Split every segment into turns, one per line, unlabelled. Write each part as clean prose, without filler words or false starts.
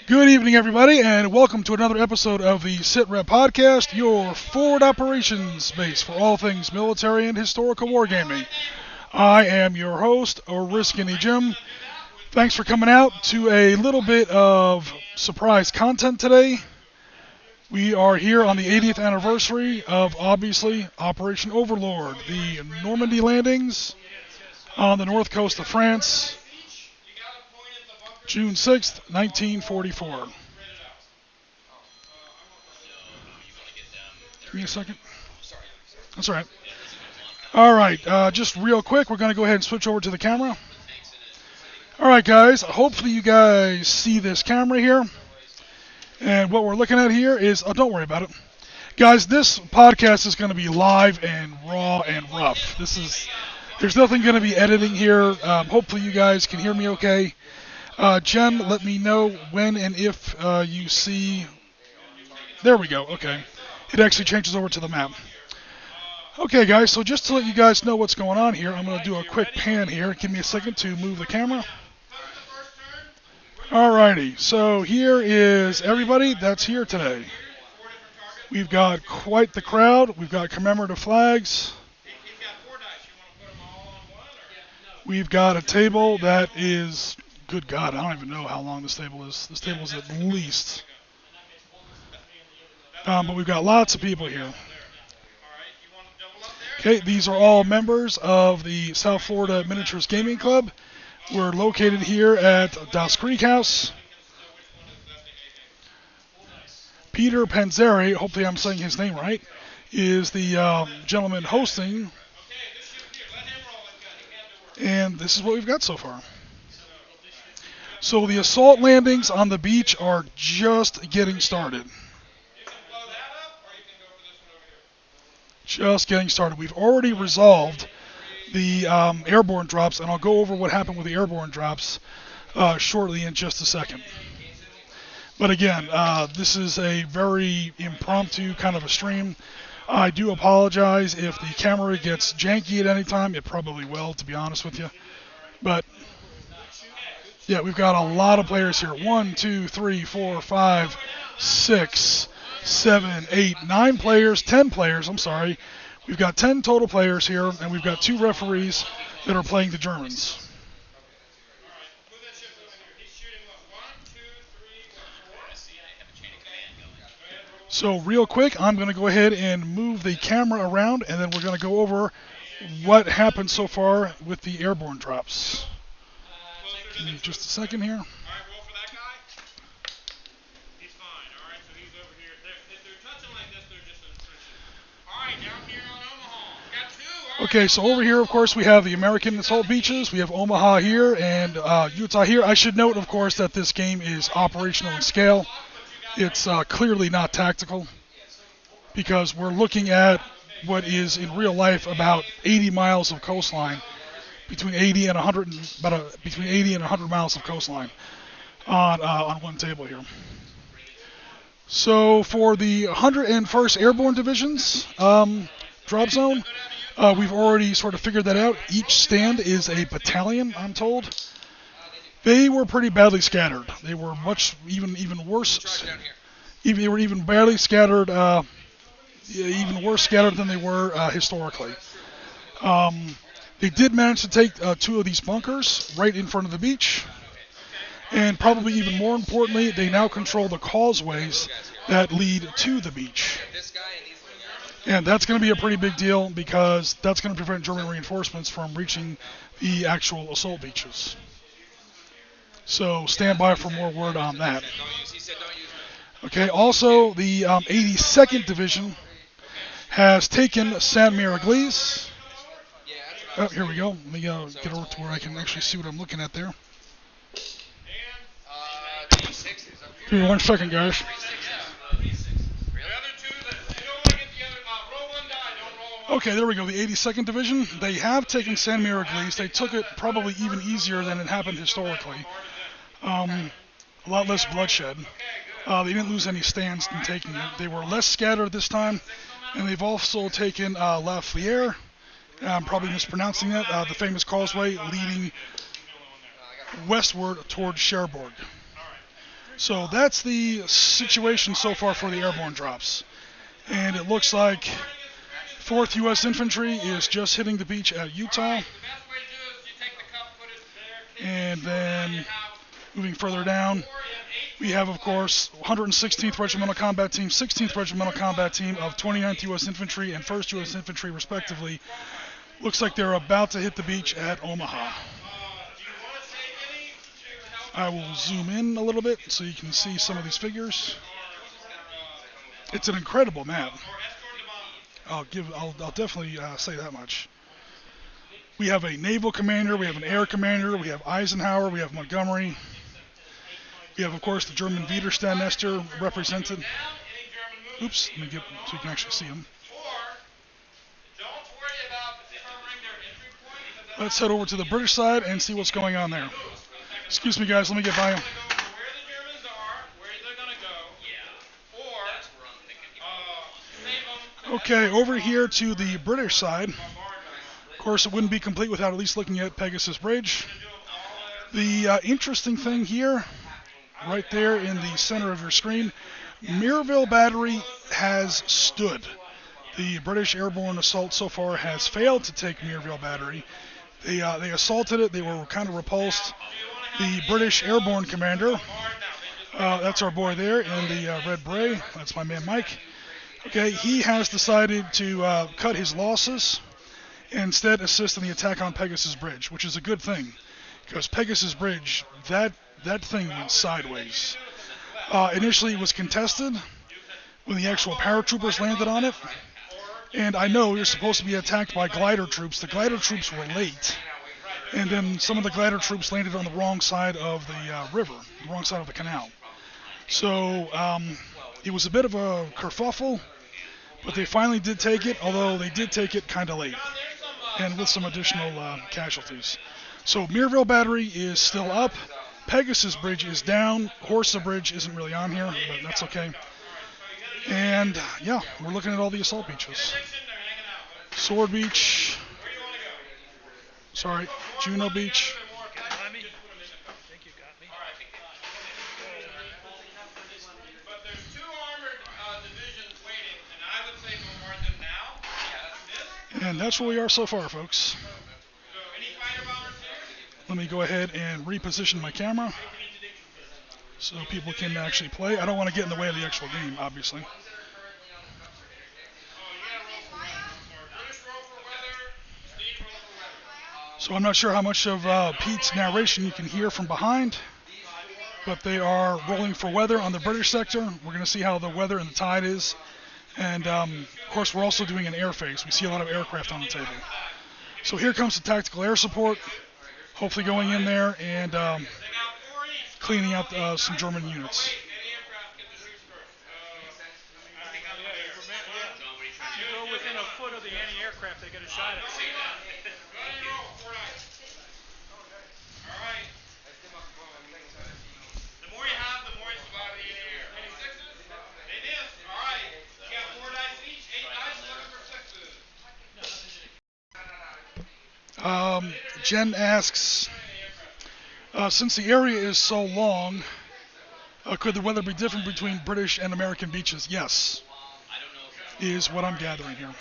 Good evening, everybody, and welcome to another episode of the SitRep Podcast, your forward operations base for all things military and historical wargaming. I am your host, Oriskinny Jim. Thanks for coming out to a little bit of surprise content today. We are here on the 80th anniversary of, obviously, Operation Overlord, the Normandy landings on the north coast of France, June 6th, 1944. Give me a second. That's all right. All right, just real quick, we're going to go ahead and switch over to the camera. All right, guys, hopefully you guys see this camera here. And what we're looking at here is, don't worry about it. Guys, this podcast is going to be live and raw and rough. There's nothing going to be editing here. Hopefully you guys can hear me okay. Jen, let me know when and if you see... There we go, okay. It actually changes over to the map. Okay, guys, so just to let you guys know what's going on here, I'm going to do a quick pan here. Give me a second to move the camera. Alrighty, so here is everybody that's here today. We've got quite the crowd. We've got commemorative flags. We've got a table that is... Good God, I don't even know how long this table is. This table is at least. But we've got lots of people here. Okay, these are all members of the South Florida Miniatures Gaming Club. We're located here at Das Krieg Haus. Peter Panzeri, hopefully I'm saying his name right, is the gentleman hosting. And this is what we've got so far. So the assault landings on the beach are just getting started. Just getting started. We've already resolved the airborne drops, and I'll go over what happened with the airborne drops shortly in just a second. But again, this is a very impromptu kind of a stream. I do apologize if the camera gets janky at any time. It probably will, to be honest with you. But... yeah, we've got a lot of players here. 1, 2, 3, 4, 5, 6, 7, 8, 9 players, 10 players, I'm sorry. We've got 10 total players here, and we've got 2 referees that are playing the Germans. So real quick, I'm going to go ahead and move the camera around, and then we're going to go over what happened so far with the airborne drops. Give me just a second here.
Alright, roll for that guy. He's fine, alright, so he's over here. If they're touching like this, they're just attrition. Alright, down here on Omaha. We got 2.
Okay, so over here, of course, we have the American assault beaches. We have Omaha here and Utah here. I should note, of course, that this game is operational in scale. It's clearly not tactical because we're looking at what is in real life about 80 miles of coastline. Between 80 and 100, between 80 and 100 miles of coastline on one table here. So for the 101st Airborne Division's drop zone, we've already sort of figured that out. Each stand is a battalion, I'm told. They were pretty badly scattered. They were even worse. They were even badly scattered, even worse scattered than they were historically. They did manage to take 2 of these bunkers right in front of the beach. And probably even more importantly, they now control the causeways that lead to the beach. And that's going to be a pretty big deal because that's going to prevent German reinforcements from reaching the actual assault beaches. So stand by for more word on that. Okay, also the 82nd Division has taken Saint-Mère-Église. Oh, here we go. Let me get over to where I can actually see what I'm looking at there. Give me 1 second, guys. Okay, there we go. The 82nd Division. They have taken Saint-Mère-Église. They took it probably even easier than it happened historically. A lot less bloodshed. They didn't lose any stands in taking it. They were less scattered this time, and they've also taken La Flière. I'm probably mispronouncing that. The famous causeway leading westward towards Cherbourg. So that's the situation so far for the airborne drops. And it looks like 4th U.S. Infantry is just hitting the beach at Utah. And then moving further down, we have, of course, 116th Regimental Combat Team, 16th Regimental Combat Team of 29th U.S. Infantry and 1st U.S. Infantry, respectively. Looks like they're about to hit the beach at Omaha. I will zoom in a little bit so you can see some of these figures. It's an incredible map. I'll definitely say that much. We have a naval commander, we have an air commander, we have Eisenhower, we have Montgomery. We have, of course, the German Widerstand Nester represented. Oops, let me get so you can actually see them. Let's head over to the British side and see what's going on there. Excuse me, guys, let me get by them. Okay, over here to the British side. Of course, it wouldn't be complete without at least looking at Pegasus Bridge. The interesting thing here, right there in the center of your screen, Melville Battery has stood. The British airborne assault so far has failed to take Melville Battery. They assaulted it. They were kind of repulsed. The British airborne commander, that's our boy there in the red beret. That's my man Mike. Okay, he has decided to cut his losses and instead assist in the attack on Pegasus Bridge, which is a good thing, because Pegasus Bridge, that thing went sideways. Initially, it was contested when the actual paratroopers landed on it, and I know you're supposed to be attacked by glider troops. The glider troops were late, and then some of the glider troops landed on the wrong side of the river, the wrong side of the canal. So it was a bit of a kerfuffle. But they finally did take it, although they did take it kind of late, and with some additional casualties. So Melville Battery is still up. Pegasus Bridge is down. Horsa Bridge isn't really on here, but that's okay. And yeah, we're looking at all the assault beaches. Sword Beach. Sorry, Juno Beach. And that's where we are so far, folks. Let me go ahead and reposition my camera so people can actually play. I don't want to get in the way of the actual game, obviously. So I'm not sure how much of Pete's narration you can hear from behind, but they are rolling for weather on the British sector. We're going to see how the weather and the tide is. And, of course, we're also doing an air phase. We see a lot of aircraft on the table. So here comes the tactical air support, hopefully going in there and cleaning out some German units.
You go within a foot of the anti-aircraft, they get a shot at it.
All right. The more you have, the more you survive the air. Any sixes? They missed. All right. You got 4 dice each, 8 dice, looking for sixes.
Jen asks, since the area is so long, could the weather be different between British and American beaches? Yes, is what I'm gathering here.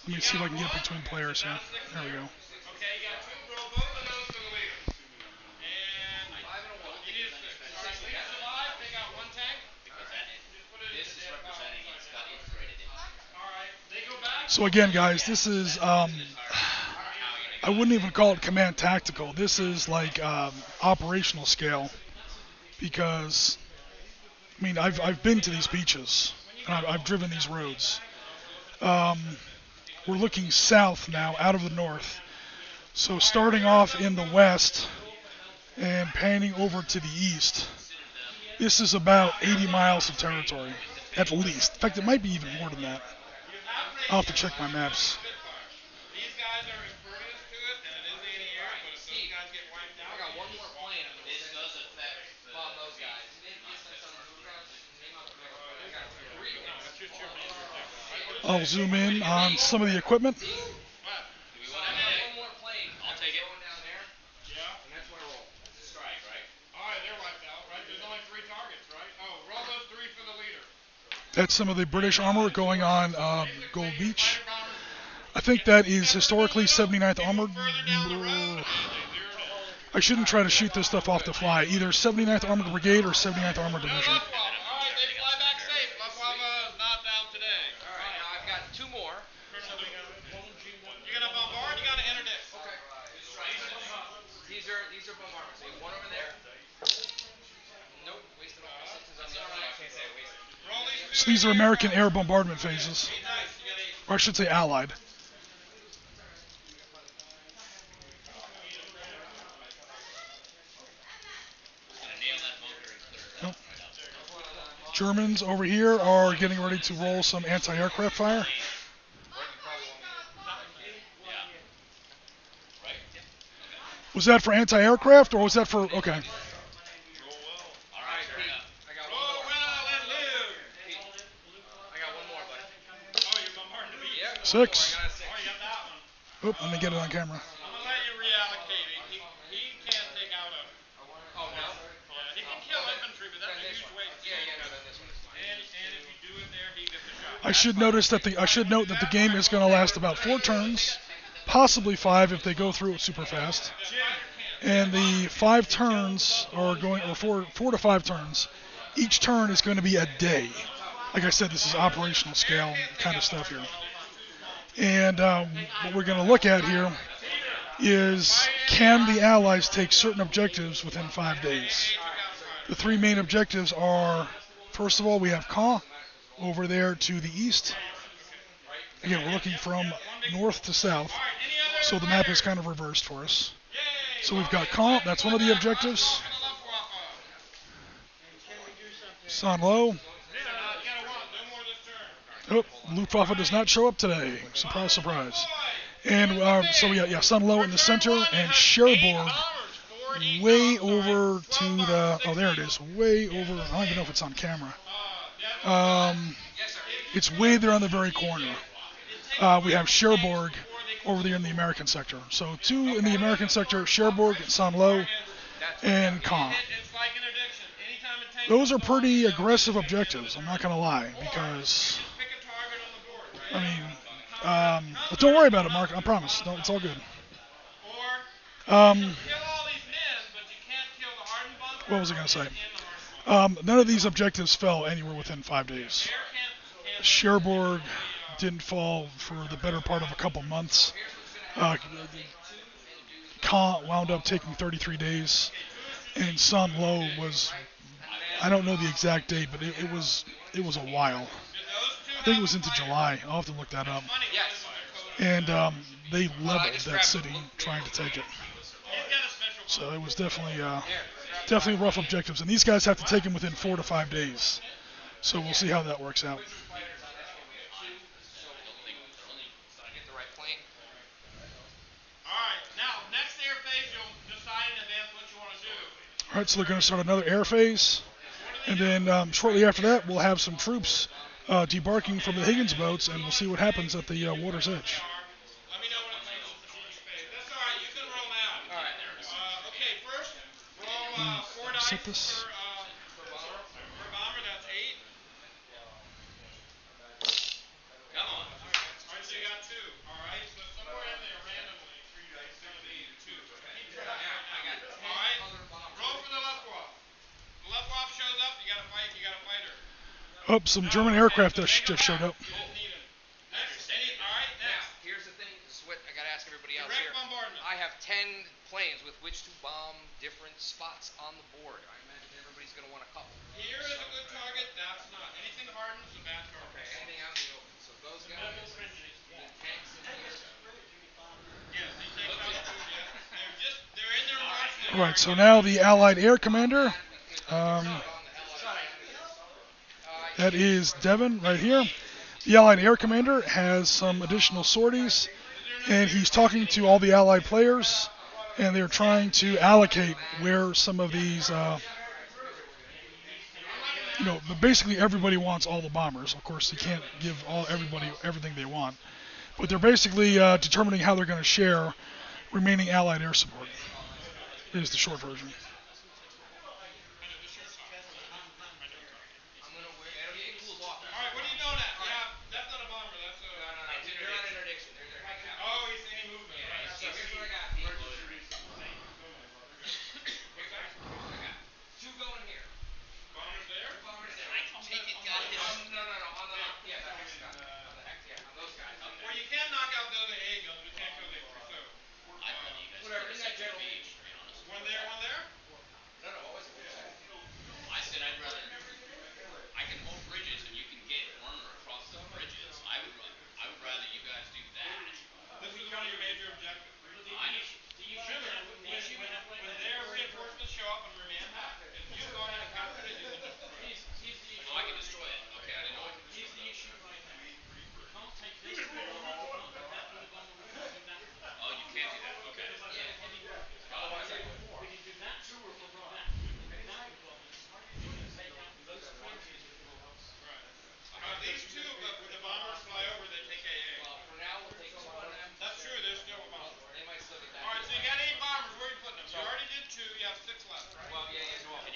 Let me see if I can get between players here. There we go. So again, guys, this is, I wouldn't even call it command tactical. This is like operational scale, because, I mean, I've been to these beaches, and I've driven these roads. We're looking south now, out of the north. So starting off in the west and panning over to the east, this is about 80 miles of territory, at least. In fact, it might be even more than that. I'll have to check my maps.
These guys are impervious to it, and it is the air, but if those guys get wiped out, I got one more plane. This does affect those guys.
I'll zoom in on some of the equipment.
Do we want to one more plane? I'll take it. Yeah. And that's my roll. It's a strike, right?
That's some of the British armor going on Gold Beach. I think that is historically 79th Armored. I shouldn't try to shoot this stuff off the fly. Either 79th Armored Brigade or 79th Armored Division.
Alright, they fly back safe. Luftwaffe is not down today.
Alright, now I've got two more.
You're gonna bombard, you gotta interdict.
Okay. These are bombardments. So you have one over there. Nope, wasted all my systems on the other one. I can't say I wasted.
So these are American air bombardment phases. Or I should say Allied. Nope. Germans over here are getting ready to roll some anti-aircraft fire. Was that for anti-aircraft or was that for... Okay. Six. Oop, let me get it on camera.
I'm gonna let you reallocate. He can't take out a...
Oh, no?
Yeah, he can kill infantry, but that's a huge waste. And if you do it there, he gets a shot.
I should note that the game is going to last about 4 turns, possibly 5 if they go through it super fast. And the 5 turns are going, or 4 to 5 turns. Each turn is going to be a day. Like I said, this is operational scale kind of stuff here. And what we're going to look at here is, can the Allies take certain objectives within 5 days? The 3 main objectives are, first of all, we have Caen over there to the east. Again, we're looking from north to south, so the map is kind of reversed for us. So we've got Caen, that's one of the objectives. Saint-Lô. Oh, Luftwaffe does not show up today. Surprise, surprise. And so we got Saint-Lô in the center, and Cherbourg way over to the... Oh, there it is. Way over... I don't even know if it's on camera. It's way there on the very corner. We have Cherbourg over there in the American sector. So 2 in the American sector, Cherbourg, Saint-Lô, and Caen. Those are pretty aggressive objectives, I'm not going to lie, because... I mean, but don't worry about it, Mark. I promise. No, it's all good. What was I going to say? None of these objectives fell anywhere within 5 days. Cherbourg didn't fall for the better part of a couple months. Caen wound up taking 33 days, and Saint-Lô was, I don't know the exact date, but it was a while. I think it was into July. I'll have to look that up. And they leveled that city trying to take it. So it was definitely rough objectives. And these guys have to take them within 4 to 5 days. So we'll see how that works out. All right, so they're going to start another air phase. And then shortly after that, we'll have some troops debarking from the Higgins boats, and we'll see what happens at the water's edge.
Let me know when it's equal to space. That's all right. You can roll now. All right. Okay, first roll 4 dice
Set this.
for bomber. That's 8. Come on. All right, so you got 2. All right, so somewhere in there randomly, 3 dice is going to be 2. Yeah, I got it. All right, roll for the Luftwaffe. The Luftwaffe shows up. You got to fight. You got to fight her.
Oh, some German aircraft just showed up.
Next. All right, next.
Here's the thing. This is what I got to ask everybody else
Direct
here.
bombardment.
I have 10 planes with which to bomb different spots on the board. I imagine everybody's going to want a couple.
Here is a good target. That's not. Anything hardens is a bad target.
Okay, anything out in the open. So those guys, the tanks in here.
Yes, he takes out 2. Yes. They're in their march.
All right, so now the Allied Air Commander. That is Devon right here. The Allied Air Commander has some additional sorties, and he's talking to all the Allied players, and they're trying to allocate where some of these, basically everybody wants all the bombers. Of course, you can't give everybody everything they want, but they're basically determining how they're going to share remaining Allied air support. Here's the short version.
All right,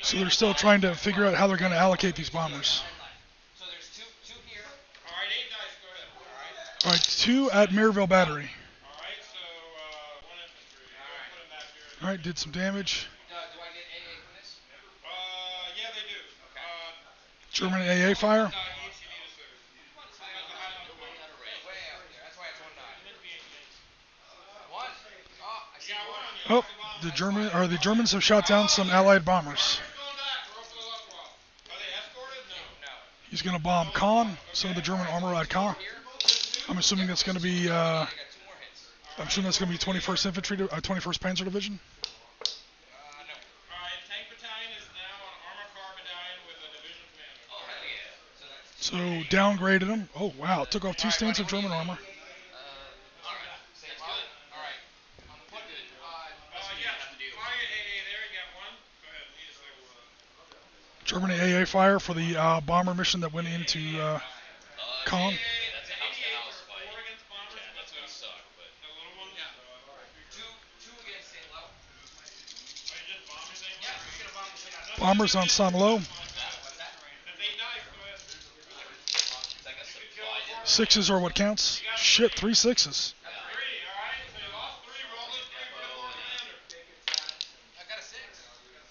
So they're still trying to figure out how they're going to allocate these bombers.
So there's two here.
All right, 8 dice, go ahead.
All right, 2 at Melville Battery.
All right, so 1 infantry. Put him back here.
All right, did some damage.
Do I get AA from this?
Yeah, they do.
German AA fire.
Each you need a 6.
Way out there. That's why it's 1 die. 1. Oh, I see 1.
Oh, the Germans have shot down some Allied bombers.
Going back. Roll for the left wall. Are they escorted? No.
He's going to bomb Caen, some of the German armor at Caen. I'm assuming that's going to be, I'm assuming that's going to be 21st Infantry, 21st Panzer Division.
All right, tank battalion is now an armor car battalion with a division commander.
Oh, hell yeah. So that's
So downgraded them. Oh wow, took off 2 stands of German armor.
all right. That's good. All right. On the foot.
Yeah. Fire AA there. You got 1. Go ahead. Need a 6.
Germany AA fire for the bomber mission that went into Caen.
That's a house-to-house fight. 4 against bombers.
Yeah, that's gonna suck, but
The little ones.
Two against St. Lo.
Are you just bombing things?
Yeah, we're gonna bomb this thing out.
Bombers on Saint-Malo.
That's 8 dice. Go ahead.
it's like a supply dip.
6s are what counts. Shit, 3 6s.
3. All right. So you lost 3. Roll this 3 for the war commander.
I got a 6.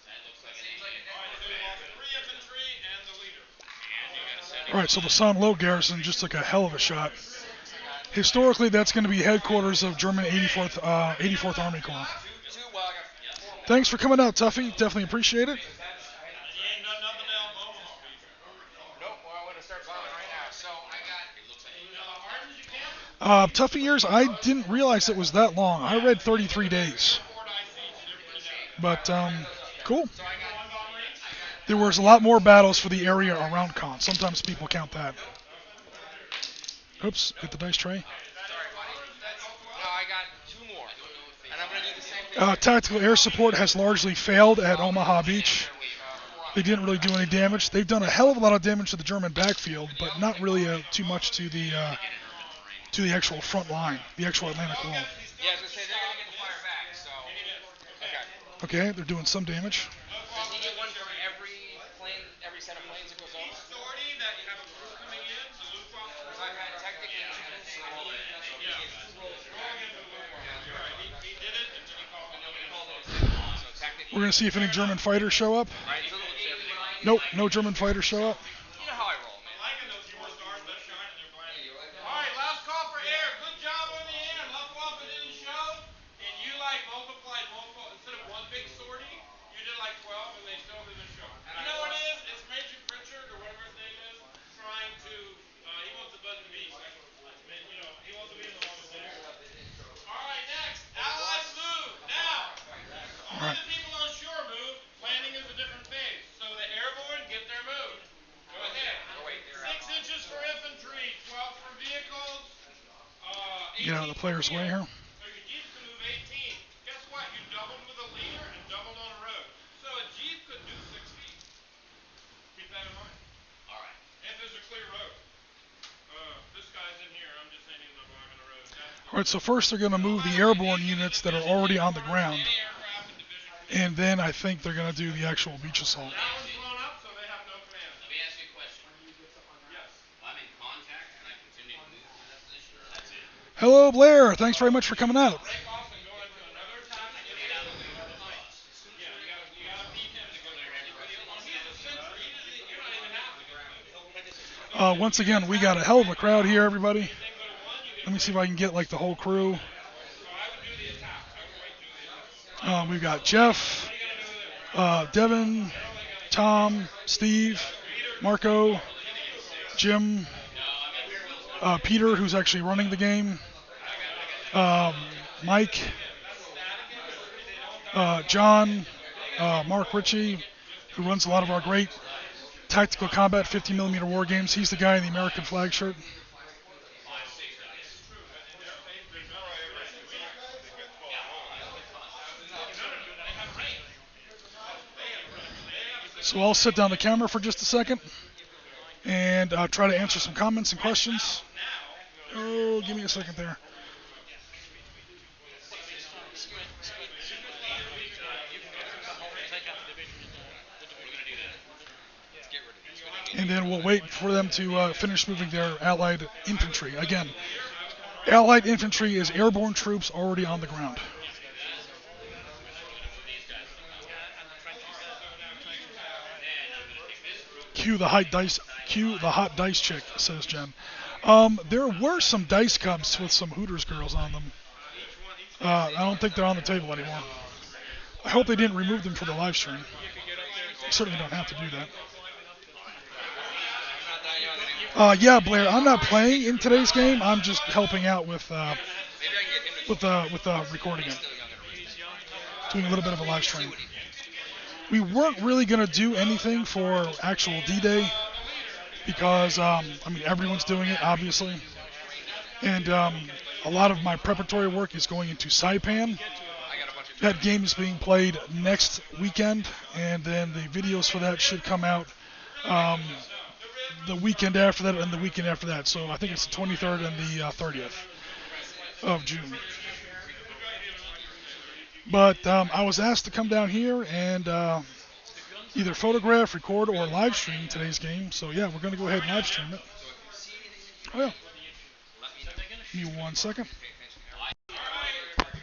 That looks like
Seems
an
like a
All right. So you lost 3 infantry and the leader.
and you gotta send
All right, so the Saint-Malo garrison just took a hell of a shot. Historically, that's going to be headquarters of German 84th Army Corps.
2. Well, I got 4.
Thanks for coming out, Tuffy. Definitely appreciate it.
And you ain't done nothing else. Omaha.
Nope. Well, I'm gonna start bombing right now. So I got.
Tuffy years, I didn't realize it was that long. I read 33 days.
4 dice each. They're pretty down.
But, cool. There was a lot more battles for the area around Caen. Sometimes people count that. Oops, hit the dice tray.
Sorry, buddy. No, I got 2 more. And I'm gonna do the same thing.
Tactical air support has largely failed at Omaha Beach. They didn't really do any damage. They've done a hell of a lot of damage to the German backfield, but not really too much to the actual front line, the actual Atlantic Wall.
Yeah, I was gonna say they're gonna get the fire back. So. Okay.
Okay, they're doing some damage.
Does he get 1 for every plane, every set of planes that goes over?
Sortie that you have a crew coming in. The Luftwaffe.
Because I've had technically 2 so
He did it, and then he called it.
So technically.
We're going to see if any German fighters show up.
Right. So
Nope, no German fighters show up.
you know how I roll, man.
Liking those U.S. stars, best shot in their planet. All right, last call for air. Good job on the air. Luftwaffe didn't show, and you multiplied multiple instead of 1 big sortie. You did 12, and they still didn't show. You know what it is? It's Major Pritchard or whatever his name is trying to. He wants the button to be. He wants to be in the longest there. All right, next. Allies move now. Only the people on shore move. Landing is a different phase. So the airborne get their move. Go ahead. 6 inches for infantry, 12 for vehicles.
Get out of the player's way here.
So your Jeep can move 18. Guess what? You doubled with a leader and doubled on a road. So a Jeep could do 6 feet. Keep that in mind.
All right.
If there's a clear road. This guy's in here. I'm just saying he's not blocking the road.
All right, so first they're going to move the airborne units that are already on the ground.
Any aircraft and division.
And then I think they're going to do the actual beach assault.
That one's blown up, so they have no command.
Let me ask you a question.
Yes.
If I'm in contact, can I continue to move from that position, or that's it?
Hello, Blair. Thanks very much for coming out.
Break off and go into another attack. Yeah, you gotta beat him to go there. He's a sentry. You don't even have to go.
Once again, we got a hell of a crowd here, everybody. Let me see if I can get the whole crew.
So I would do the attack. I would wait to do the attack.
We've got Jeff, Devin, Tom, Steve, Marco, Jim, Peter, who's actually running the game, Mike, John, Mark Ritchie, who runs a lot of our great tactical combat 50mm war games. He's the guy in the American flag shirt. So I'll sit down the camera for just a second and try to answer some comments and questions. Oh, give me a second there. and then we'll wait for them to finish moving their Allied infantry. Again, Allied infantry is airborne troops already on the ground. Cue the hot dice chick, says Jen. There were some dice cups with some Hooters girls on them. I don't think they're on the table anymore. I hope they didn't remove them for the live stream. You certainly don't have to do that. Yeah, Blair, I'm not playing in today's game. I'm just helping out with recording it, doing a little bit of a live stream. We weren't really going to do anything for actual D-Day because, everyone's doing it, obviously. And a lot of my preparatory work is going into Saipan. That game is being played next weekend, and then the videos for that should come out the weekend after that and the weekend after that. So I think it's the 23rd and the 30th of June. But I was asked to come down here and either photograph, record, or live stream today's game. So yeah, we're going to go ahead and live stream it. Oh yeah. Give me 1 second.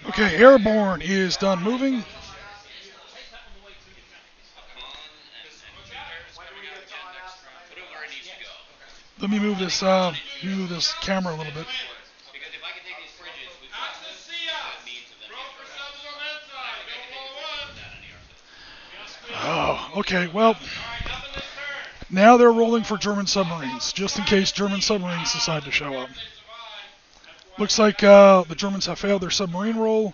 Okay, Airborne is done moving. Let me move this camera a little bit. Oh, okay, well, now they're rolling for German submarines, just in case German submarines decide to show up. Looks like the Germans have failed their submarine roll,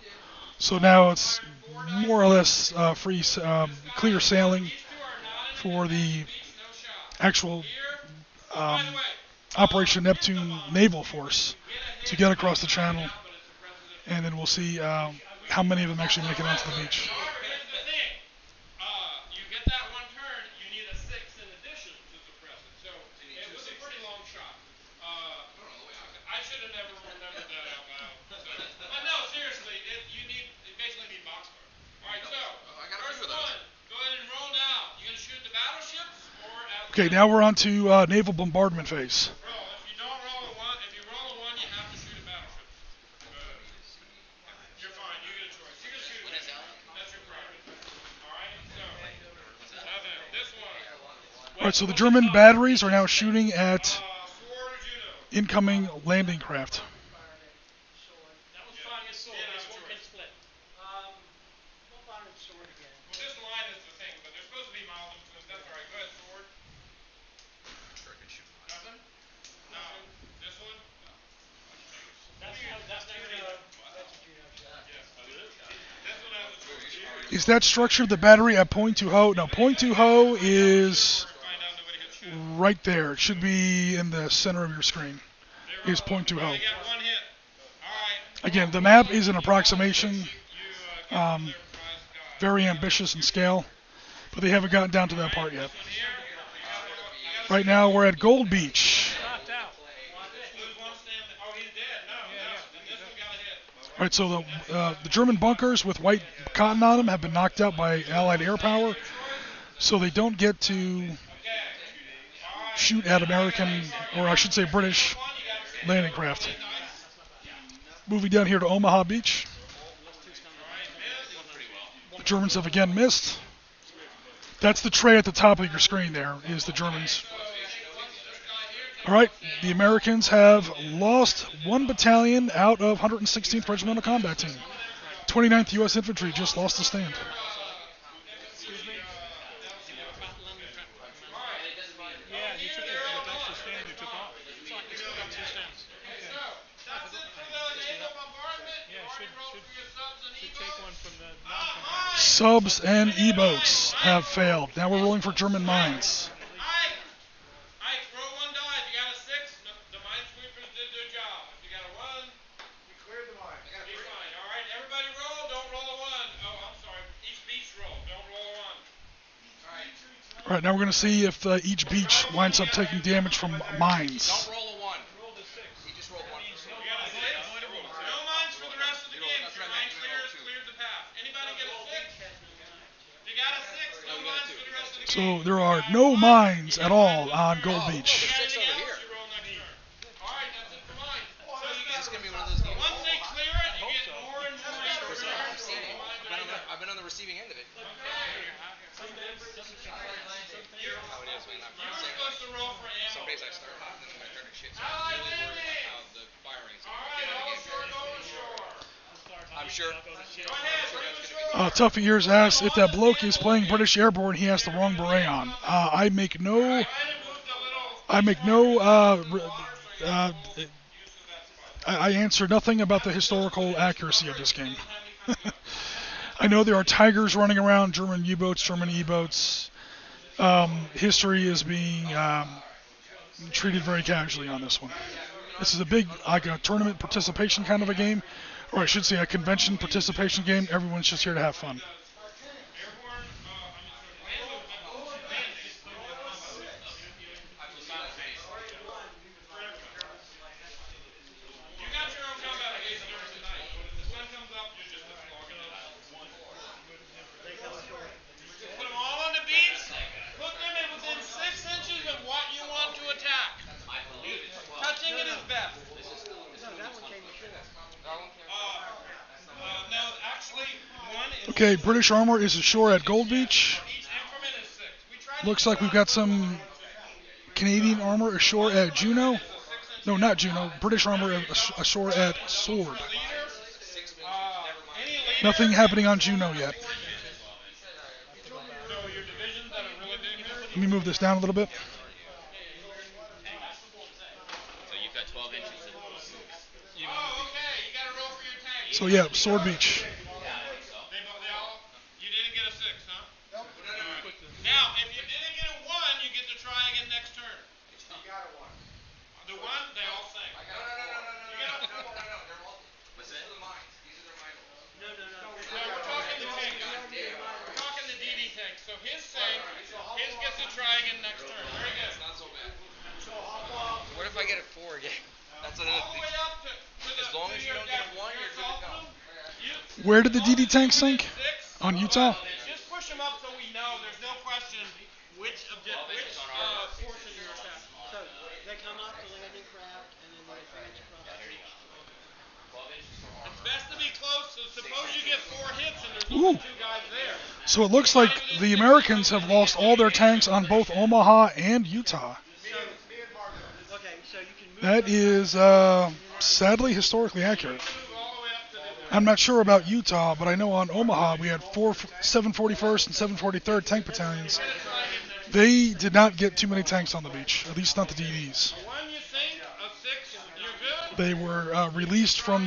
so now it's more or less clear sailing for the actual Operation Neptune naval force to get across the channel, and then we'll see how many of them actually make it onto the beach. Okay, now we're on to naval bombardment phase.
If you roll a one, you have to shoot a battleship. You're fine. You get a choice. You can shoot it. That's your priority. All right. So this one.
All right. So the German batteries are now shooting at incoming landing craft. Is that structured the battery at point to hoe? No, point to hoe is right there. It should be in the center of your screen. Is point to hoe. Again, the map is an approximation, very ambitious in scale, but they haven't gotten down to that part yet. Right now we're at Gold Beach. All right, so the German bunkers with white cotton on them have been knocked out by Allied air power, so they don't get to shoot at American, or I should say British, landing craft. Moving down here to Omaha Beach. The Germans have again missed. That's the tray at the top of your screen there, is the Germans. All right, the Americans have lost one battalion out of 116th Regimental Combat Team. 29th U.S. Infantry just lost a stand. Subs and E-boats have failed. Now we're rolling for German mines. All right, now we're going to see if each beach winds up taking damage from mines.
Don't roll a one. Roll the six. He just rolled one.
No mines for the rest of the game. Your mine cleared the path. Anybody get a six? If you got a six, no mines for the rest of
So there are no mines at all on Gold Beach.
Six over here.
Alright, that's it for mine. So you
Is
get,
this gonna be one of those games?
once they clear it, you get more and more
First time I've
resources.
seen it. I've been on the receiving end of it. How it is, man. I'm
You're
saying,
supposed to roll for ammo.
some days I start hot and then I turn to shit. So I'm really worried about how the firing is going to
Alright,
get
all
against
shore,
it.
go to shore.
I'm sure.
Go ahead, bring the shore.
Tuffy Ears asks if that bloke is playing British Airborne, he has the wrong beret on. I make no I answer nothing about the historical accuracy of this game. I know there are tigers running around, German U-boats, German E-boats. History is being treated very casually on this one. This is a big, like a tournament participation kind of a game, or I should say a convention participation game. Everyone's just here to have fun. Okay, British armor is ashore at Gold Beach. Looks like we've got some Canadian armor ashore at Juno. No, not Juno. British armor ashore at Sword. Nothing happening on Juno yet. Let me move this down a little bit.
So you've got 12 inches of
So yeah, Sword Beach.
You didn't get a 6, huh? Nope. Now, if you didn't get a 1, you get to try again next turn. You got a 1. The 1, they all sink. No. They're all. These are the mines. These are their mine holes. No, we're talking the tank. We're talking the DD tank. So his sink, his gets to try again next turn. Very good.
It's not so bad. What if I get a 4 again? That's another
All the
thing.
way up to
As long as you don't get a 1, you're good to go.
Where did the DD tank sink? On Utah?
Just push them up so we know. There's no question which portion you're attacking.
So they come off the landing craft and then they advance across.
It's best to be close. So suppose you get 4 hits and there's
Ooh.
only 2 guys there.
So it looks like the Americans have lost all their tanks on both Omaha and Utah.
Okay, so you can move.
That is sadly historically accurate. I'm not sure about Utah, but I know on Omaha we had 741st and 743rd tank battalions. They did not get too many tanks on the beach, at least not the DDs.
When you think a 6, you're good.
They were released from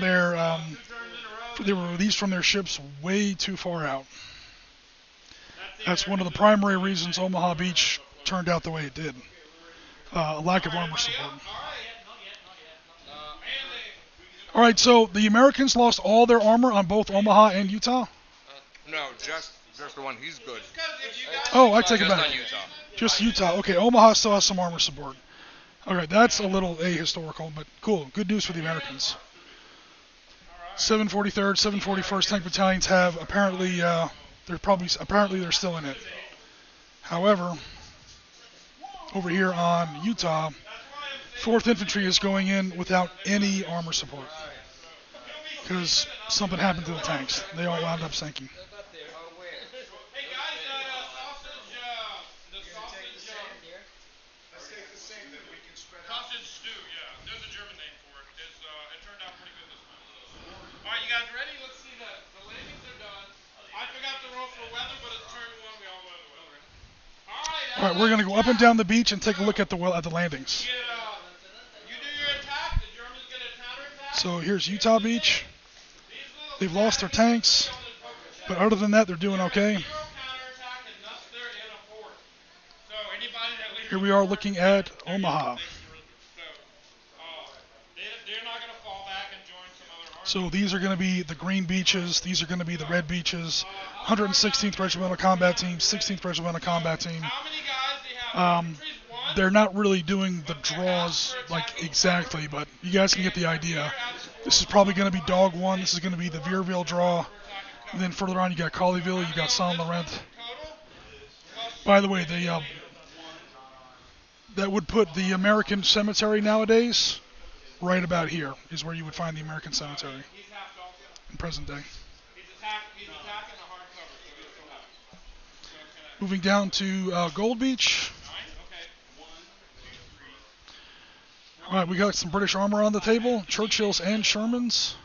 their ships way too far out. That's one of the primary reasons Omaha Beach turned out the way it did. A lack of armor support. All right, so the Americans lost all their armor on both Omaha and Utah?
No, just the one. He's good.
Oh, I take it
Just
back.
on Utah.
Just Utah. Okay, Omaha still has some armor support. Okay, that's a little ahistorical, but cool. Good news for the Americans. 743rd, 741st Tank Battalions have apparently they're still in it. However, over here on Utah, 4th Infantry is going in without any armor support because something happened to the tanks. They all wound up sinking.
Hey guys, the sausage stew, yeah. There's a German name for it. It turned out pretty good this time. Alright, you guys ready? Let's see the landings are done. I forgot to roll for weather, but it's turn 1. We all know the weather.
All right, we're going to go up and down the beach and take a look at the landings.
You do your attack, the Germans get a counterattack.
So here's Utah Beach. They've lost their tanks, but other than that, they're doing okay. Here we are looking at Omaha. So these are going to be the green beaches. These are going to be the red beaches. 116th Regimental Combat Team, 16th Regimental Combat Team. They're not really doing the draws like exactly, but you guys can get the idea. This is probably going to be Dog 1. This is going to be the Vierville draw. And then further on, you got Colleyville, you got Saint Laurent. By the way, they that would put the American cemetery nowadays right about here is where you would find the American cemetery
He's half also.
in present day.
He's attacking the hard cover, so he's still half. So it's gonna
Moving down to Gold Beach.
9. Okay. 1, 2, 3.
All right, we got some British armor on the table, Churchills and Shermans,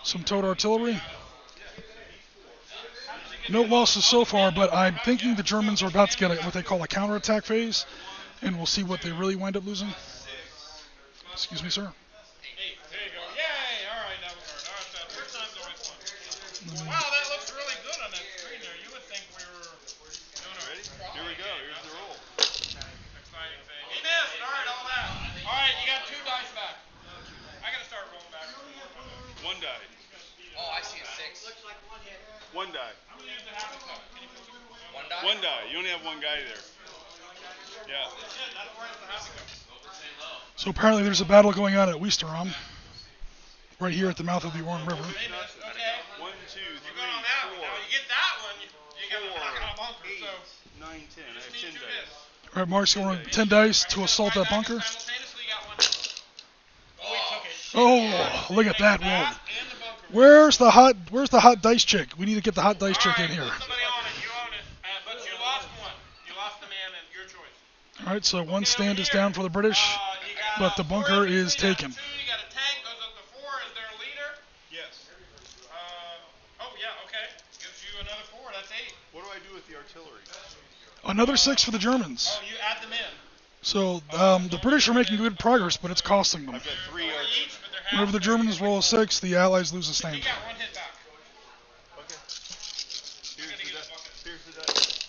some towed artillery. No losses so far, but I'm thinking the Germans are about to get what they call a counterattack phase, and we'll see what they really wind up losing. Excuse me, sir.
8. There you go. Yay! All right, that was hard. All right, so first time's always fun. Wow, that looks really good on that screen there. You would think we were doing it. Ready?
Here we go. Here's the roll.
Exciting thing. He missed. All right, all that. All right, you got 2 dice back. I gotta start rolling back.
1 die.
Oh, I see a 6.
1 die.
I'm gonna use the half a cup. Can you put some?
1 die?
1 die. You only have 1 guy there. Yeah.
That's where it's the half a cup.
So apparently there's a battle going on at Ouistreham, right here at the mouth of the Orne River.
They missed. Okay.
1, 2, 3,
You're going on that one. Now you get that one, you got to knock out a bunker.
8,
So
9, 10. I
just
have
need
10
2
dice.
hits.
All right, Mark's going to 10 dice to assault that bunker.
Simultaneously, you got 1 hit. Oh, he took it.
Oh, look at that roll.
And the bunker.
Where's the hot dice chick? We need to get the hot dice chick in here.
Put somebody on it. You own it. But you lost 1. You lost the man, and your choice.
All right, so one stand is down for the British,
You got
but the
a 4
bunker
infantry,
is
you got a
taken.
2, you got a tank, goes up to 4. Is there a leader?
Yes.
Oh, yeah, okay. Gives you another 4. That's 8.
What do I do with the artillery?
Another 6 for the Germans.
Oh, you add them in.
So the British are making good progress, but it's costing them.
I've got 3
4
artillery.
each, but they're half.
Whenever the Germans roll a 6, the Allies lose a
You
stand.
got 1 hit back.
Okay. Here's the dice.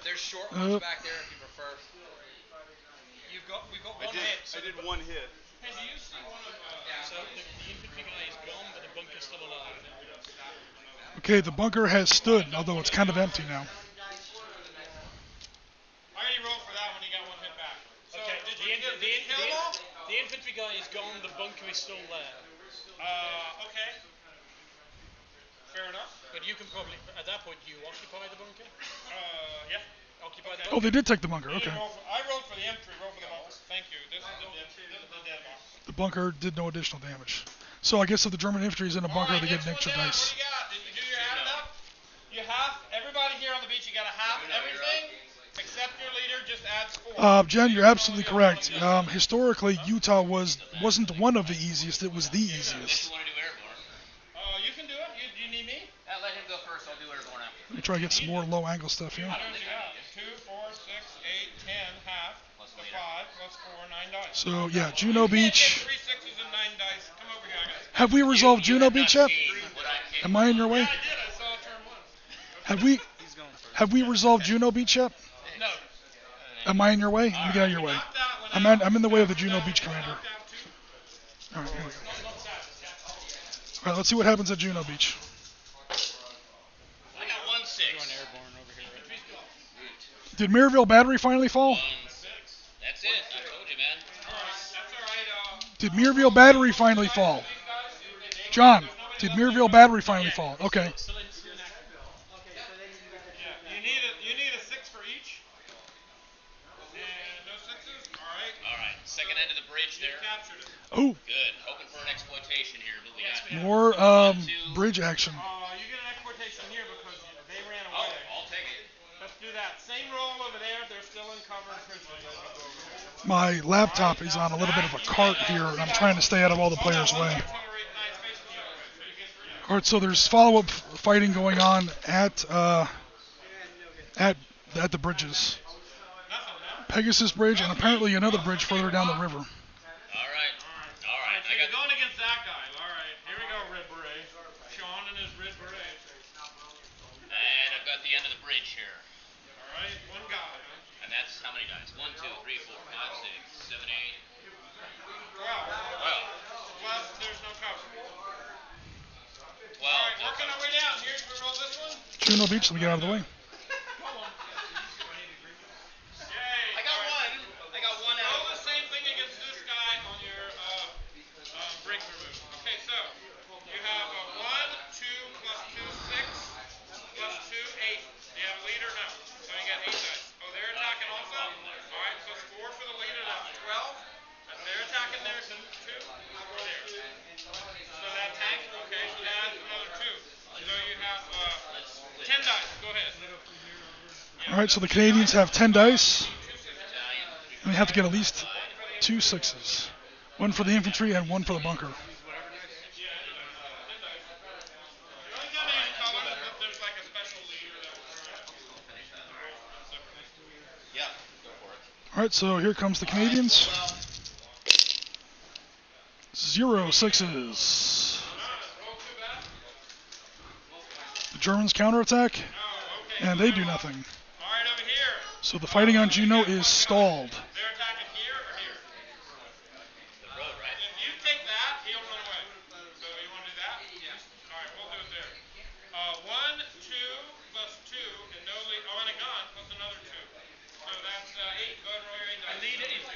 There's short ones back there if you prefer.
We've got
I
1
did,
hit.
I did 1 hit.
Hey, do you see one of
So the infantry guy is gone, but the bunker's still alive.
Okay, the bunker has stood, although it's kind of empty now.
I already rolled for that one. You got 1 hit back. So
Okay,
did you kill them all?
the infantry guy is gone, the bunker is still there.
Okay. Fair enough.
But you can probably, at that point, you occupy the bunker?
Yeah.
Occupy the
Oh,
bunker?
they did take the bunker.
You
Okay.
didn't roll for- I rolled for the infantry. Roll for the bunker. Thank you. This is the dead box.
The bunker did no additional damage. So I guess if the German infantry is in a bunker, they get an extra
What
dice.
do you got? Did you do your added up? You half. Everybody here on the beach, you got a half everything except your leader. Just adds 4.
Jen, you're absolutely correct. Historically, Utah wasn't one of the easiest; it was the easiest.
You want to do airborne?
You can do it. You need me?
Let him go first. I'll do airborne after.
Let me try to get some more low-angle stuff here.
How many you got? 2, 4, 6, 8, 10, half.
Plus
The
leader.
5 plus 4, 9 dice.
So yeah, Juno
You can't
Beach.
get 3 6s and 9 dice. Come over here. I got it.
Have we resolved Juno Beach yet? Am I in your way?
I did. I saw turn 1.
Have we resolved Juno Beach yet?
No.
Am I in your way? Let me get out of your way.
Knocked that one out.
I'm in the way of the Juno Beach commander.
Knocked out 2.
All right, here we go. All right, let's see what happens at Juno Beach.
I got 1 6.
Did Mirabelle Battery finally fall?
That's it. I told you, man.
That's all right.
Did Mirabelle Battery finally fall? John, did Mirabelle Battery finally fall? Okay.
You need a 6 for each. And no 6s. All right.
All right. Second end of the bridge there.
Captured it.
Oh,
Good. Hoping for an exploitation here, but we got
more bridge action.
You get an exportation here because they ran away.
Oh, I'll take it.
Let's do that. Same roll over there. They're still in cover.
My laptop is on a little bit of a cart here, and I'm trying to stay out of all the players' way. All right, so there's follow-up fighting going on at the bridges. Pegasus Bridge and apparently another bridge further down the river.
All right.
So
I
you're
got
going against that guy. All right. Here we go, Red Beret. Sean and his Red Beret.
and I've got the end of the bridge here.
All right. One guy.
And that's how many dice? 1 2 3 4 5 6 7 8.
Well,
Well,
plus there's no cover.
12.
All right. Working our way down. Here, we roll this one.
Juno Beach, let me get out of the way.
I got one out.
Roll the same thing against this guy on your breakthrough move. Okay, so you have a 1, 2 plus 2, 6 plus 2, 8. Do you have a leader? No. So
All right, so the Canadians have 10 dice, and they have to get at least 2 6s. 1 for the infantry and 1 for the bunker.
The only thing you can tell us is if there's like a special leader that will
Yeah, go for it.
All right, so here comes the Canadians. 0 6s. The Germans counterattack, and they do nothing.
All right, over here.
So the fighting on Juno is stalled.
They're attacking here or here?
The road, right?
If you take that, he'll run away. So you want to do that? Yeah. All right, we'll do it there. 1, 2 plus 2, and no lead. Oh, and a gun plus another 2. So that's 8. Go ahead and roll your 8 dice.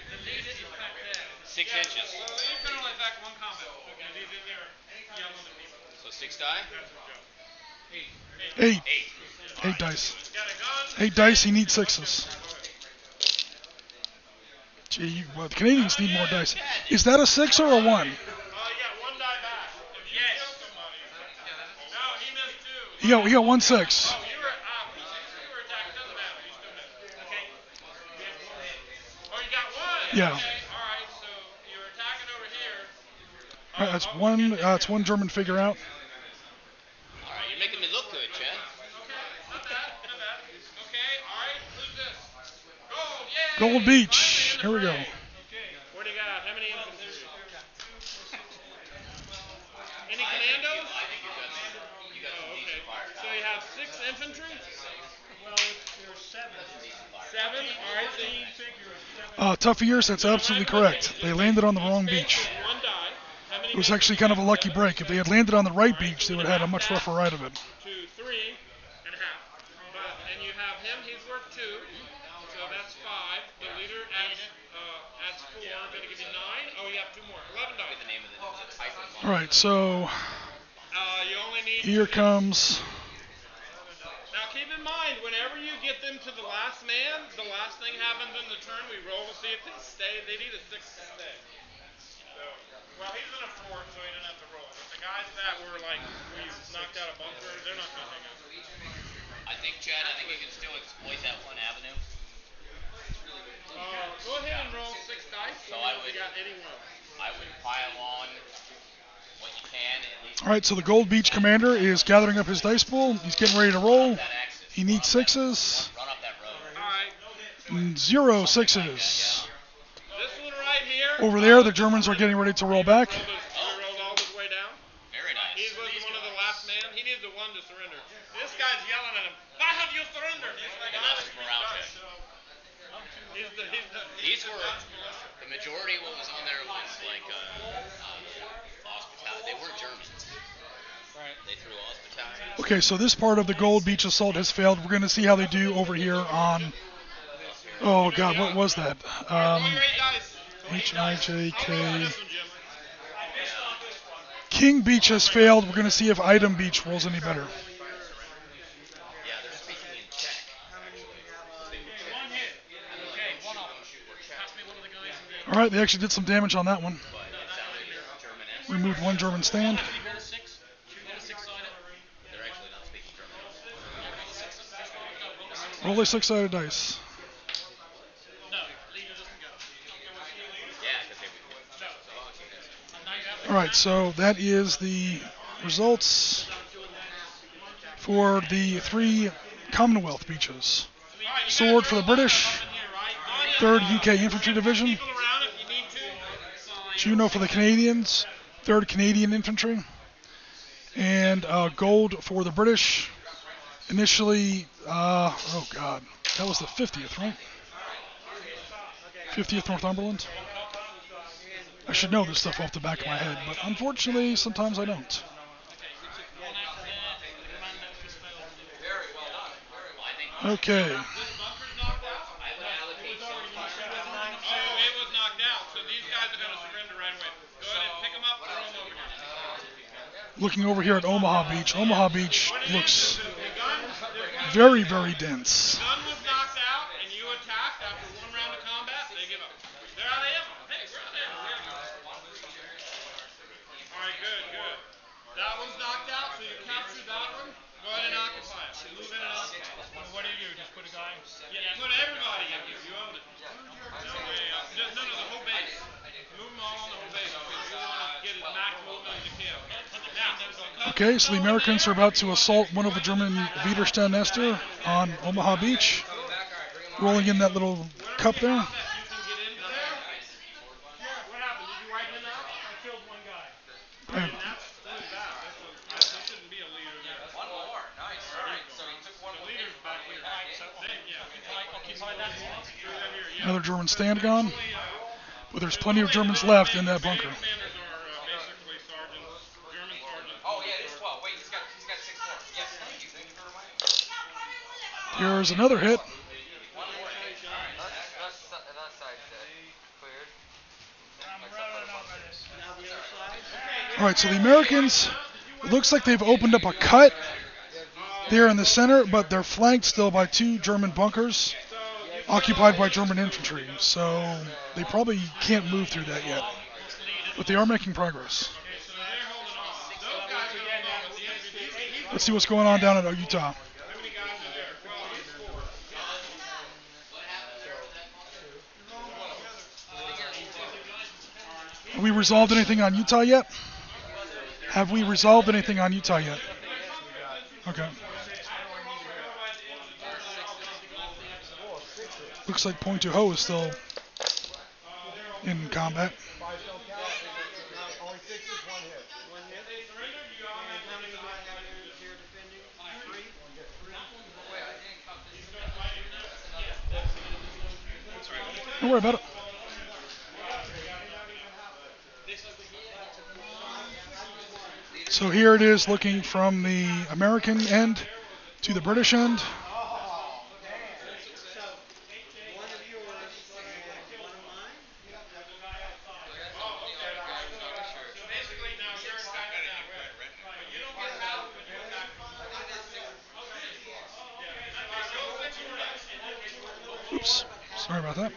The lead is back there.
6 inches.
Well, you can only attack one combat. Okay, these in there yelling at people.
So 6 die?
That's what Joe.
8.
8.
8 dice.
Got a gun.
8 dice, he needs 6s. Gee, well, the Canadians need more dice. Is that a 6 or a 1?
You got 1 die back. If you kill somebody. No, he missed 2.
He got 1 6.
Oh, you were attacking, doesn't matter. You still missed. Okay. Oh, you got 1.
Yeah.
Okay. All right. So you're attacking over here.
All right, that's one German figure out.
All right, you're making me look good, Chad.
Okay. Not bad. Not bad. Okay. All right. Who's this? Gold. Yay.
Gold Beach. Here we go.
What do you got? How many infantry? Any commandos?
I think you got some decent fire.
So you have 6 infantry?
Well, there's 7.
7? All right. So you
Tough ears, that's absolutely correct. They landed on the wrong beach.
1 die. How many?
It was actually kind of a lucky break. If they had landed on the right beach, they would have had a much rougher ride of it.
2, 3 and a half. And you have him. He's worth 2. So that's 5. The leader adds 4. Going to give you 9. Oh, you have 2 more. 11 die.
The name of the type of
All right, so
You only need.
here comes.
Now keep in mind, whenever you get them to the last man, the last thing happens in the turn. We roll to see if they stay. They need a 6 to stay. So, well, he's in a 4, so he didn't have to roll. But the guys that were like, we knocked out a bunker, they're not going to hang out.
I think, Chad, you can still exploit that one avenue.
Go ahead and roll 6 dice.
So I would-
You got 81.
I would pile on what you can, at least
All right, so the Gold Beach commander is gathering up his dice pool. He's getting ready to roll.
that axis.
He needs 6s.
Run up that road.
All right.
0 6s.
This one right here.
Over there, the Germans are getting ready to roll back.
He rolled all his way down.
Very nice.
He was one of the last man. He needs a 1 to surrender. This guy's yelling at him. Why have you surrendered? He's like,
And that's morale check. These were, the majority of what was on there was like hospitality. They weren't Germans. Right. They threw hospitality.
Okay, so this part of the Gold Beach assault has failed. We're going to see how they do over here on. Oh God, what was that? HIJK. King Beach has failed. We're going to see if Item Beach rolls any better.
Yeah, they're speaking in Czech.
All right, they actually did some damage on that one. Removed 1 German stand.
They're actually not speaking German.
Roll a 6-sided dice.
Yeah, because they
All right, so that is the results for the 3 Commonwealth beaches. Sword for the British, 3rd UK Infantry Division. Juno for the Canadians, 3rd Canadian Infantry. And gold for the British. Initially, oh God, that was the 50th, right? 50th Northumberland. I should know this stuff off the back of my head, but unfortunately, sometimes I don't. Okay. Looking over here at Omaha Beach. Omaha Beach looks very, very dense.
Gun was knocked out, and you attacked after 1 round of combat. They give up. They're out of ammo. Hey, we're out of ammo. All right, good, good. That one's knocked out, so you captured that one. Go ahead and occupy it. Move in and occupy it.
What do you do? Just put a guy
Put everybody in here. You own it. No, the whole base. Move them all on the whole base. Because you want to get as max movement as you can. Now,
Okay, so the Americans are about to assault one of the German Widerstand Nester on Omaha Beach, rolling in that little cup there.
you can get into there. What happened? Did you wipe him out?
I killed one guy.
Bam.
That's really bad. There shouldn't be a leader there.
One more. Nice. All right. So he took one
The leader's back here.
Occupy that wall.
Another German stand gone, but there's plenty of Germans left in that bunker.
Commanders are basically sergeants, German sergeants.
Oh yeah, it is 12. Wait, he's got 6 more. Yes. Thank you for reminding me.
Here's another hit.
One more. That side's cleared.
Now the other side.
All right, so the Americans, it looks like they've opened up a cut there in the center, but they're flanked still by 2 German bunkers occupied by German infantry. So they probably can't move through that yet, but they are making progress. Let's see what's going on down at Utah. Have we resolved anything on Utah yet? Have we resolved anything on Utah yet? Okay. Looks like Point to Ho is still in combat. Don't worry about it. So here it is looking from the American end to the British end. Oops, sorry about that.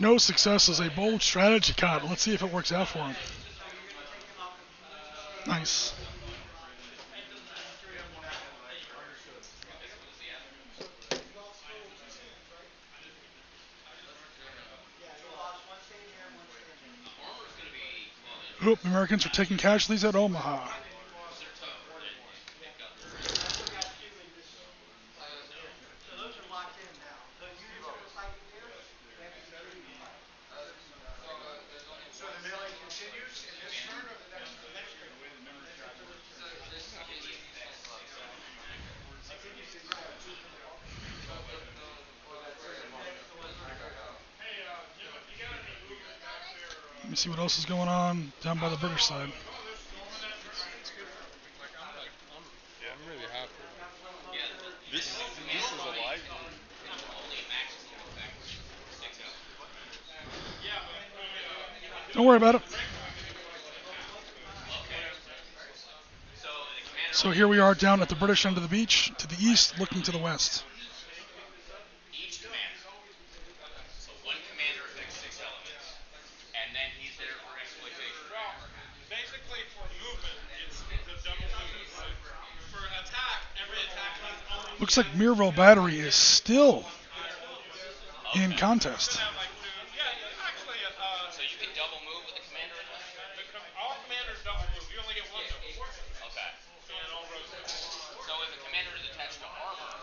No success is a bold strategy, Cod. Let's see if it works out for him. Nice. Oop, Americans are taking casualties at Omaha. Let me see what else is going on down by the British side.
Yeah, I'm really happy. This is alive.
Don't worry about it. So here we are down at the British end of the beach, to the east, looking to the west.
Each commander. So one commander affects 6 elements, and then he's there for exploitation.
Basically, for movement, it's the double movement. For attack, every attack has only.
Looks like Melville Battery is still in contest.
So you can double move with the commander in there?
All commanders double move. You only get one double move.
Okay.
And all rotate.
So if the commander is attached to armor,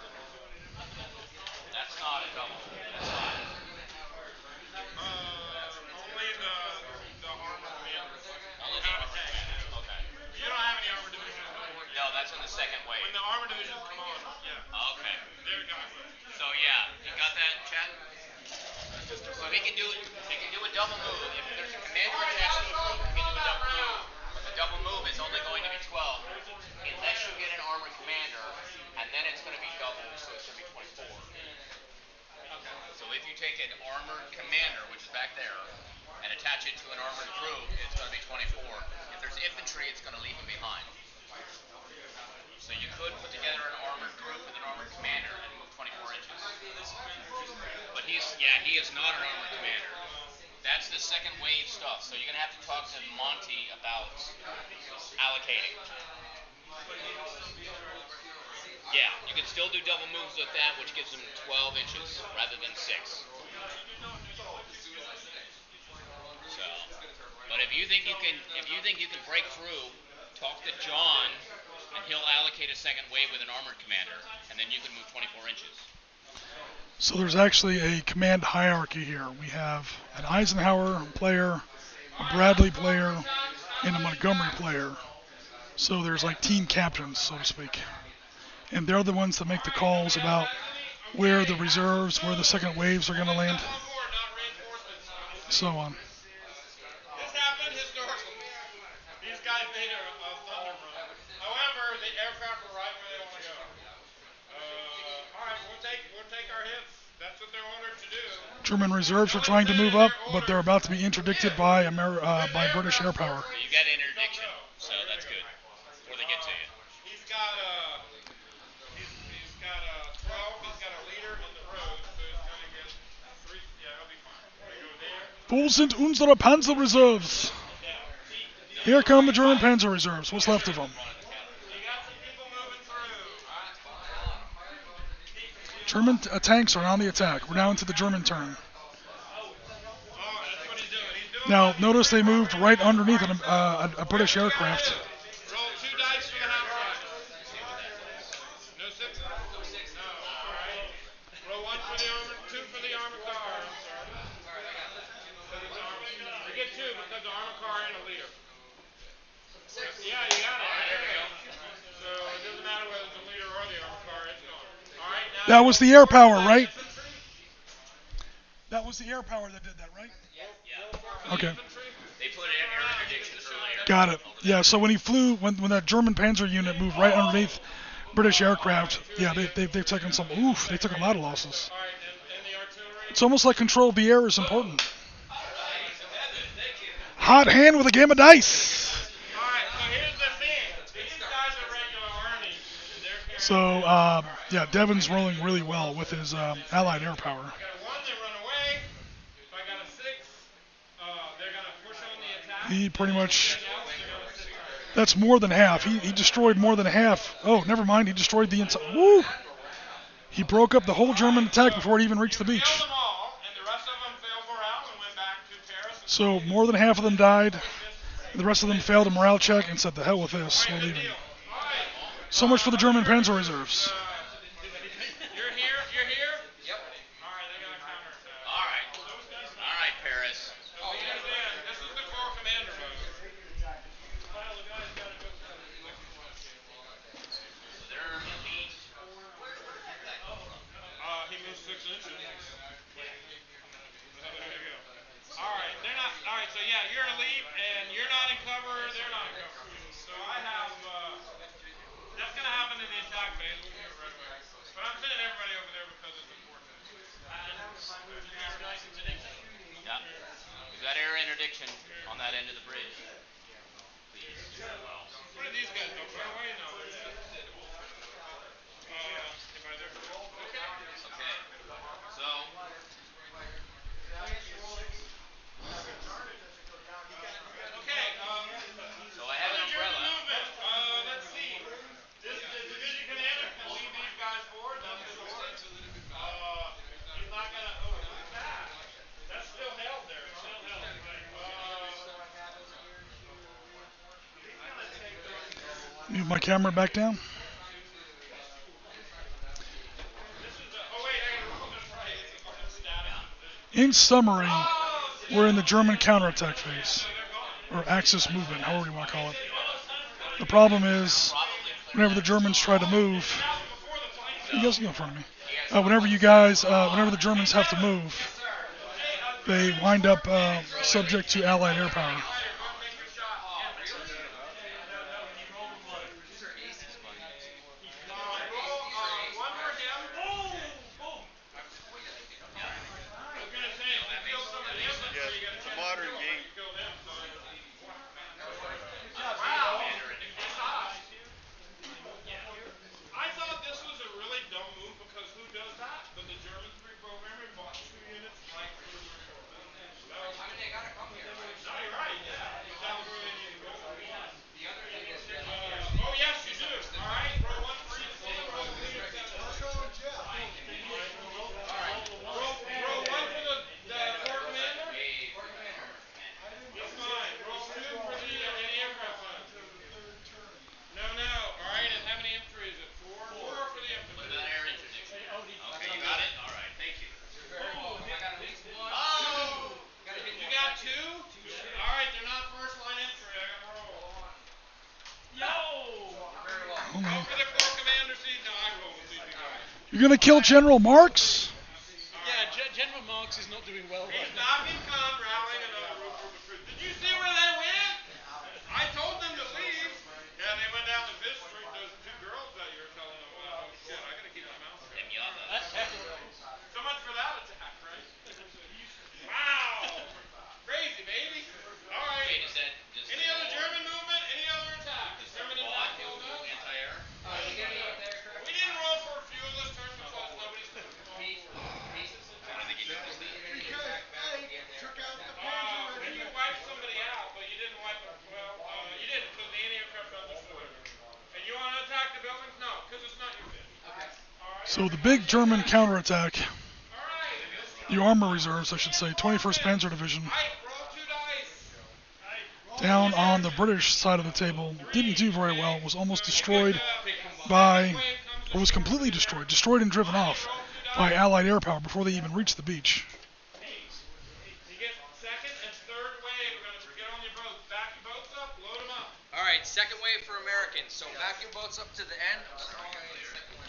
that's not a double move. That's not.
Only the armor commanders.
Only the armor commander. Okay.
You don't have any armor divisions.
No, that's in the second wave.
When the armor divisions come on, yeah.
double move. If there's a commander attached to a group, you can do a double move. But the double move is only going to be 12 unless you get an armored commander, and then it's going to be double, so it's going to be 24. So if you take an armored commander, which is back there, and attach it to an armored group, it's going to be 24. If there's infantry, it's going to leave them behind. So you could put together an armored group with an armored commander and move 24 inches. But he is not an armored commander. That's the second wave stuff. So you're going to have to talk to Monty about allocating. Yeah, you can still do double moves with that, which gives them 12 inches rather than 6. So, but if you think you can break through, talk to John, and he'll allocate a second wave with an armored commander, and then you can move 24 inches.
So there's actually a command hierarchy here. We have an Eisenhower player, a Bradley player, and a Montgomery player. So there's like team captains, so to speak. And they're the ones that make the calls about where the reserves, where the second waves are going to land, so on.
This happened historically. These guys made a thunder run. However, the aircraft were right where they want to go. All right, we'll take our hits. That's what they're ordered to do.
German reserves are trying to move up, but they're about to be interdicted by British air power.
You got interdiction, so that's good. Before they get to you.
He's got 12. He's got a leader in the road, so he's gonna get 3. Yeah, he'll be fine. They go there.
Wo sind unsere Panzerreserves? Here come the German Panzer Reserves. What's left of them? German tanks are on the attack. We're now into the German turn. Now, notice they moved right underneath a British aircraft.
Roll 2 dice for the half price. No 6? No. All right. Roll 1 for the armor, 2 for the armor car. You get 2 because the armor car and a leader. Yeah, you got it. There we go. So it doesn't matter whether it's a leader or the armor car. It's gone. All right. Now
That was the air power, right? That was the air power that did that, right?
Yeah.
Okay.
They put in air interdiction earlier.
Got it. Yeah, so when he flew, when that German Panzer unit moved right underneath British aircraft, yeah, they've taken some, they took a lot of losses.
All right, and the artillery.
It's almost like control of the air is important. Hot hand with a game of dice.
All right, so here's the thing. These guys are regular armies. They're
So, yeah, Devon's rolling really well with his allied air power.
I got a 1, they run away. If I got a 6, they're going to push on the attack.
He pretty much, that's more than half. He destroyed more than half. Oh, never mind, he destroyed the entire, woo! He broke up the whole German attack before it even reached the beach.
Killed them all, and the rest of them failed morale and went back to Paris.
So more than half of them died. The rest of them failed a morale check and said, the hell with this, we're leaving. So much for the German Panzer Reserves.
You're here? Yep. All right, they got a counterattack.
All right, Paris.
This is the core commander mode.
They're elite.
He moves 6 inches. There you go. All right, they're not. All right, so yeah, you're elite, and you're not in cover. They're not in cover. So I have. That's gonna happen in the attack phase. We'll get it right away. But I'm sending everybody over there because it's important.
Yeah. We've got air interdiction on that end of the bridge.
What are these guys? Don't run away now.
Okay. So. So I have an umbrella.
Let's see. This division commander can lead these guys forward. He's not gonna. Oh, look at that. That's still held there.
Move my camera back down. In summary, we're in the German counterattack phase, or Axis movement, however you want to call it. The problem is, whenever the Germans try to move, you guys get in front of me. Whenever the Germans have to move, they wind up subject to Allied air power.
It's a modern game.
I thought this was a really dumb move because who does that? But the Germans reprogrammed and bought 2 units like for the British.
I mean, they gotta come here, right?
No, you're right. Yeah. That was where they need to go. Oh, yes, you do. All right. Roll 1 for each thing. Roll 3 and 7. Roll 1 for the Fort Commander. That's fine. Roll 2 for the anti-aircraft gun. No. All right. And how many infantry is it? 4? 4 for the infantry.
What about air interdiction? Okay, you got it? All right, thank you.
Oh! You got 2? All right. They're not first line infantry. I got to roll.
Oh, no.
For the Fort Commander seat. No, I rolled with these guys.
You're gonna kill General Marks?
Yeah, General Marks is not doing well right
He's
now.
knocking Caen, rallying another group of troops. Did you see where they went? I told them to leave. Yeah, they went down to Fifth Street. Those 2 girls that you were telling them about. Oh shit, I gotta keep my mouth shut. So much for that attack, right? Wow! Crazy, baby. All right.
Wait, is that just
Any other German movement? Any other attacks? German attack killed us?
anti-air?
We didn't roll for fuel this turn because nobody's
I don't think he noticed that.
When you wiped somebody out, but you didn't wipe them. Well, you didn't because the anti-aircraft gun destroyed them. And you want to attack the buildings? No, because it's not your bid. Okay.
So the big German counterattack,
All right.
the armor reserves, I should say, 21st Panzer Division,
Mike, roll 2 dice.
down on the British side of the table, didn't do very well, was almost destroyed by, or was completely destroyed and driven off by Allied air power before they even reached the beach.
You get second and third wave. We're going to get on your boats. Back your boats up, load them up.
All right, second wave for Americans. So back your boats up to the end.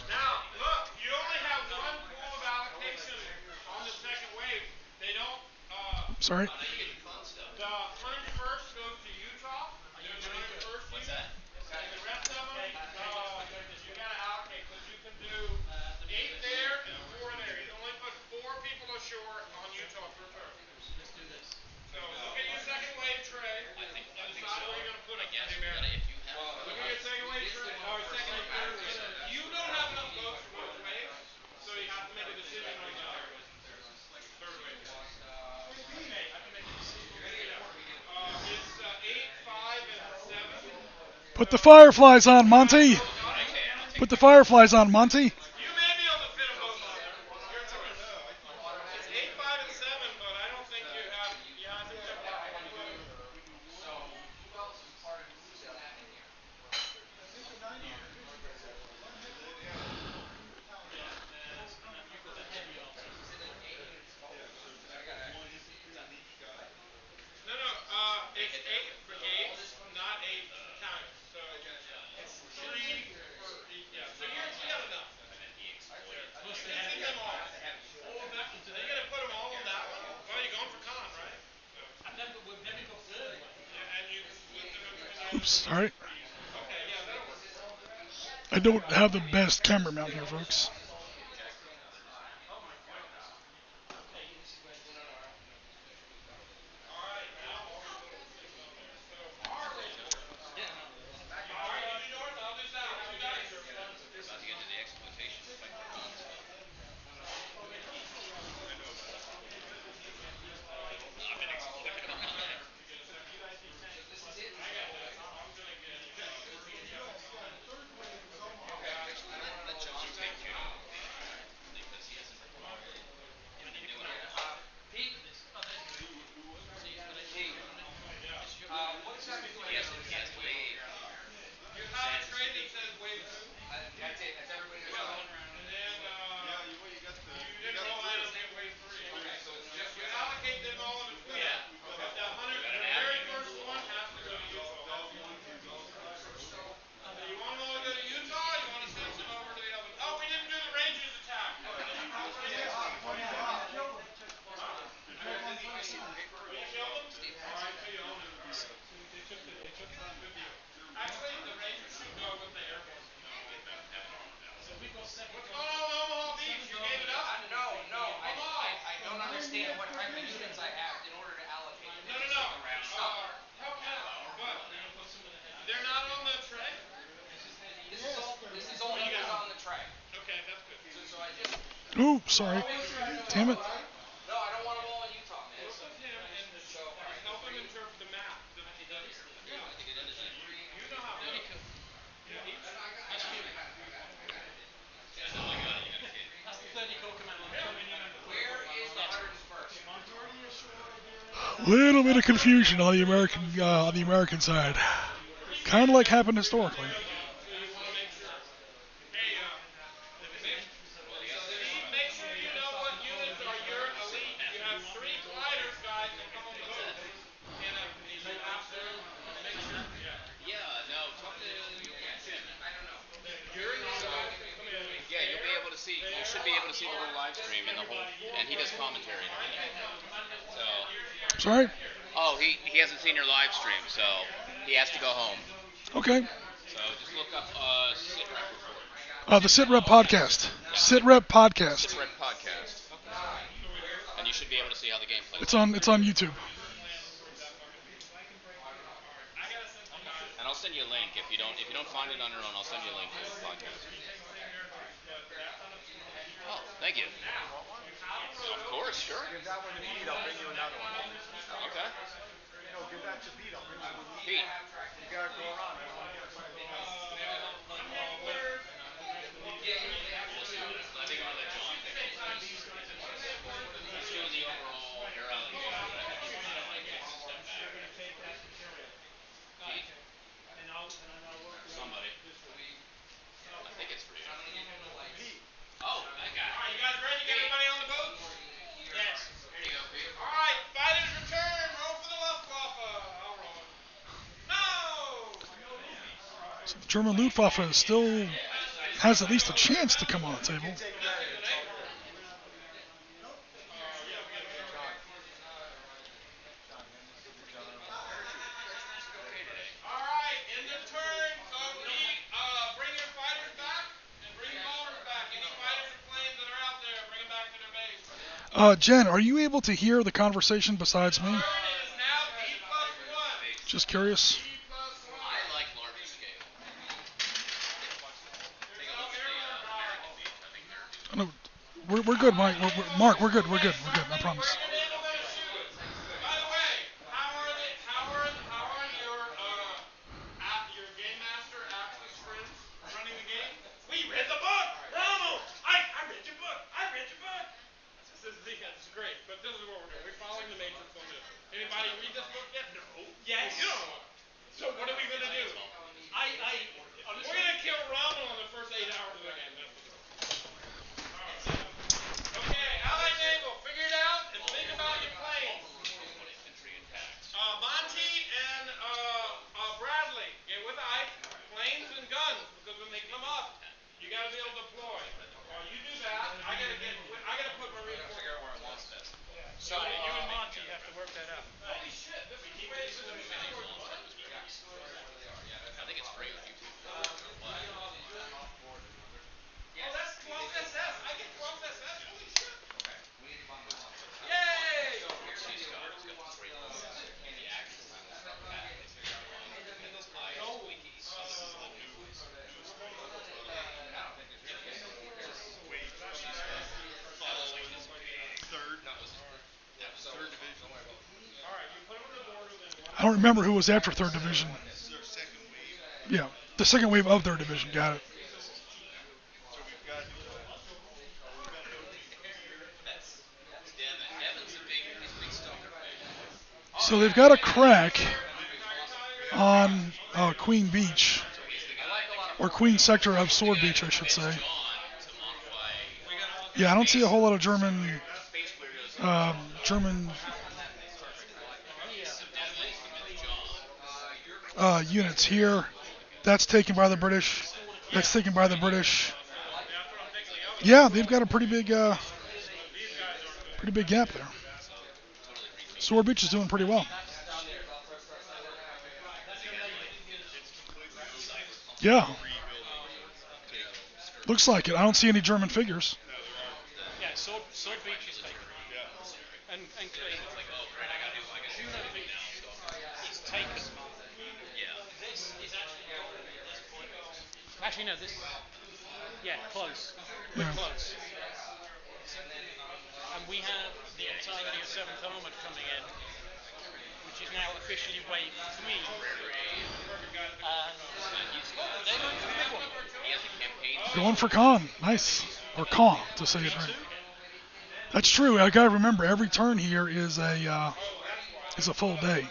Now, look, you only have 1 pool of allocation on the second wave. They don't,
Sorry?
the 21st goes to Utah. They're the 21st unit. And the rest of them, you got to allocate because you can do 8 there and 4 there. You can only put 4 people ashore on Utah per turn. Let's do this. So look at your second wave tray. And decide where you're going to put it. Look at your second wave tray. Or second and third wave. You don't have enough votes for both waves, so you have to make a decision on the third wave. It's 8, 5, and 7.
Put the fireflies on, Monty! Put the fireflies on, Monty!
You may be able to fit them both on. Your choice. It's 8, 5, and 7, but I don't think you have. You have to pick one. No. It's 8 brigades, not 8 battalions. So it's 3 for each. Yeah. So you got enough. Plus they hit them all. Are you gonna put them all on that one? Well, you're going for Caen, right?
We've never got third one.
Yeah, and you split them in.
Oops, sorry.
Okay, yeah, that'll work.
I don't have the best camera mount here, folks. Ooh, sorry. Damn it.
Help him interpret the map.
Little bit of confusion on the American side. Kind of like happened historically.
Steve, make sure you know what units are your elite. You have 3 gliders, guys, that come on the boat.
Yeah, you'll be able to see. You should be able to see the whole live stream and the whole, and he does commentary. So.
Sorry?
Oh, he hasn't seen your live stream, so he has to go home.
Okay.
So just look up SitRep report.
The SitRep podcast. SitRep podcast.
SitRep podcast. And you should be able to see how the game plays.
It's on YouTube.
And I'll send you a link if you don't find it on your own. I'll send you a link to the podcast. Oh, thank you. Of course, sure.
Give that one to Pete. I'll bring you another one.
Okay.
No, give that to Pete. I'll bring you one.
Pete.
You gotta go around. I don't want to get my
Somebody. I think it's for you. Oh, that guy.
All right, you guys ready? You got everybody on the boat? Yes.
Here you go, Pete.
All right, fighters return. Roll for the Luftwaffe. I'll roll it. No!
So the German Luftwaffe still has at least a chance to come on the table.
All right, in the turn, bring your fighters back and bring your bombers back. Any fighters or planes that are out there, bring them back to their base.
Jen, are you able to hear the conversation besides me?
Turn is now D+1.
Just curious.
I like larger scale.
No, we're good, Mike. Mark, we're good. We're good. I promise.
By the way, how are your game master Axis friends running the game? We read the book. Rommel, I read your book. This is great, but this is what we're doing. We're following the matrix on this. Anybody read this book yet? No. Yes. You don't know. So what are we gonna do? We're gonna kill Rommel in the first 8 hours of the game. Okay, Allied Naval, figure it out and think about your planes. Monty and Bradley, get with Ike, planes and guns, because when they come up, you gotta be able to deploy. You do that. I gotta put my reinforcements.
So you and Monty have to work that out.
Holy shit, this is crazy.
I think it's free on YouTube.
Oh, that's 12 SS. I get 12 SS. Holy shit. Yay!
Third division.
I don't remember who was after 3rd Division.
Their second wave.
Yeah, the second wave of 3rd Division. Got it.
So we've got
So they've got a crack on Queen Beach, or Queen Sector of Sword Beach, I should say. Yeah, I don't see a whole lot of German units here. That's taken by the British. That's taken by the British. Yeah, they've got a pretty big gap there. Sword Beach is doing pretty well. Yeah. Looks like it. I don't see any German figures.
Yeah, Sword Beach is taken. And clean. It's taken. Actually, no, this. Yeah, close. We're
Yeah.
close. 7th Armoured coming in, which is now officially Wave 3. And they're going for the big one.
Going for Caen. Nice. Or Caen, to say it right. That's true. I gotta remember, every turn here is a full day.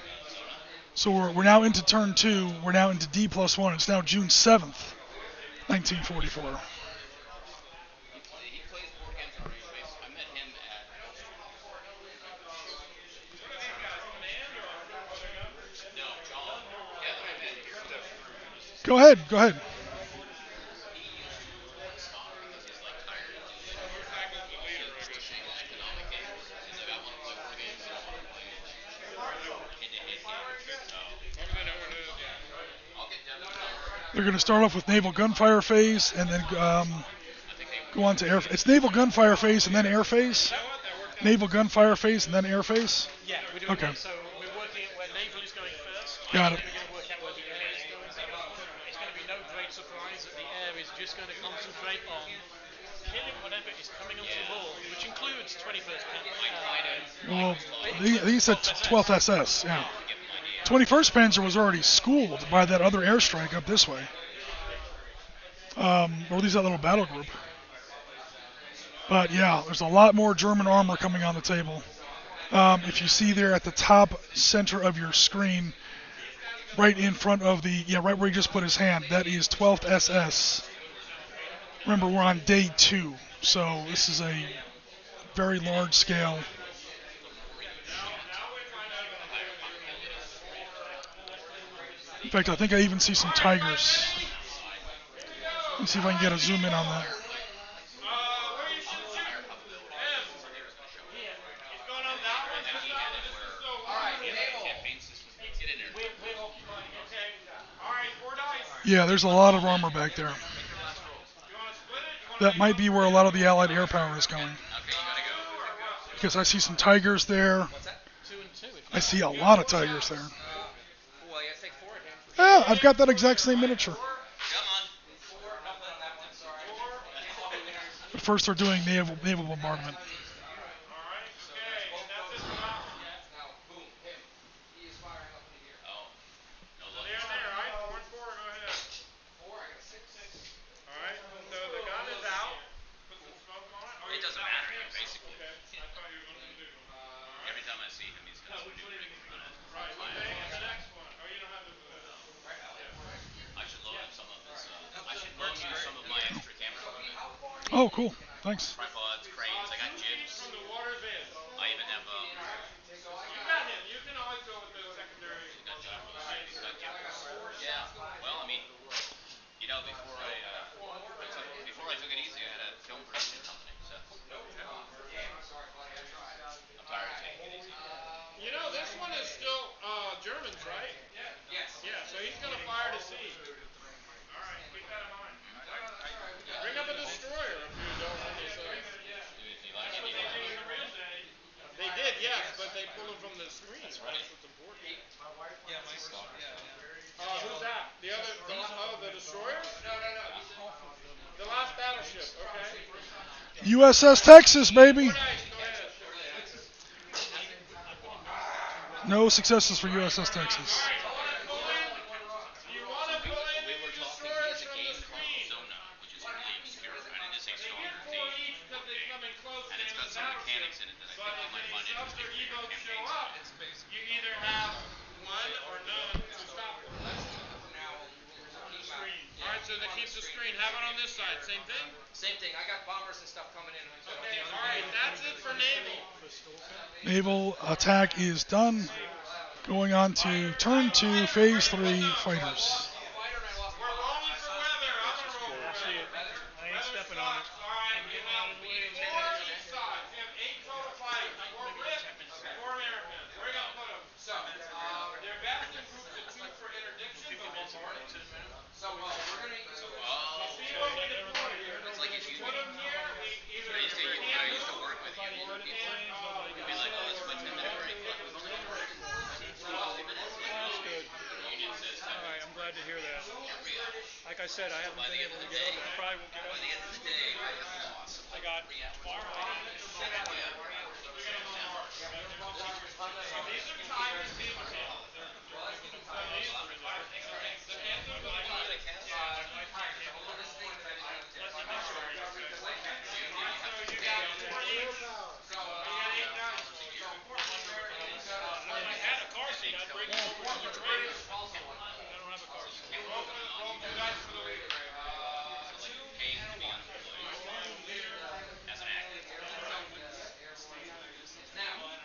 So we're now into turn 2. We're now into D+1. It's now June 7th, 1944.
He plays board games on Rebase. I met him at. No, John. Yeah, I met here.
Go ahead.
He used to stop because he's like tired of just shameless economic games. He's like, I want to play board games and I want to play head-to-head games. So, I'll get down to the
They're going to start off with naval gunfire phase and then go on to air. It's naval gunfire phase and then air phase. Naval gunfire phase and then air phase.
Yeah, we're doing
Okay.
that. So we're working at where naval is going first.
Got it.
We're going to work out where the air is going. It's going to be no great surprise that the air is just going to concentrate on killing whatever is coming onto the board, which includes 21st Panzer.
Well, he said 12th SS. Yeah. 21st Panzer was already schooled by that other airstrike up this way. Or at least that little battle group. But yeah, there's a lot more German armor coming on the table. If you see there at the top center of your screen, right in front of right where he just put his hand, that is 12th SS. Remember, we're on day 2, so this is a very large scale. In fact, I think I even see some tigers. Let me see if I can get a zoom in on that. Yeah, there's a lot of armor back there. That might be where a lot of the Allied air power is going. Because I see some tigers there. I see a lot of tigers there. Yeah, I've got that exact same miniature. But first they're doing naval bombardment.
It doesn't matter, basically. Every time I see him, he's going to do it. I should loan him some of his. I should loan you some of my extra camera equipment.
Oh, cool. Thanks.
Tripods, cranes. I got jibs. I even have.
You can always go with the secondary.
Yeah. Well, I mean, before I took it easy, I had a film production company. So I'm tired of taking it easy.
This one is still Germans, right? Yes. Yeah, so he's going to fire to sea. All right, keep that in mind. Bring up a destroyer if you don't want to say. They did, yes, but they pulled them from the screen. That's right. That's what's important.
Yeah, my stuff.
Who's that? The destroyers? No. The last battleship, okay.
USS Texas, baby. No successes for USS Texas.
Same thing. I got bombers and stuff coming in.
Okay, all right, that's it for naval.
Naval attack is done. Going on to turn 2, phase 3 fighters.
We're rolling for weather. I'm going to roll for weather.
I ain't stepping on it.
All right, we have 4 each side. We have 8 total fighters. 4 Brits, 4 Americans. Where are you going to put them? So, they're best in groups of 2 for interdiction. So, we're going to see what we deploy here.
It's like if you
Put them here. Either
I used to work with you. You'd be like, oh, let's put 10 minute break.
Alright, I'm glad to hear that. Like I said, I haven't been able to get over it. I probably won't get over it. I got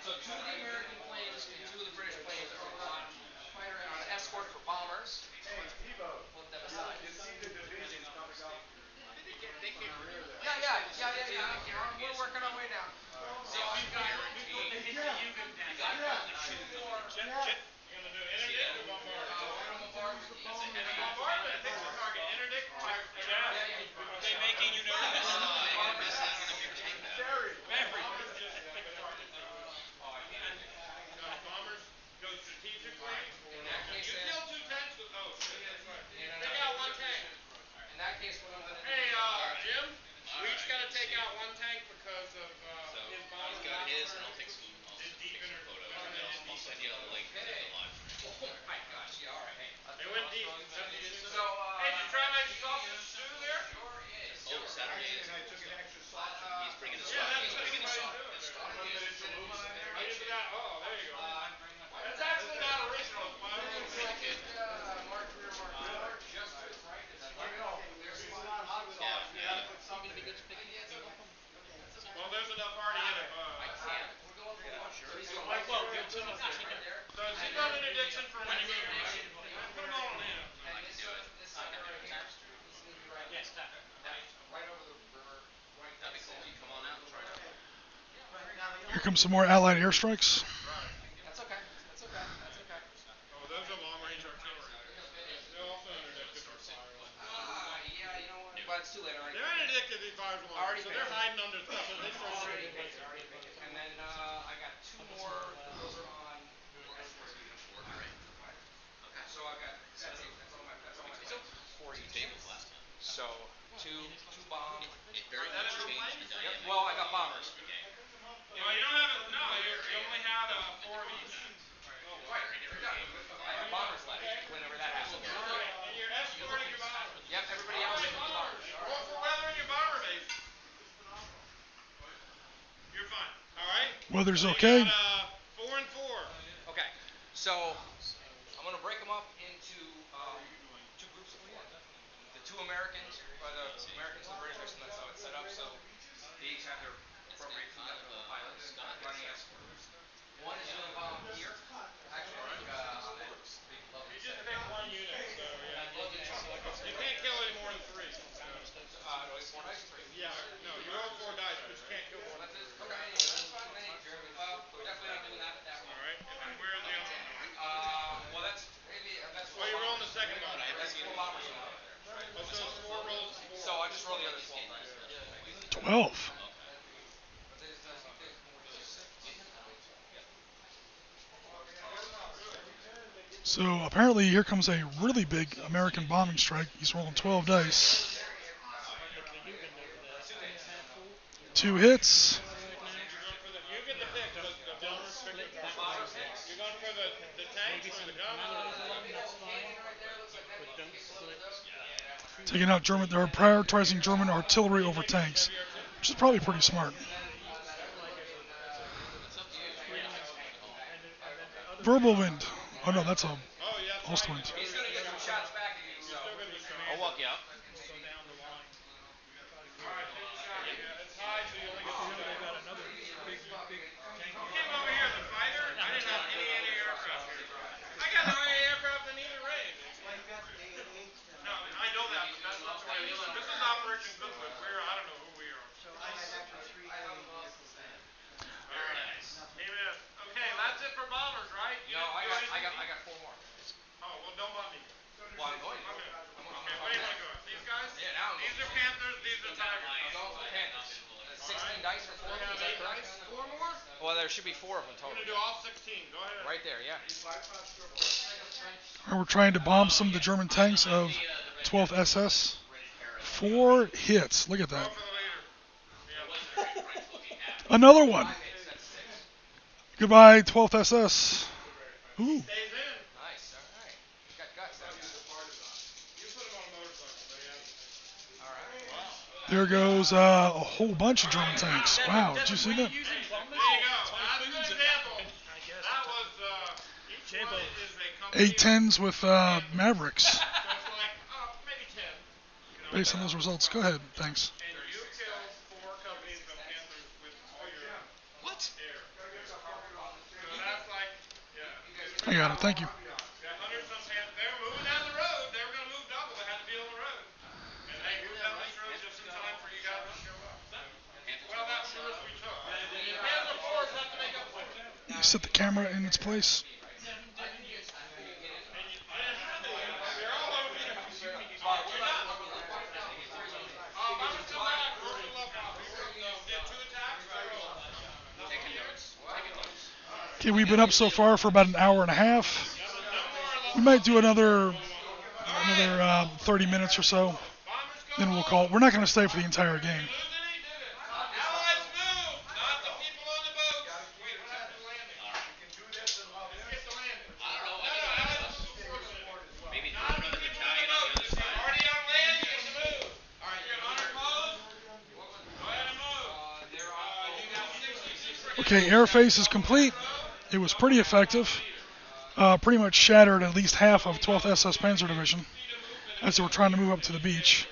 So two of the American planes and two of the British planes are on escort for bombers. Flip them aside. Yeah. We're working our way down. So I've got two more.
You're gonna do interdict or bombard? Bombard, but it takes the target. Interdict, fire. Are they making you nervous? Very. Bombers go strategically. You kill two tanks with. Oh, shit, that's right. Take out one tank.
In that case, what I'm gonna do.
Hey, Jim, we each got to take out one tank because of his bomber.
He's got his, and I'll take some photos. I'll send you a link to the live stream. Oh my gosh, yeah, all right. Hey,
They went deep.
So,
Hey, did you try my sausage stew there?
oh, Saturday is. He's bringing his
Yeah,
stuff.
that's
He's
what
bringing his stuff.
I used that. Oh, there you go. That's actually not original. Well, there's enough already in it. So is he got an addiction for when you move? Put them all on him.
Here comes some more Allied airstrikes.
That's okay.
Oh, those are long-range artillery. They're also interdicted for fire.
Yeah, you know what? But it's too late already.
They're interdicted these fires long.
Already
So they're hiding under stuff. So they start
Already
shooting.
baked. And then I got two more. Those are on. So I've got. That's all my. 40 tables last time. So two bombs. It very much changed the dynamic. Well, I got bombers.
Oh, you don't have it. No, you only had 4 of each.
Right. I have bombers left. Whenever that happens.
And you're escorting your bombers.
Yep. Everybody else is bombers.
Roll for weather in your bomber base. You're fine. All right.
Weather's
So
okay.
You got 4 and 4.
Okay. So I'm gonna break them up into two groups of 4. The two Americans, or the Americans and the British, and that's how it's set up. So they each have their appropriate pilots running escorts. One is gonna bomb here. Actually, on that big lovely
You just pick one unit, so yeah. You can't kill any more than 3.
no, it's 4 dice.
Yeah, no, you roll 4 dice, but you can't kill more than 3.
That's fine. Definitely not doing that.
All right, and where are the other ones?
Well, that's 4
Oh, you're rolling
bombers.
the second one.
That's 4 bombers in there.
Oh, so it's 4 rolls.
So I just roll the other 12 dice.
12. So apparently here comes a really big American bombing strike. He's rolling 12 dice. 2 hits.
You get the pick. The bombers pick it. You're going for the tanks or the guns?
Taking out German, they're prioritizing German artillery over tanks, which is probably pretty smart. Verbal wind. Oh no, that's a Ostwind.
He's gonna get some shots back at you, so
I'll walk you out.
It's high, so you only get 2 dice. Who came over here? The fighter? I didn't have any anti-aircraft here. I got no anti-aircraft in either range. No, I know that, but that's not the way it is. This is Operation Goodwood. I don't know who we are. Very nice. Amen. Okay, that's it for bombers, right?
no, I got 4 more.
Oh, well, don't bomb me.
Well, I'm going to.
Okay, where do you want to go? These guys?
Yeah, now I'm
These are Panthers, these are Tigers.
I'm going for Panthers. 16 dice for 4 of them, is that correct?
4 more?
Well, there should be 4 of them
We're
total.
going to do all 16. Go ahead.
Right there, yeah.
We're trying to bomb some of the German tanks of 12th SS. 4 hits. Look at that.
Go for the leader. Yeah.
Another one. Goodbye, 12th SS. Ooh.
Nice. All right. You got guts. That was
You put him on a motorcycle, man.
all right.
There goes a whole bunch of German tanks. Wow, did you see that?
There you go. That's a good example. That was,
Cherbourg.
is a company.
810s with Mavericks.
So it's like, maybe 10.
Based on those results. Go ahead. Thanks.
And you killed 4 companies of Panthers with all your
What?
air. So that's like, yeah.
I got it. Thank you.
Yeah, hundreds of Panthers. They were moving down the road. They were going to move double. They had to be on the road. And they moved down this road just in time for you guys to show up. Well, that was the risk we took. Panzer IVs have to make up for it.
You set the camera in its place. Okay, we've been up so far for about an hour and a half. We might do another 30 minutes or so. Then we'll call it. We're not going to stay for the entire game. Okay, airface is complete. It was pretty effective. Pretty much shattered at least half of 12th SS Panzer Division as they were trying to move up to the beach.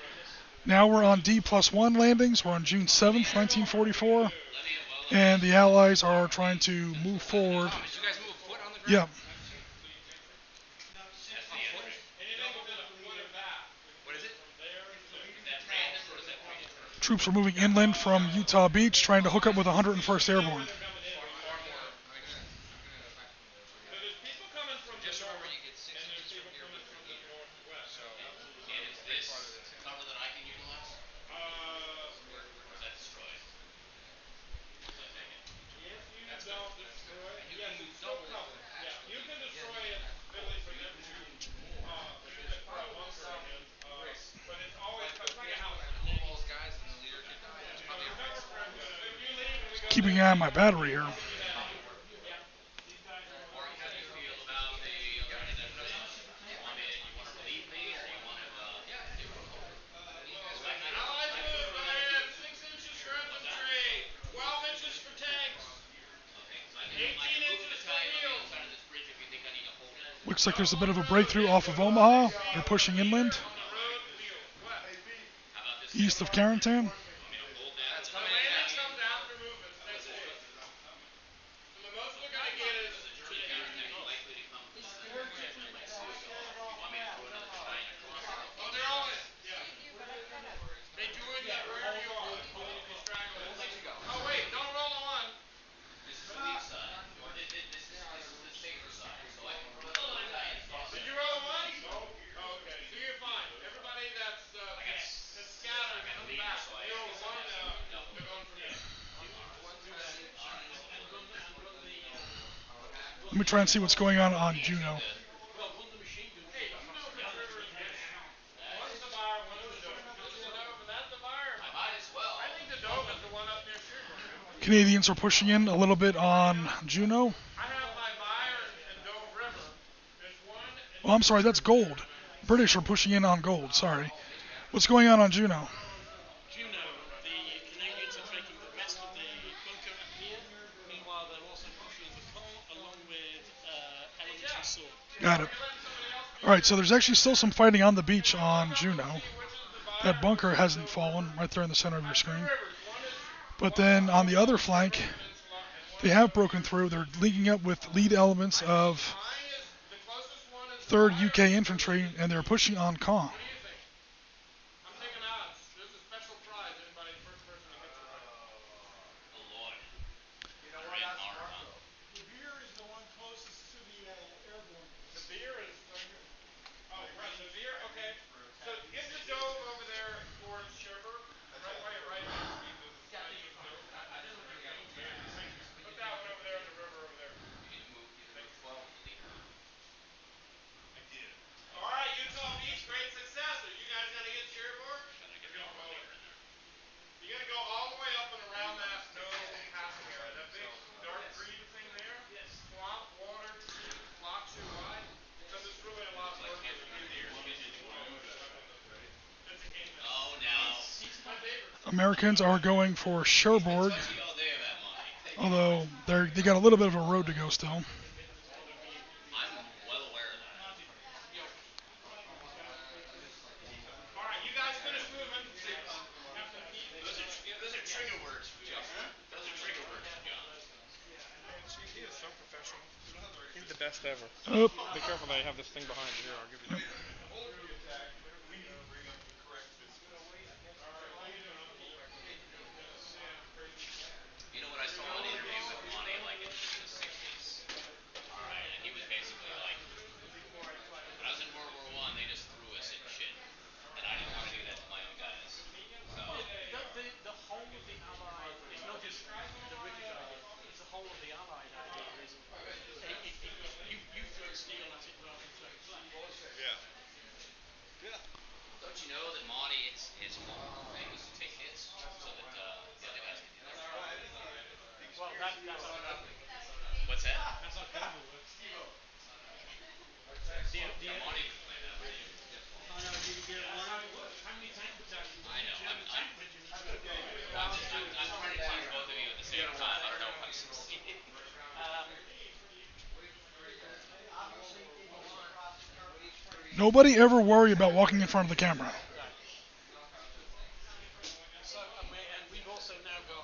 Now we're on D+1 landings. We're on June 7th, 1944. And the Allies are trying to move forward. Yeah. Troops are moving inland from Utah Beach, trying to hook up with 101st Airborne. Keeping an eye on my battery here. Looks like there's a bit of a breakthrough off of Omaha. They're pushing inland. East of Carentan. Let me try and see what's going on Juno. Canadians are pushing in a little bit on Juno. Oh, I'm sorry, that's Gold. British are pushing in on Gold, sorry. What's going on Juno?
Juno, the Canadians are taking the rest of the bunker up here. Meanwhile, they're also pushing the Caen along with elements we saw.
Got it. Alright, so there's actually still some fighting on the beach on Juno. That bunker hasn't fallen right there in the center of your screen. But then on the other flank, they have broken through. They're linking up with lead elements of 3rd UK Infantry, and they're pushing on Caen.
So get the dove over there towards Cherbourg. Right. Put that one over there in the river over there. I did. All right, Utah Beach, great success.
Americans are going for Cherbourg, although they got a little bit of a road to go still.
Alright, you guys finish moving. Those are trigger words for John. Those are trigger words for John.
He is so professional. He's the best ever.
Oh.
Be careful that you have this thing behind you here. I'll give you that.
You know what I saw an interview with Monty like in the 60s? Alright, and he was basically like, when I was in World War I, they just threw us in shit. And I didn't want to do that to my own guys. So,
The whole of the Allied, it's not just the British idea, it's the whole of the Allied idea is you throw steel at it rather than throw flat.
Yeah.
don't you know that Monty, his whole thing was to take hits so that the other guys could do their job?
Well, that's not
What's that?
that's not Melville works.
Monty would play that way.
Oh no, did you get one?
How many tank battalions?
I know. I'm
Tank regiments.
I'm trying to teach both of you at the same time. I don't know if I'm succeeding.
Nobody ever worry about walking in front of the camera.
So, and we've also now got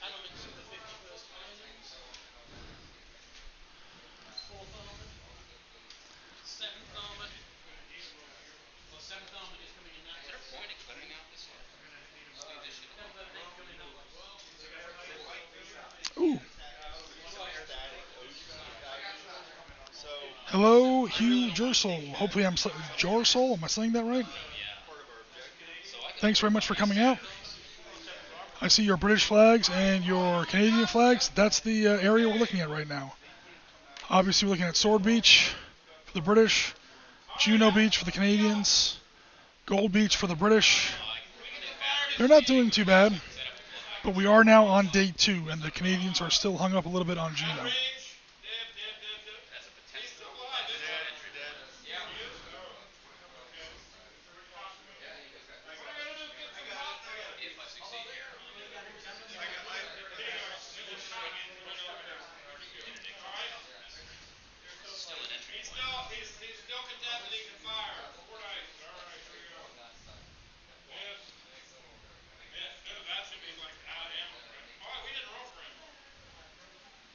elements of the 51st Highlanders, 4th Armoured, 7th Armoured. Well, 7th Armoured is coming in now.
Is there a point in cutting out this one? Let's do this shit.
Ooh. Hello, Hugh Jersel. Hopefully Jorsel. Am I saying that right? Thanks very much for coming out. I see your British flags and your Canadian flags. That's the area we're looking at right now. Obviously, we're looking at Sword Beach for the British, Juno Beach for the Canadians, Gold Beach for the British. They're not doing too bad, but we are now on day 2, and the Canadians are still hung up a little bit on Juno.
He's still contested, he can fire. 4 dice. Alright, here we go. Yes. Yes, that should be like out of ammo. Alright, we didn't roll for him.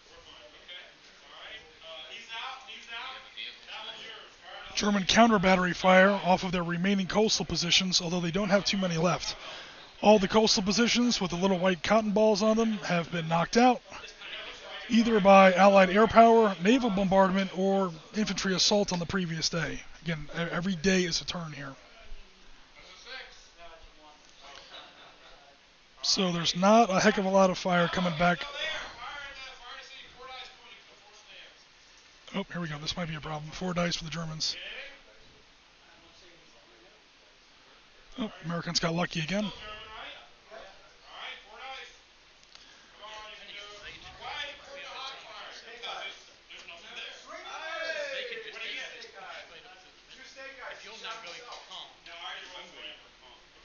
We're fine, okay. Alright. He's out. That one's yours.
German counter battery fire off of their remaining coastal positions, although they don't have too many left. All the coastal positions with the little white cotton balls on them have been knocked out, either by Allied air power, naval bombardment, or infantry assault on the previous day. Again, every day is a turn here. So there's not a heck of a lot of fire coming back. Oh, here we go. This might be a problem. 4 dice for the Germans. Oh, Americans got lucky again.
If you're now going for Caen,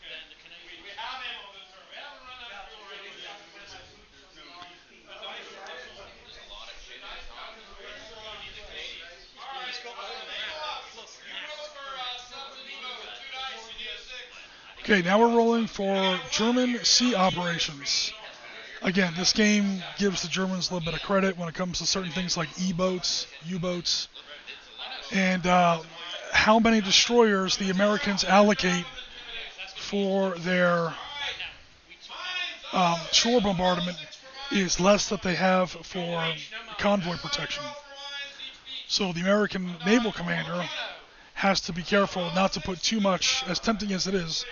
then the Canadians.
We have ammo this turn. We haven't run out of fuel already.
There's a lot of shit in this house. The Canadians.
He's got all of that. Plus
You roll for something, you go with 2 dice, you need a 6.
Okay, now we're rolling for German sea operations. Again, this game gives the Germans a little bit of credit when it comes to certain things like E-boats, U-boats, and how many destroyers the Americans allocate for their shore bombardment is less than they have for convoy protection. So the American naval commander has to be careful not to put too much, as tempting as it is,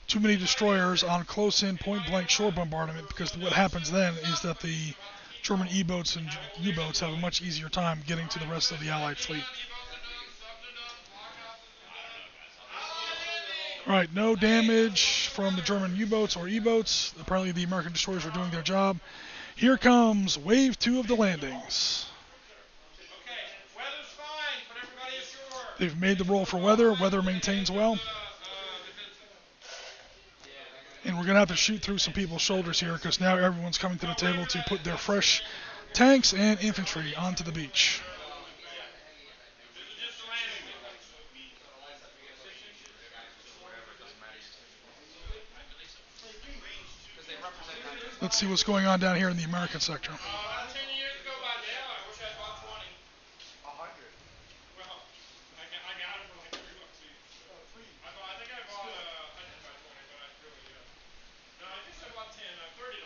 too many destroyers on close-in point-blank shore bombardment, because what happens then is that the German E-boats and U-boats have a much easier time getting to the rest of the Allied fleet. Alright, no damage from the German U-boats or E-boats. Apparently the American destroyers are doing their job. Here comes Wave 2 of the landings.
Okay, weather's fine, put everybody ashore.
They've made the roll for weather. Weather maintains well. And we're going to have to shoot through some people's shoulders here because now everyone's coming to the table to put their fresh tanks and infantry onto the beach. Let's see what's going on down here in the American sector.
About 10 years ago by now, I wish I bought 20. 100. Well, I got them for like $3 each. I think I bought 100 by 20, but I really, no, I guess I bought 10, $30.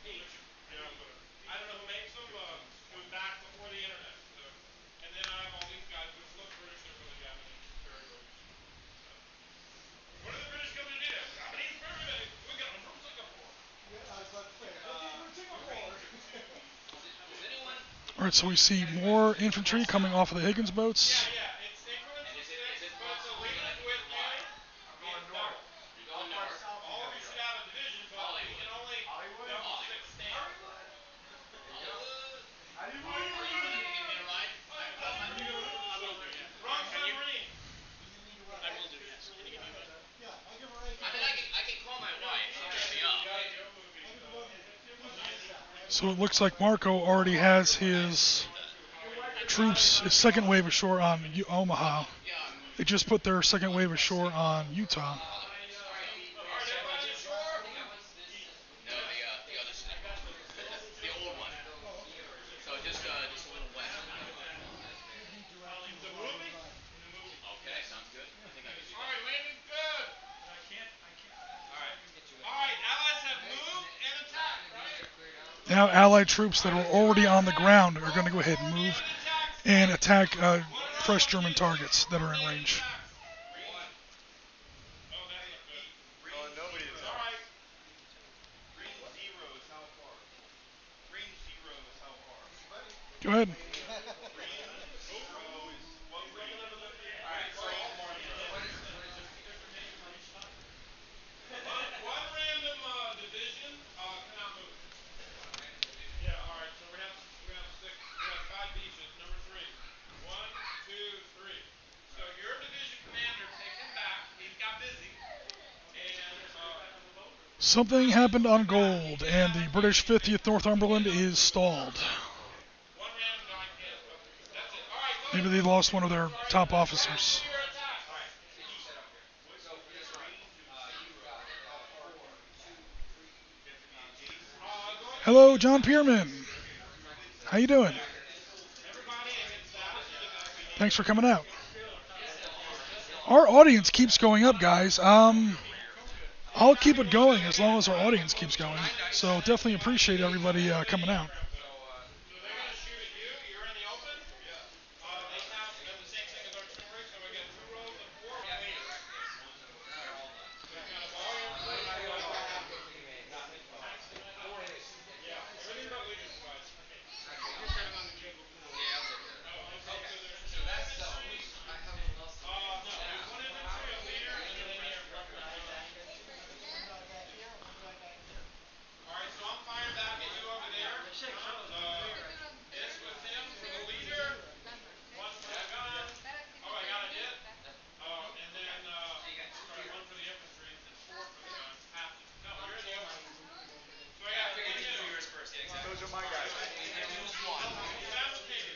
Each. Yeah, but I don't know who makes them. It was back before the internet. So. And then I have all these guys, which look British, they're really Japanese. Very British. So. What are the British coming to do? Japanese perfect. We got them from Singapore.
All right, so we see more infantry coming off of the Higgins boats.
Yeah, it's increments of 6, but it's a lead with you. Going north. All of you should have a division, but we can only double 6 stands. Run submarine.
I will do, yes. Can you give me a minute?
I can call my wife. She'll pick me up.
So it looks like Marco already has his troops, his second wave ashore on Omaha. They just put their second wave ashore on Utah.
No, the other side. The old one. So just a little west. Okay, sounds good. I think I can do that.
Alright, landing good. Alright, allies have moved and attacked, right?
Now Allied troops that are already on the ground are going to go ahead and move and attack fresh German targets that are in range.
Nobody is up. Green 0 is how far? Green 0 is how far?
Go ahead.
Green 0 is what green?
One random division cannot move. Yeah, alright, so we have 5 beaches. Number 3. 1, 2, 3. So your division commander, take him back. He's got busy. And
Something happened on Gold, and the British 50th Northumberland is stalled.
one random guy can't. That's it. Alright, go
Maybe they lost one of their top officers.
your attack.
Hello, John Pierman. How you doing? Thanks for coming out. Our audience keeps going up, guys. I'll keep it going as long as our audience keeps going. So definitely appreciate everybody coming out.
So they're going to shoot at you. You're in the open. They count as the same thing as artillery, so we get 2 rows of 4 leaders. So you got a ball. Yeah, everything but leaders wise. You're turning on the jingle. So that's the only. No, there's one infantry, a leader, and then the aircraft. Alright, so I'm firing back at you over there. This with him for the leader. 1 for the gun. Oh, I got a hit. And then, sorry, 1 for the infantry and 4 for the gun. Half. No, you're in the open. So I got to do yours first. Yeah, exactly.
Those are my guys.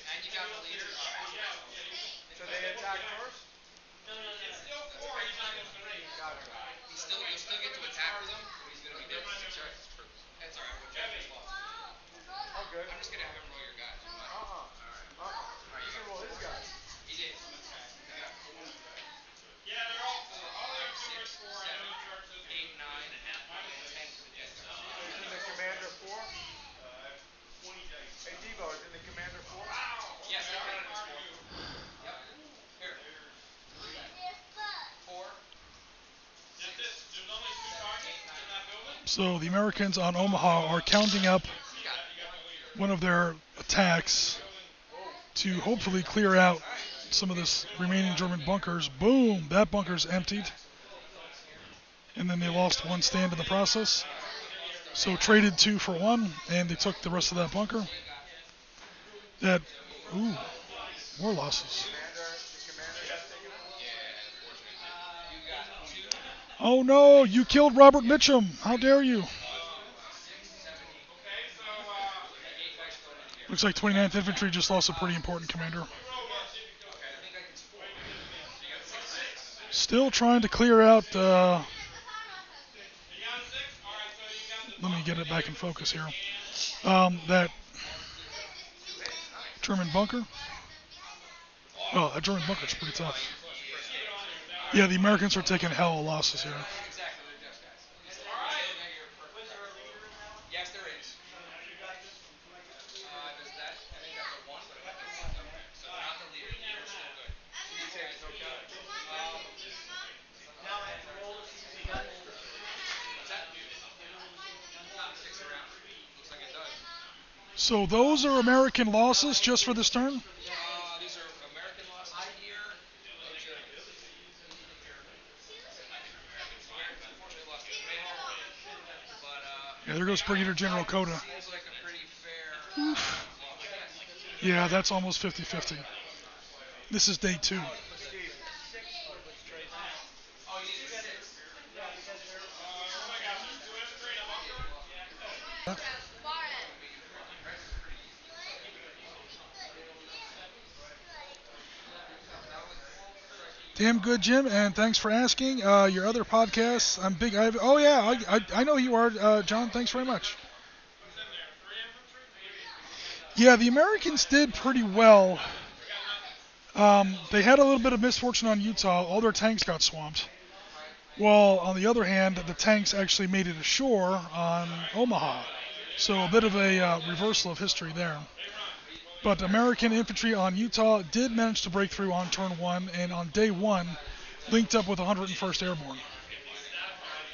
And you got the leader?
So they attack first?
It's still 4. He's not going to range.
You'll still get to attack with him? Or he's going to be dead? That's alright. We'll check his loss.
I'm good.
I'm just going to have him roll your guys.
You can roll his guys.
He did.
Yeah, they're all 4. All the artillery's 4. I know the chart says
8, 9, and half. 10.
Isn't the commander 4? 20 dice. Hey, Devo, isn't the commander 4?
Yes, I counted him as 4. Yep. Here. 4.
That's it. There's only 2 targets in that building.
So the Americans on Omaha are counting up one of their attacks to hopefully clear out some of this remaining German bunkers. Boom! That bunker's emptied. And then they lost 1 stand in the process. So traded 2 for 1, and they took the rest of that bunker. That, more losses. Oh no, you killed Robert Mitchum. How dare you? Looks like 29th Infantry just lost a pretty important commander. Still trying to clear out. Let me get it back in focus here. That German bunker. Oh, that German bunker's pretty tough. Yeah, the Americans are taking hell of losses here. So those are American losses just for this turn?
These are American losses here.
Yeah, there goes Brigadier General Coda.
Seems like a pretty fair.
Oof. Yeah, that's almost 50-50. This is day 2. Damn good, Jim, and thanks for asking. Your other podcasts, I'm big. Oh yeah, I know you are, John. Thanks very much. Yeah, the Americans did pretty well. They had a little bit of misfortune on Utah. All their tanks got swamped. While on the other hand, the tanks actually made it ashore on Omaha. So a bit of a reversal of history there. But American infantry on Utah did manage to break through on turn 1, and on day 1 linked up with 101st Airborne.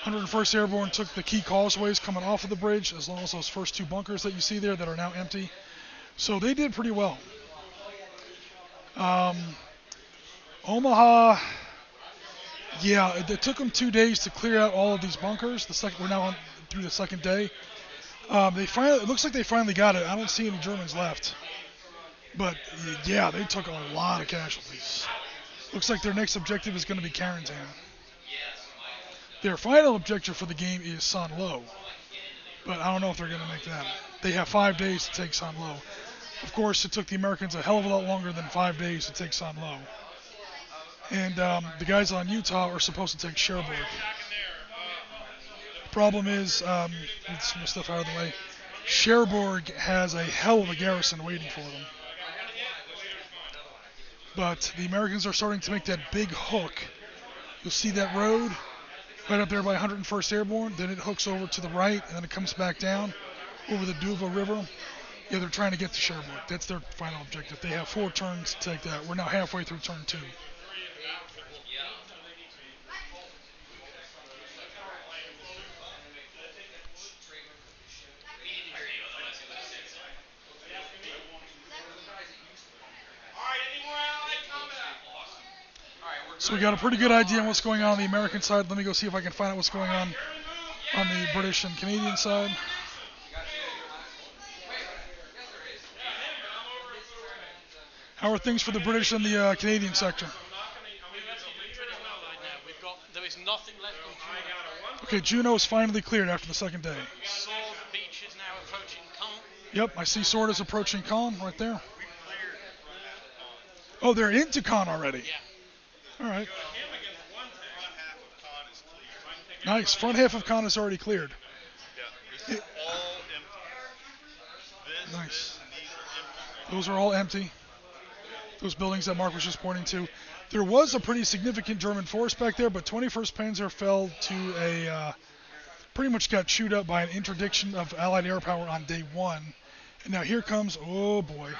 101st Airborne took the key causeways coming off of the bridge, as well as those first 2 bunkers that you see there that are now empty. So they did pretty well. Omaha, yeah, it took them 2 days to clear out all of these bunkers. We're now through the second day. It looks like they finally got it. I don't see any Germans left. But yeah, they took a lot of casualties. Looks like their next objective is going to be Carentan. Their final objective for the game is Saint-Lô. But I don't know if they're going to make that. They have 5 days to take Saint-Lô. Of course, it took the Americans a hell of a lot longer than 5 days to take Saint-Lô. And the guys on Utah are supposed to take Cherbourg. Problem is, let's move stuff out of the way. Cherbourg has a hell of a garrison waiting for them. But the Americans are starting to make that big hook. You'll see that road right up there by 101st Airborne. Then it hooks over to the right, and then it comes back down over the Duva River. Yeah, they're trying to get to Cherbourg. That's their final objective. They have 4 turns to take that. We're now halfway through turn 2. So we got a pretty good idea on what's going on the American side. Let me go see if I can find out what's going on the British and Canadian side. How are things for the British and the Canadian sector?
There is nothing left on Juno.
Okay, Juno is finally cleared after the second day.
Sword Beach is now approaching Caen.
Yep, I see Sword is approaching Caen right there. Oh, they're into Caen already.
Yeah.
All right. Nice. Front half of Caen is already cleared.
Yeah, this is all empty.
Nice. Those are all empty. Those buildings that Mark was just pointing to. There was a pretty significant German force back there, but 21st Panzer fell to pretty much got chewed up by an interdiction of Allied air power on day 1. And now here comes, oh boy,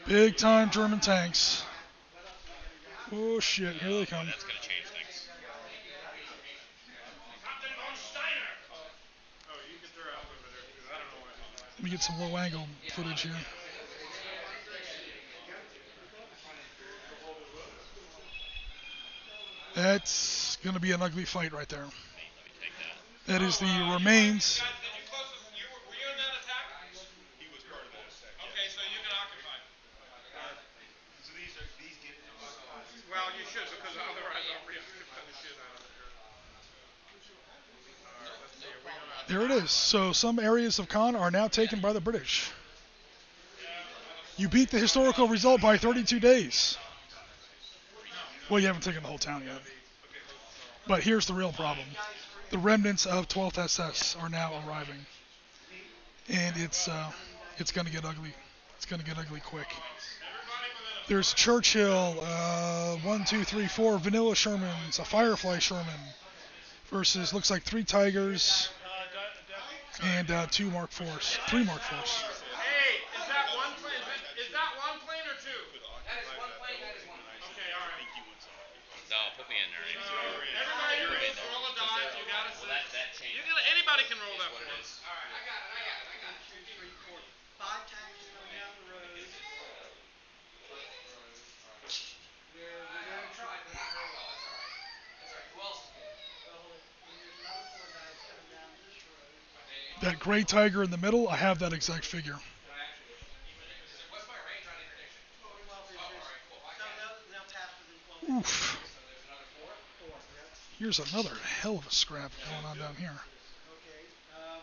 big time German tanks. Oh shit, here they come.
That's going to change things.
Let me get some low angle footage here. That's going to be an ugly fight right there. That is the remains.
Were you in that attack?
He was part of that attack.
Okay, so you can occupy.
So these get.
Well, you should, because otherwise I'll reoccupy the shit out of it.
There it is. So some areas of Caen are now taken by the British. You beat the historical result by 32 days. Well, you haven't taken the whole town yet. But here's the real problem. The remnants of 12th SS are now arriving. And it's going to get ugly. It's going to get ugly quick. There's Churchill, 1, 2, 3, 4 vanilla Shermans, a Firefly Sherman versus looks like 3 Tigers and 2 Mark IVs, 3 Mark IVs.
Hey, is that one plane? Is that one plane or two?
That is one plane, that is one plane.
Okay, all right.
No, put me in there.
Everybody can roll a die. You gotta see.
That changes.
Anybody can roll that.
What it is.
All right, I got it. 1, 2, 3, 4. 5 tanks coming down the road. We're gonna try.
That's all right. Who else?
There's another 4 guys coming down this road.
That gray Tiger in the middle, I have that exact figure.
What's my range on interdiction?
12 inches. So they'll pass within 12 inches.
Oof. Here's another hell of a scrap going on down here.
Okay.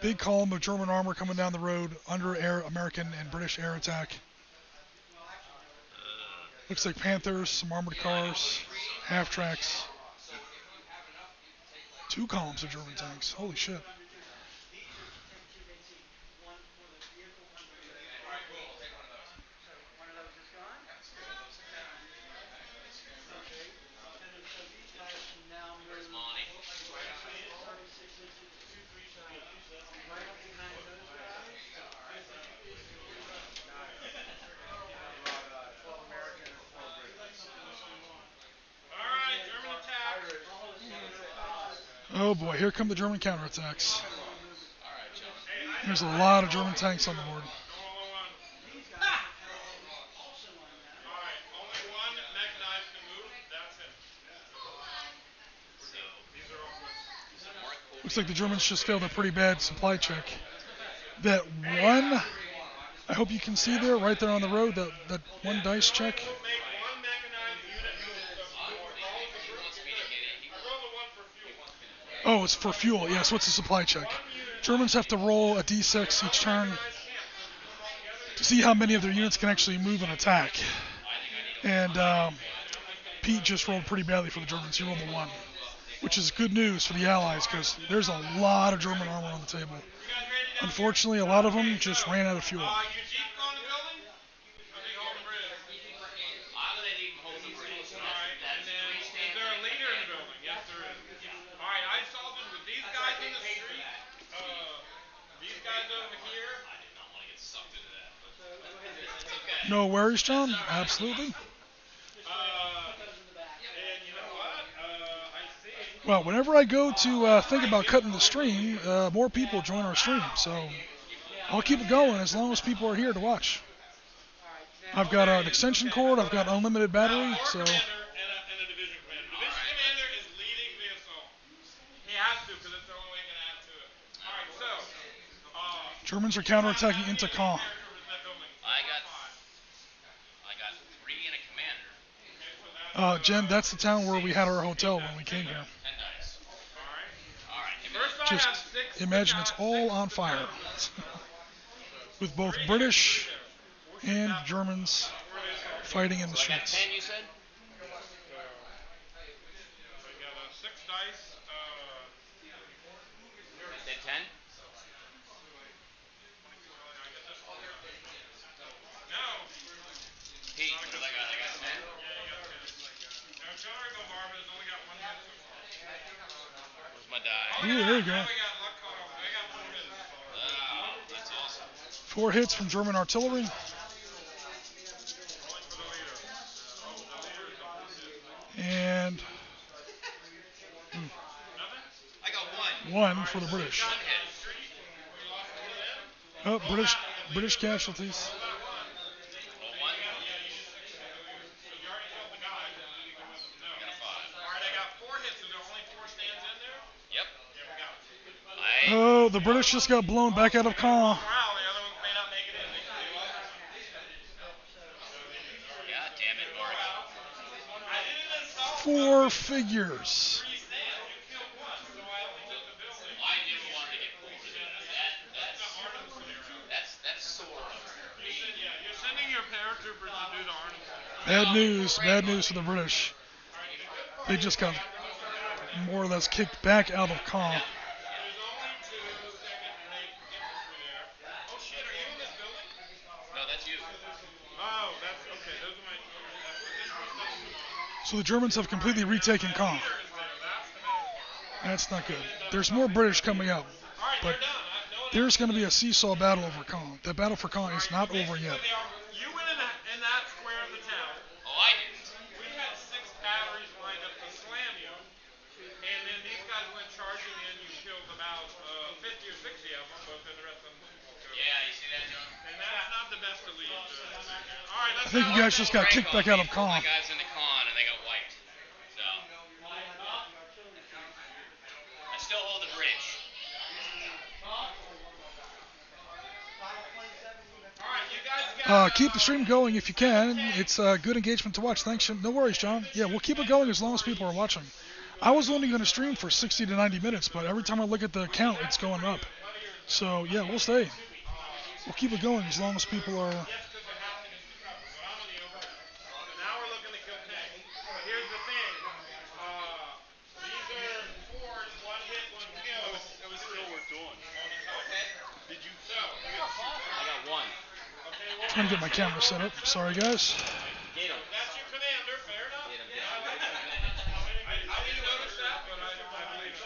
Big column of German armor coming down the road under American and British air attack. Looks like Panthers, some armored cars, half tracks. 2 columns of German tanks. Holy shit. Oh boy, here come the German counterattacks. There's a lot of German tanks on the board. Looks like the Germans just failed a pretty bad supply check. That one, I hope you can see there, right there on the road, that one dice check. Oh, it's for fuel. Yeah, so it's a supply check. Germans have to roll a d6 each turn to see how many of their units can actually move and attack. And Pete just rolled pretty badly for the Germans. He rolled a 1, which is good news for the Allies because there's a lot of German armor on the table. Unfortunately, a lot of them just ran out of fuel. No worries, John. Absolutely. Well, whenever I go to think about cutting the stream, more people join our stream. So I'll keep it going as long as people are here to watch. I've got an extension cord. I've got unlimited battery. So. Germans are counterattacking into Caen. Jen, that's the town where we had our hotel when we came here. Just imagine it's all on fire. With both British and Germans fighting in the streets.
10, you said? Said 10? Pete, I got 10. Where's my die?
Ooh, there you go.
That's awesome.
4 hits from German artillery. And
I got
1 for the British. Oh, British casualties. Oh, the British just got blown back out of Caen.
God damn it, Mark.
4 figures.
I did 1.
paratroopers to do the harnessing.
Bad news for the British. They just got more or less kicked back out of Caen.
There's only 2 second-rate infantry there. Oh shit, are you in this building?
No, that's you.
Oh, that's okay. Those are my.
So the Germans have completely retaken Caen. That's not good. There's more British coming out, but there's going to be a seesaw battle over Caen. The battle for Caen is not over yet.
You went in that square of the town.
Oh, I didn't.
We had 6 batteries lined up to slam you, and then these guys went charging in. You killed about 50 or 60 of them, but then the rest of them.
Yeah, you see that, John?
And that's not the best to lead. All right,
I think you guys just got kicked back out of
Caen.
Caen.
My guys into Caen and they got wiped. So I still hold the bridge.
All right, you guys got.
Keep the stream going if you can. It's good engagement to watch. Thanks. No worries, John. Yeah, we'll keep it going as long as people are watching. I was only going to stream for 60 to 90 minutes, but every time I look at the count, it's going up. So, yeah, we'll stay. We'll keep it going as long as people are...
Now we're looking to kill tanks. But here's the thing. These are 4s, 1 hit, 1 kill.
That was still worth doing. Did you?
I got 1.
Trying to get my camera set up. Sorry, guys.
Get him.
That's your commander, fair enough.
Get him.
I didn't notice that, but I believe it.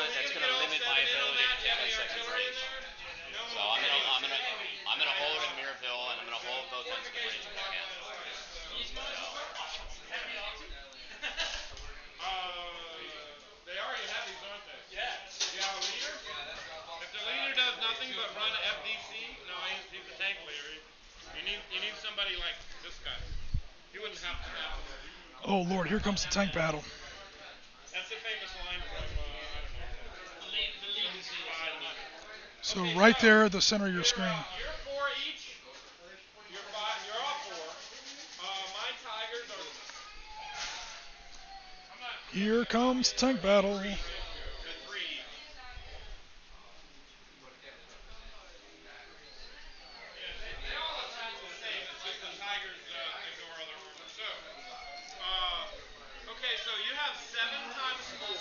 That's gonna limit my ability to take that second bridge. So I'm gonna hold in Melville and I'm gonna hold both ends of the bridge if I can.
They already have these, aren't they? Yeah. You have a leader? If the leader does nothing but run FDC, no, he's the tank leader. You need somebody like this guy. He wouldn't have to have.
Oh, Lord, here comes the tank battle.
That's the famous line from,
So right there at the center of your screen.
You're 4 each. You're 5. You're all 4. My Tigers are.
Here comes tank battle.
3. Okay, so you have 7 times 4.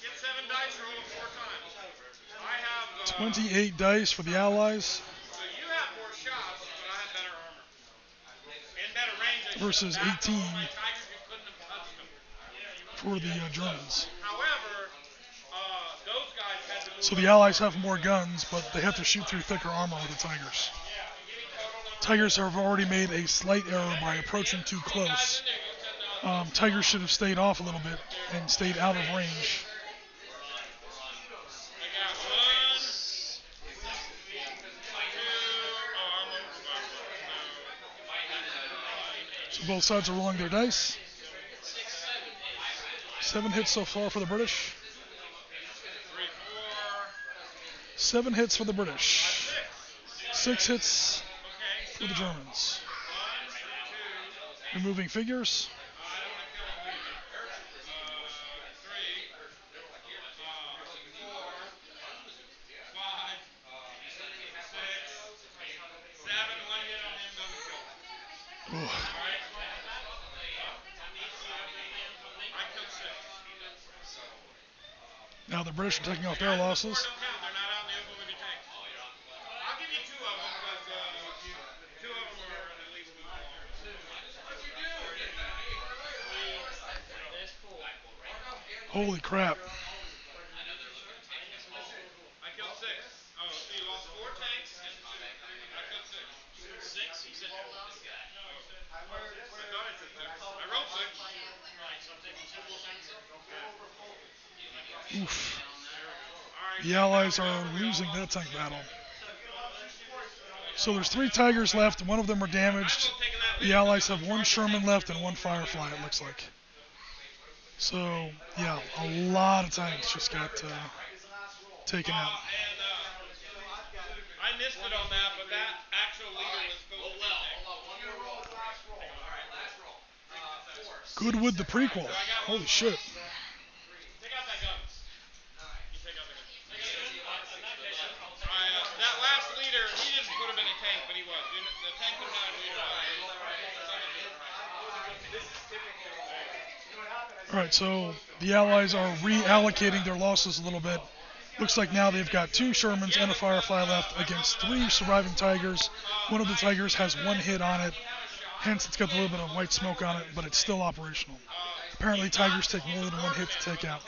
Get 7 dice, roll them 4 times. I have
28 dice for the Allies
So you have more shots, but I have better armor. And better range.
versus 18
My Tigers, you couldn't have touched them.
for the Germans.
However, those guys had to move.
So the Allies have more guns, but they have to shoot through thicker armor with the Tigers. Tigers have already made a slight error by approaching too close. Tigers should have stayed off a little bit and stayed out of range. So both sides are rolling their dice. 7 hits so far for the British. 7 hits for the British. 6 hits for the Germans. Removing figures. Ooh. Now the British are taking off their losses.
I'll give you 2 of them because 2 of them are at least moving along.
Holy crap.
I killed 6. Oh, so you lost 4 tanks and 2. I killed 6. 6? He said you lost. I thought I said 6. I wrote 6. Right, so I'm taking 2 more tanks.
Oof. The Allies are losing that tank battle. So there's 3 Tigers left, and one of them are damaged. The Allies have 1 Sherman left and 1 Firefly, it looks like. So, yeah, a lot of tanks just got taken out.
I missed it on that, but that actual leader was supposed to be
Goodwood the prequel. Holy shit. Alright, so the Allies are reallocating their losses a little bit. Looks like now they've got 2 Shermans and a Firefly left against 3 surviving Tigers. One of the Tigers has 1 hit on it, hence it's got a little bit of white smoke on it, but it's still operational. Apparently Tigers take more than 1 hit to take out.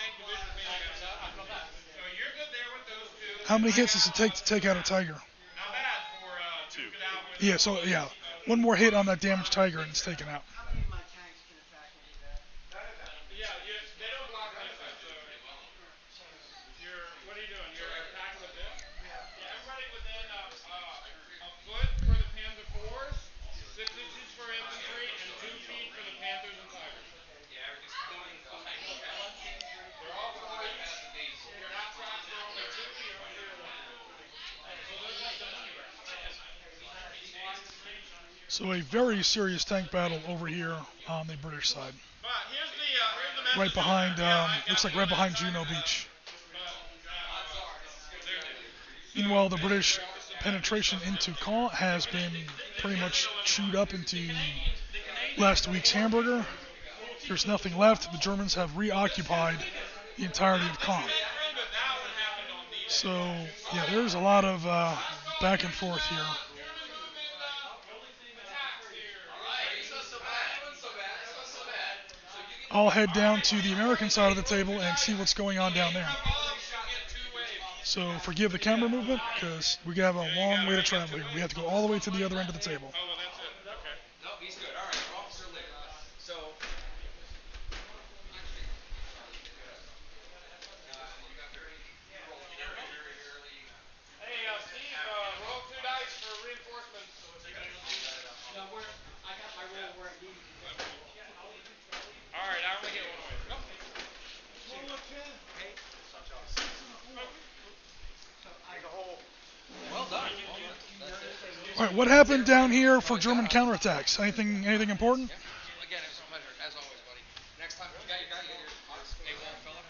How many hits does it take to take out a Tiger? Yeah, so yeah, 1 more hit on that damaged Tiger and it's taken out.
How many of my tanks can attack and do that?
Yeah, they don't block this side, so what are you doing? You're attacking with this? Yeah, everybody within a foot for the Panther 4s, 6 inches for infantry, and 2 feet for the Panthers and Tigers. Yeah, everything's going. They're all 4 each. You're not trapped, they're only 2, you're only 1.
So a very serious tank battle over here on the British side.
But here's the message.
Right behind, looks like right behind Juno Beach. Meanwhile, the British penetration into Caen has been pretty much chewed up into last week's hamburger. There's nothing left. The Germans have reoccupied the entirety of Caen. So, yeah, there's a lot of back and forth here. I'll head down to the American side of the table and see what's going on down there. So forgive the camera movement because we have a long way to travel here. We have to go all the way to the other end of the table.
Oh, well, that's it. Okay.
No, he's good. All right, Officer Lee. So.
Hey, Steve, roll 2 dice for reinforcements.
No, I got my roll where I need it.
All right, I only get 1 away. Nope.
Well done.
All right, what happened down here for German counterattacks? Anything important?
Again, it was a pleasure, as always, buddy. Next time, you got your A1 fella.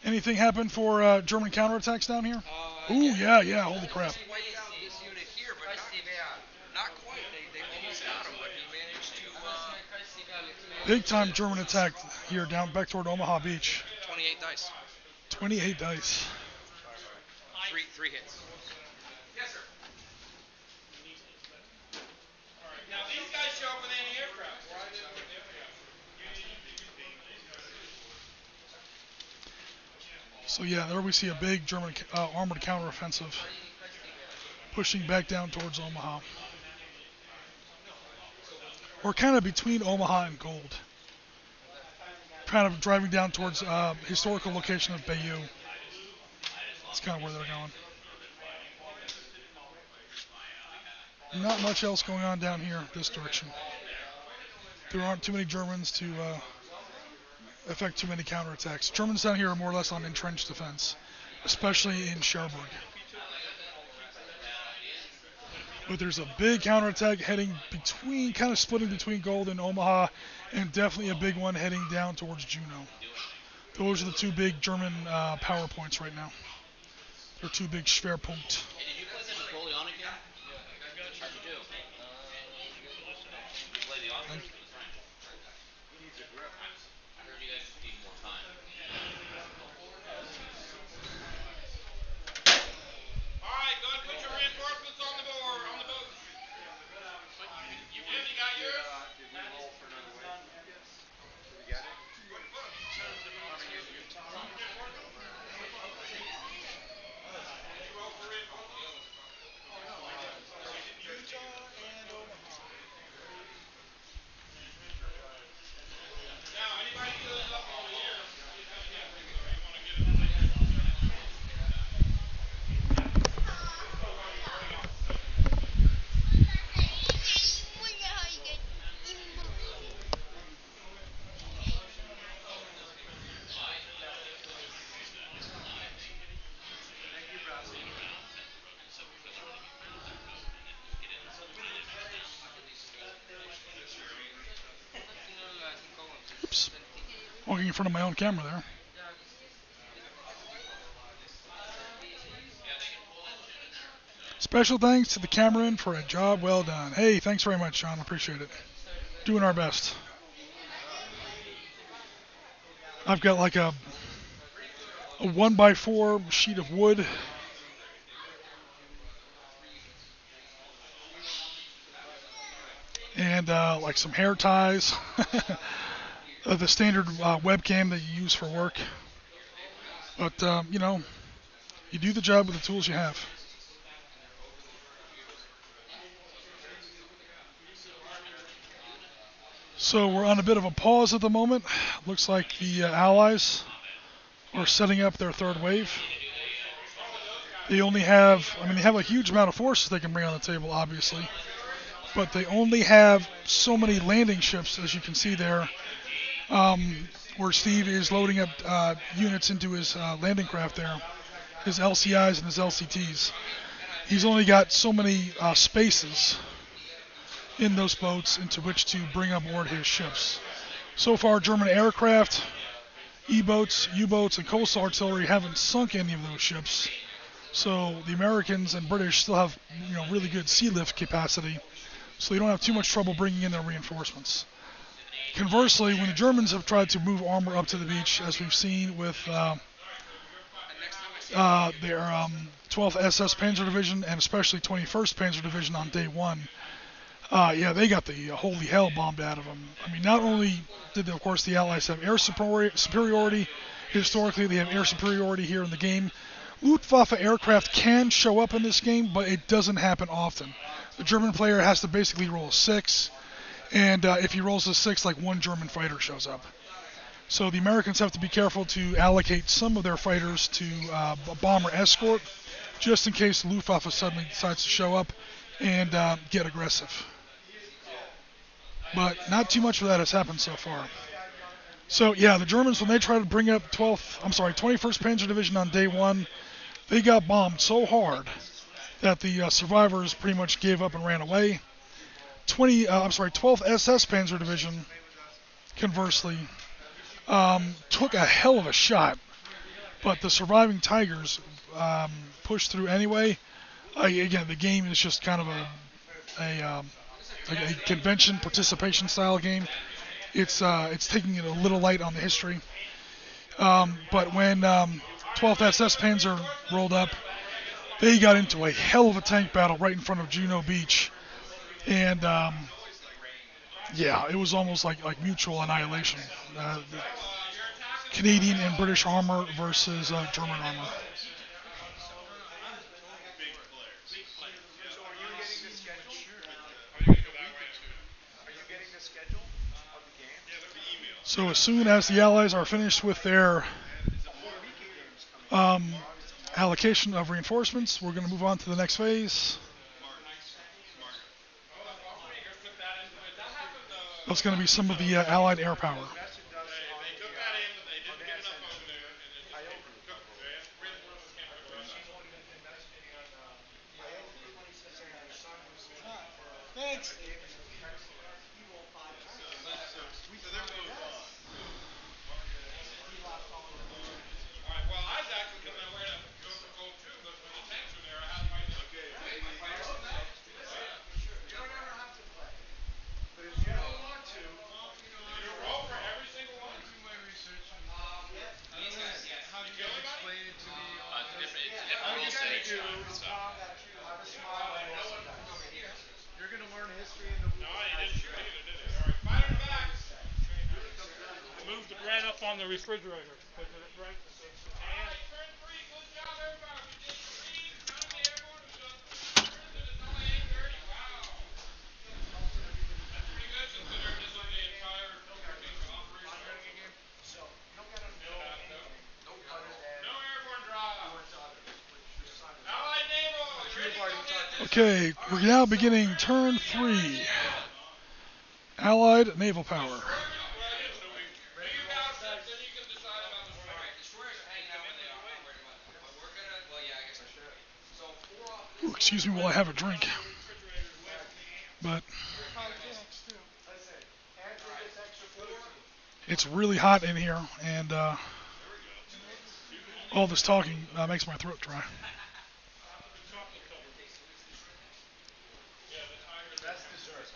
Anything happened for German counterattacks down here? Ooh, yeah, holy crap.
Wiped out this unit here, but not quite. They almost got him, but he managed to.
Big time German attack here down back toward Omaha Beach.
28 dice.
28 dice.
Three hits. Yes, sir.
Now, these guys show up with anti-aircraft.
So yeah, there we see a big German armored counteroffensive pushing back down towards Omaha. We're kind of between Omaha and Gold. Kind of driving down towards historical location of Bayeux. That's kind of where they're going. Not much else going on down here this direction. There aren't too many Germans to affect too many counterattacks. Germans down here are more or less on entrenched defense, especially in Cherbourg. But there's a big counterattack heading between, kind of splitting between Gold and Omaha, and definitely a big one heading down towards Juneau. Those are the 2 big German power points right now. They're 2 big Schwerpunkt.
All right, go ahead and put your reinforcements on the board, on the boat. You got yours? Now, anybody who lives up over here, you want to get it.
Oops. Walking in front of my own camera there. Special thanks to the cameraman for a job well done. Hey, thanks very much, Sean. Appreciate it. Doing our best. I've got like a 1x4 sheet of wood. And like some hair ties. The standard webcam that you use for work. But, you know, you do the job with the tools you have. So we're on a bit of a pause at the moment. Looks like the Allies are setting up their third wave. They only have, they have a huge amount of forces they can bring on the table, obviously. But they only have so many landing ships, as you can see there, where Steve is loading up units into his landing craft there, his LCIs and his LCTs. He's only got so many spaces in those boats into which to bring aboard his ships. So far, German aircraft, E-boats, U-boats, and coastal artillery haven't sunk any of those ships. So the Americans and British still have, really good sea lift capacity. So you don't have too much trouble bringing in their reinforcements. Conversely, when the Germans have tried to move armor up to the beach, as we've seen with their 12th SS Panzer Division and especially 21st Panzer Division on day one, they got the holy hell bombed out of them. Not only did, of course, the Allies have air superiority, historically they have air superiority here in the game. Luftwaffe aircraft can show up in this game, but it doesn't happen often. The German player has to basically roll a 6, and if he rolls a 6, like one German fighter shows up. So the Americans have to be careful to allocate some of their fighters to a bomber escort, just in case the Luftwaffe suddenly decides to show up and get aggressive. But not too much of that has happened so far. So yeah, the Germans, when they tried to bring up 21st Panzer Division on day one, they got bombed so hard that the survivors pretty much gave up and ran away. 12th SS Panzer Division, conversely, took a hell of a shot, but the surviving Tigers pushed through anyway. Again, the game is just kind of a convention participation style game. It's taking it a little light on the history. But when 12th SS Panzer rolled up, they got into a hell of a tank battle right in front of Juno Beach. And it was almost like mutual annihilation. The Canadian and British armor versus German armor. So as soon as the Allies are finished with their allocation of reinforcements, we're going to move on to the next phase. That's going to be some of the Allied air power.
Thanks.
On the refrigerator. Right.
Okay, we're now beginning turn 3. Allied naval power. Ooh, excuse me while I have a drink. But it's really hot in here, and all this talking makes my throat dry.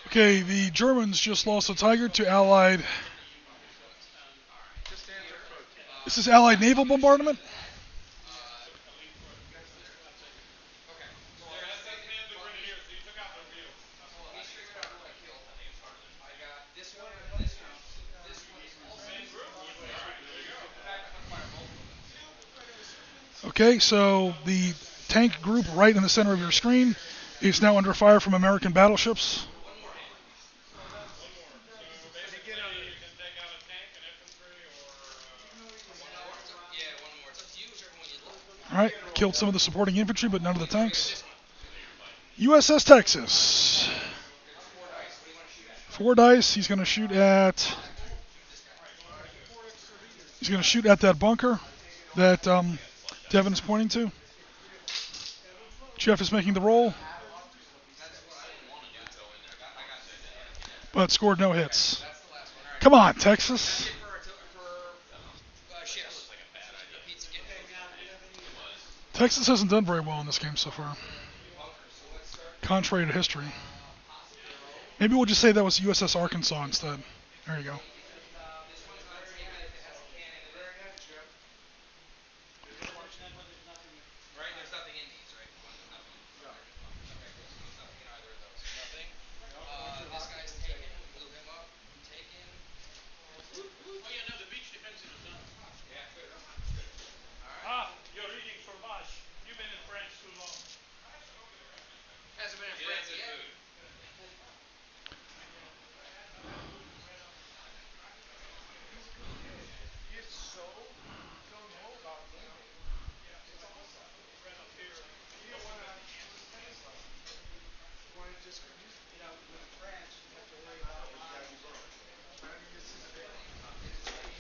Okay, the Germans just lost a Tiger to Allied This is Allied naval bombardment. Okay, so the tank group right in the center of your screen is now under fire from American battleships. All right, killed some of the supporting infantry, but none of the tanks. USS Texas. 4 dice. He's going to shoot at. He's going to shoot at that bunker that Devin is pointing to. Jeff is making the roll, but scored no hits. Come on, Texas. Texas hasn't done very well in this game so far, contrary to history. Maybe we'll just say that was USS Arkansas instead. There you go.
You're reading fromage. You've been in France too long.
Hasn't been in France yet.
It's so gung-ho about gaming. It's awesome. You don't want to just,
with France, you have to worry about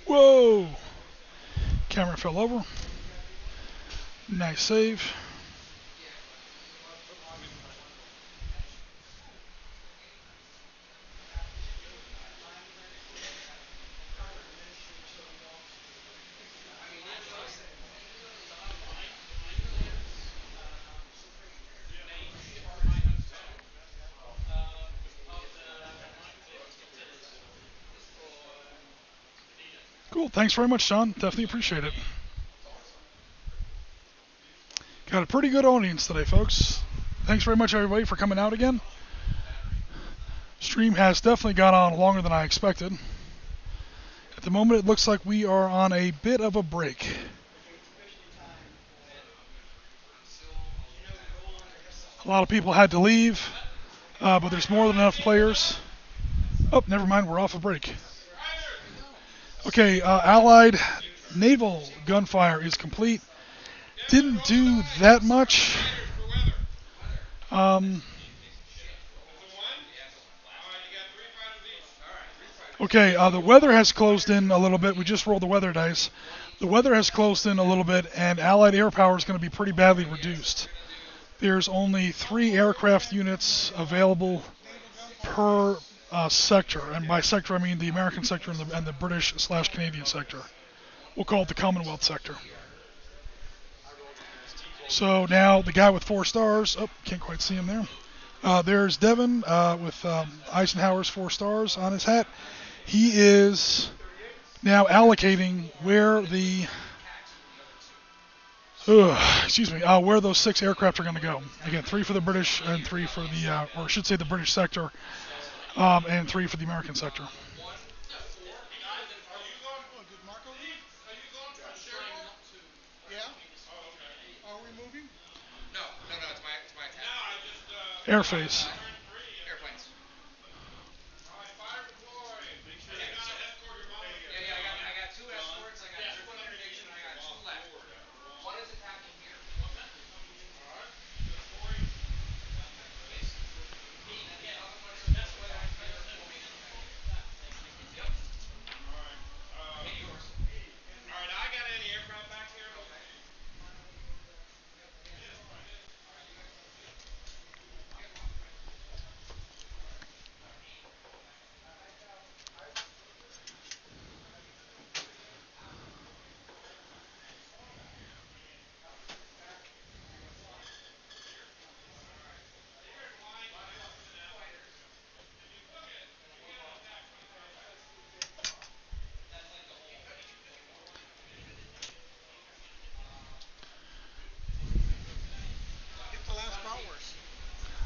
Whoa! Camera fell over. Nice save. Cool. Thanks very much, John. Definitely appreciate it. Got a pretty good audience today, folks. Thanks very much, everybody, for coming out again. Stream has definitely gone on longer than I expected. At the moment, it looks like we are on a bit of a break. A lot of people had to leave, but there's more than enough players. Oh, never mind, we're off a break. Okay, Allied naval gunfire is complete. Didn't do that much. Okay, the weather has closed in a little bit. We just rolled the weather dice. The weather has closed in a little bit, and Allied air power is going to be pretty badly reduced. There's only 3 aircraft units available per sector, and by sector I mean the American sector and the British/Canadian sector. We'll call it the Commonwealth sector. So now the guy with 4 stars, oh, can't quite see him there. There's Devin with Eisenhower's 4 stars on his hat. He is now allocating where the where those 6 aircraft are going to go. Again, 3 for the British and 3 for the, or I should say the British sector, and 3 for the American sector. Airface.
Airplanes. I got 2 escorts, I got 2 navigation, I got 2 left. One is attacking here.
Alright, I got any aircraft back here?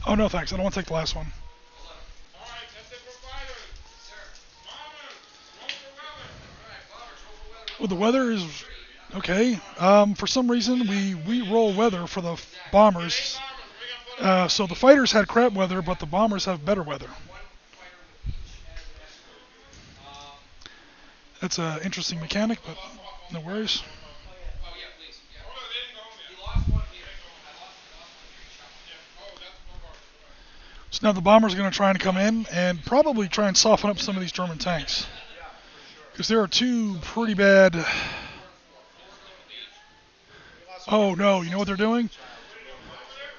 Oh, no, thanks. I don't want to take the last one.
Alright, that's it for fighters. Bombers, roll for weather.
Well, the weather is okay. For some reason, we roll weather for the bombers. So the fighters had crap weather, but the bombers have better weather. That's an interesting mechanic, but no worries. So now the bombers are going to try and come in and probably try and soften up some of these German tanks. Because there are two pretty bad... Oh no, you know what they're doing?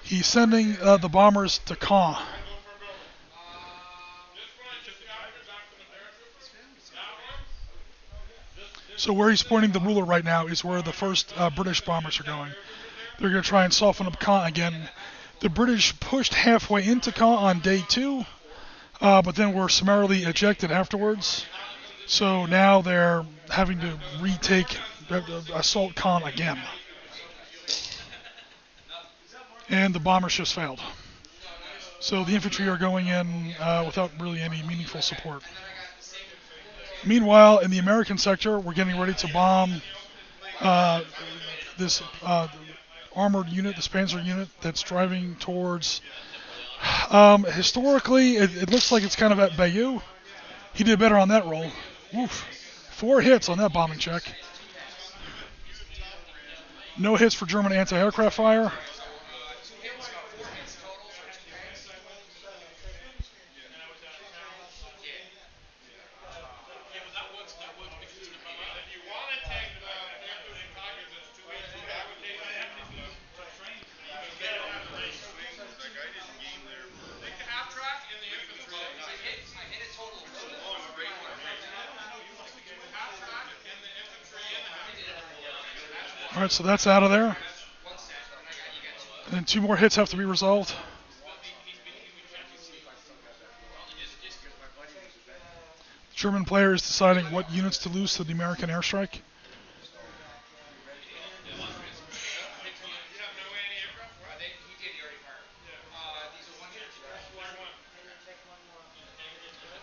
He's sending the bombers to Caen. So where he's pointing the ruler right now is where the first British bombers are going. They're going to try and soften up Caen again. The British pushed halfway into Caen on day 2, but then were summarily ejected afterwards. So now they're having to retake, assault Caen again. And the bombers just failed. So the infantry are going in without really any meaningful support. Meanwhile, in the American sector, we're getting ready to bomb this armored unit, this Panzer unit that's driving towards... historically, it looks like it's kind of at Bayeux. He did better on that roll. Oof. 4 hits on that bombing check. No hits for German anti-aircraft fire. Alright, so that's out of there. And then 2 more hits have to be resolved. German player is deciding what units to lose to the American airstrike.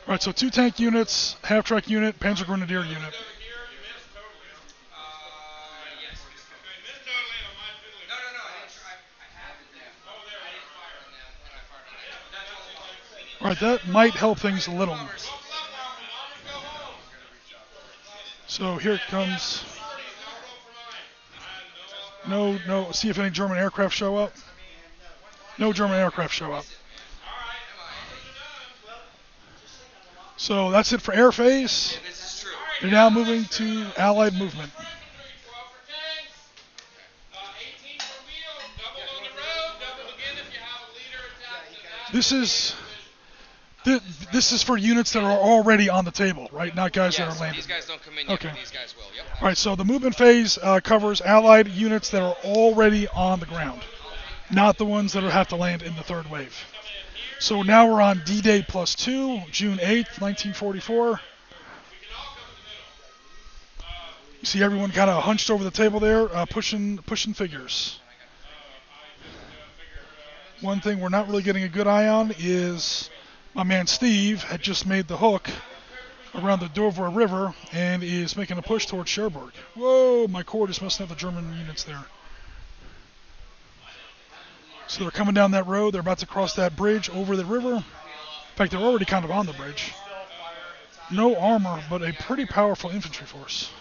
Alright, so 2 tank units, half-track unit, Panzer Grenadier unit. Alright, that might help things a little. So here it comes. No, see if any German aircraft show up. No German aircraft show up. So that's it for air phase. They're now moving to Allied movement. This is for units that are already on the table, right? Not guys that are landing.
These guys don't come in yet,
Okay.
but these guys will. Yep.
All right, so the movement phase covers Allied units that are already on the ground, not the ones that have to land in the third wave. So now we're on D-Day +2, June 8th, 1944. You see everyone kind of hunched over the table there, pushing figures. One thing we're not really getting a good eye on is my man Steve had just made the hook around the Dover River and is making a push towards Cherbourg. Whoa, my cord is messing up the German units there. So they're coming down that road. They're about to cross that bridge over the river. In fact, they're already kind of on the bridge. No armor, but a pretty powerful infantry force.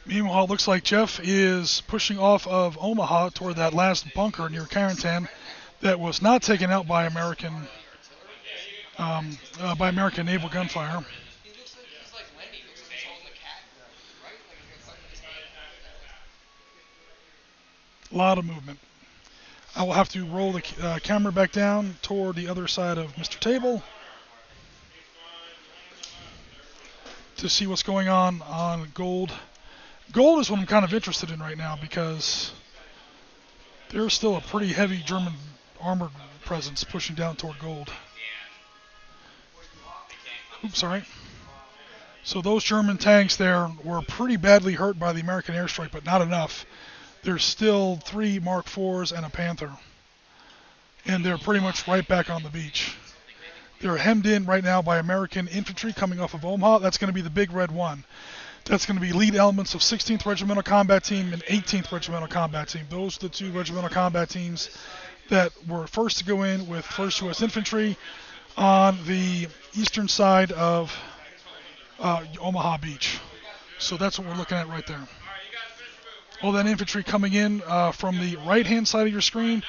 Meanwhile, it looks like Jeff is pushing off of Omaha toward that last bunker near Carentan that was not taken out by American naval gunfire. A lot of movement. I will have to roll the camera back down toward the other side of Mr. Table. to see what's going on gold. Gold is what I'm kind of interested in right now because there's still a pretty heavy German armored presence pushing down toward gold. Oops, sorry. So those German tanks there were pretty badly hurt by the American airstrike, but not enough. There's still 3 Mark IVs and a Panther. And they're pretty much right back on the beach. They're hemmed in right now by American infantry coming off of Omaha. That's going to be the big red one. That's going to be lead elements of 16th Regimental Combat Team and 18th Regimental Combat Team. Those are the 2 regimental combat teams that were first to go in with 1st U.S. Infantry on the eastern side of Omaha Beach. So that's what we're looking at right there. All that infantry coming in from the right-hand side of your screen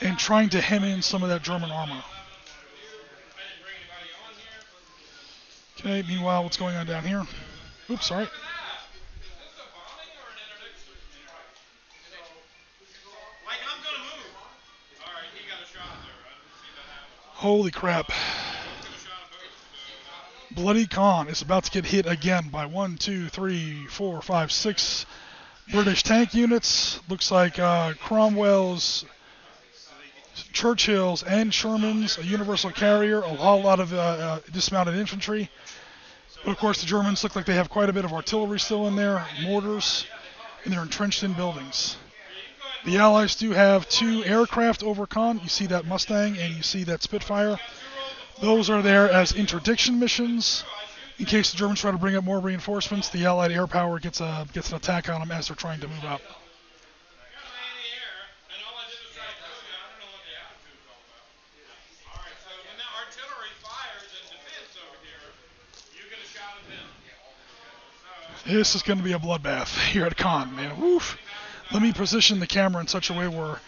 and trying to hem in some of that German armor. Okay, meanwhile, what's going on down here? Oops, sorry. Holy crap. Bloody Caen is about to get hit again by 1, 2, 3, 4, 5, 6 British tank units. Looks like Cromwell's, Churchill's, and Sherman's, a universal carrier, a whole lot of dismounted infantry. But of course the Germans look like they have quite a bit of artillery still in there, mortars, and they're entrenched in buildings. The Allies do have 2 aircraft over Caen. You see that Mustang and you see that Spitfire. Those are there as interdiction missions. In case the Germans try to bring up more reinforcements, the Allied air power gets an attack on them as they're trying to move up. This is going to be a bloodbath here at Caen, man. Woof. Let me position the camera in such a way where,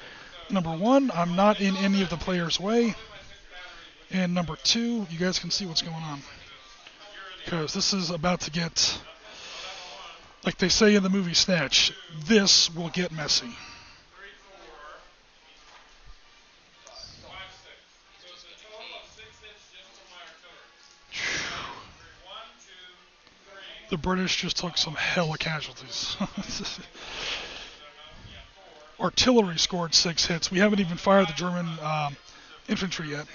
number 1, I'm not in any of the players' way. And number 2, you guys can see what's going on. Because this is about to get, like they say in the movie Snatch, this will get messy. The British just took some hella casualties. Artillery scored 6 hits. We haven't even fired the German infantry yet.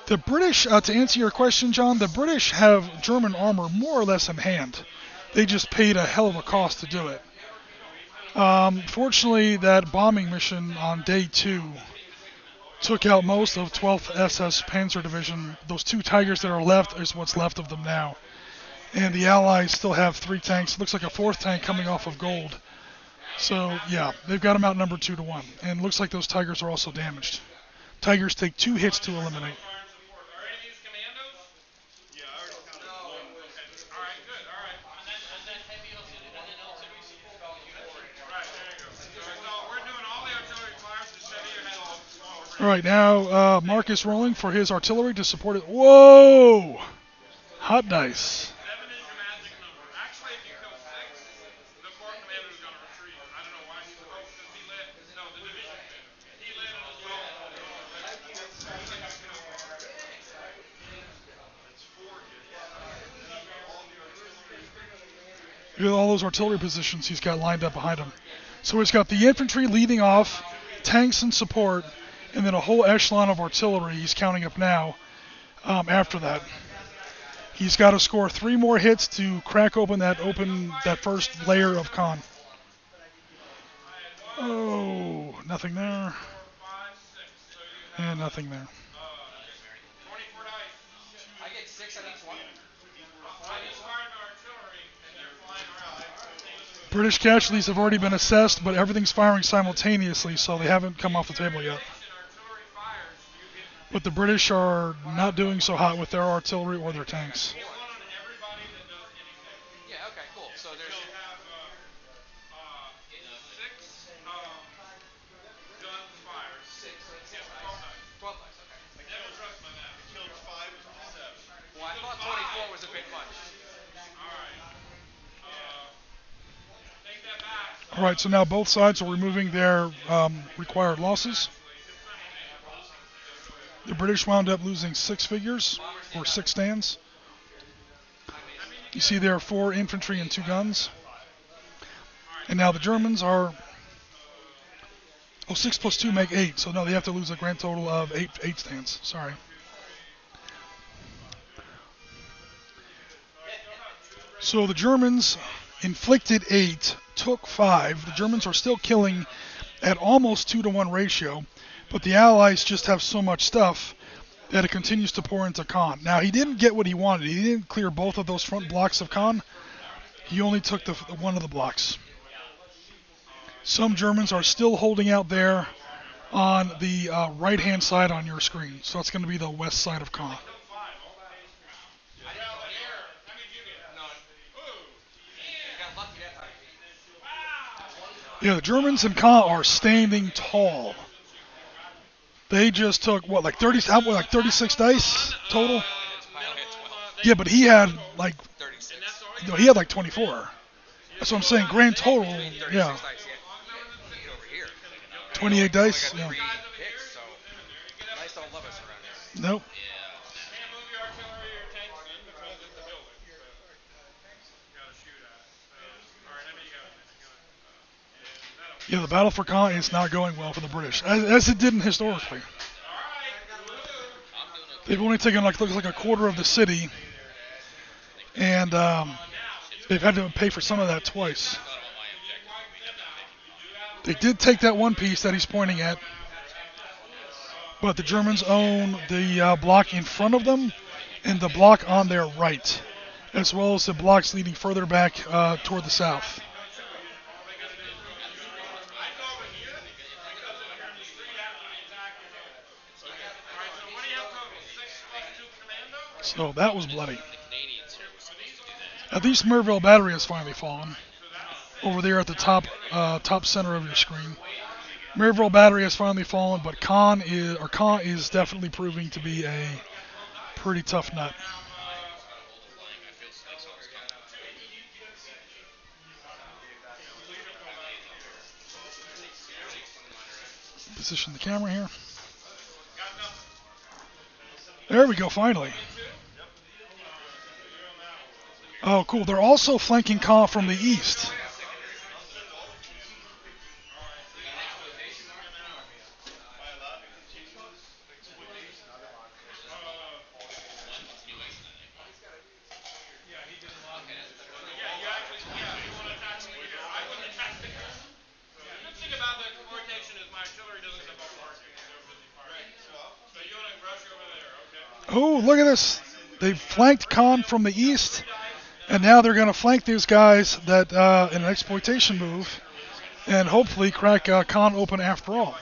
The British, to answer your question, John, the British have German armor more or less in hand. They just paid a hell of a cost to do it. Fortunately, that bombing mission on day 2 took out most of 12th SS Panzer Division. Those 2 Tigers that are left is what's left of them now. And the Allies still have 3 tanks. It looks like a 4th tank coming off of gold. So, yeah, they've got them outnumbered 2-1. And it looks like those Tigers are also damaged. Tigers take 2 hits to eliminate. All right, now Mark is rolling for his artillery to support it. Whoa! Hot dice.
7 is your magic number. Actually, if you kill 6, the corps commander is going to retreat. I don't know why he's supposed to. He led. No, the division commander. He led as well.
Look at all those artillery positions he's got lined up behind him. So he's got the infantry leading off, tanks in support, and then a whole echelon of artillery he's counting up now after that. He's got to score 3 more hits to crack open that first layer of Caen. Oh, nothing there. And nothing there.
I get 6 on each one.
British casualties have already been assessed, but everything's firing simultaneously, so they haven't come off the table yet. But the British are not doing so hot with their artillery or their tanks.
Yeah, okay, cool. So there's... I thought 24 was a bit much.
Take that back.
All right, so now both sides are removing their required losses. The British wound up losing 6 figures, or 6 stands. You see there are 4 infantry and 2 guns. And now the Germans are... Oh, 6 plus 2 make 8, so no, they have to lose a grand total of 8 stands. Sorry. So the Germans inflicted 8, took 5. The Germans are still killing at almost 2-to-1 ratio, but the Allies just have so much stuff that it continues to pour into Caen. Now, he didn't get what he wanted. He didn't clear both of those front blocks of Caen. He only took the one of the blocks. Some Germans are still holding out there on the right-hand side on your screen. So that's going to be the west side of Caen. Yeah, the Germans in Caen are standing tall. They just took, what, like 36 dice total? Yeah, but he had like 24. That's what I'm saying. Grand total, yeah. 28 dice? Yeah. Nope. Yeah, the battle for Caen is not going well for the British, as it didn't historically. They've only taken looks like a quarter of the city, and they've had to pay for some of that twice. They did take that one piece that he's pointing at, but the Germans own the block in front of them and the block on their right, as well as the blocks leading further back toward the south. So that was bloody. At least Melville Battery has finally fallen. Over there at the top center of your screen. Melville Battery has finally fallen, but Caen is definitely proving to be a pretty tough nut. Position the camera here. There we go, finally. Oh, cool. They're also flanking Caen from the east. Oh, look at this. They flanked Caen from the east, and now they're going to flank these guys that in an exploitation move, and hopefully crack Caen open after all.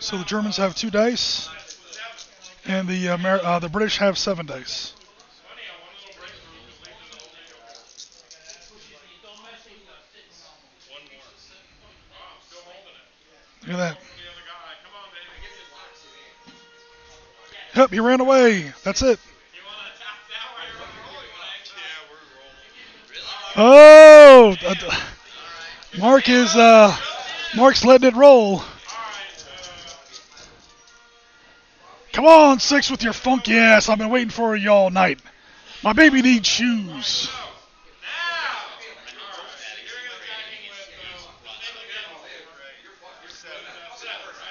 So the Germans have 2 dice, and the British have 7 dice. Look at that. Yep, he ran away. That's it. Oh, Mark's letting it roll. Come on, 6 with your funky ass. I've been waiting for you all night. My baby needs shoes.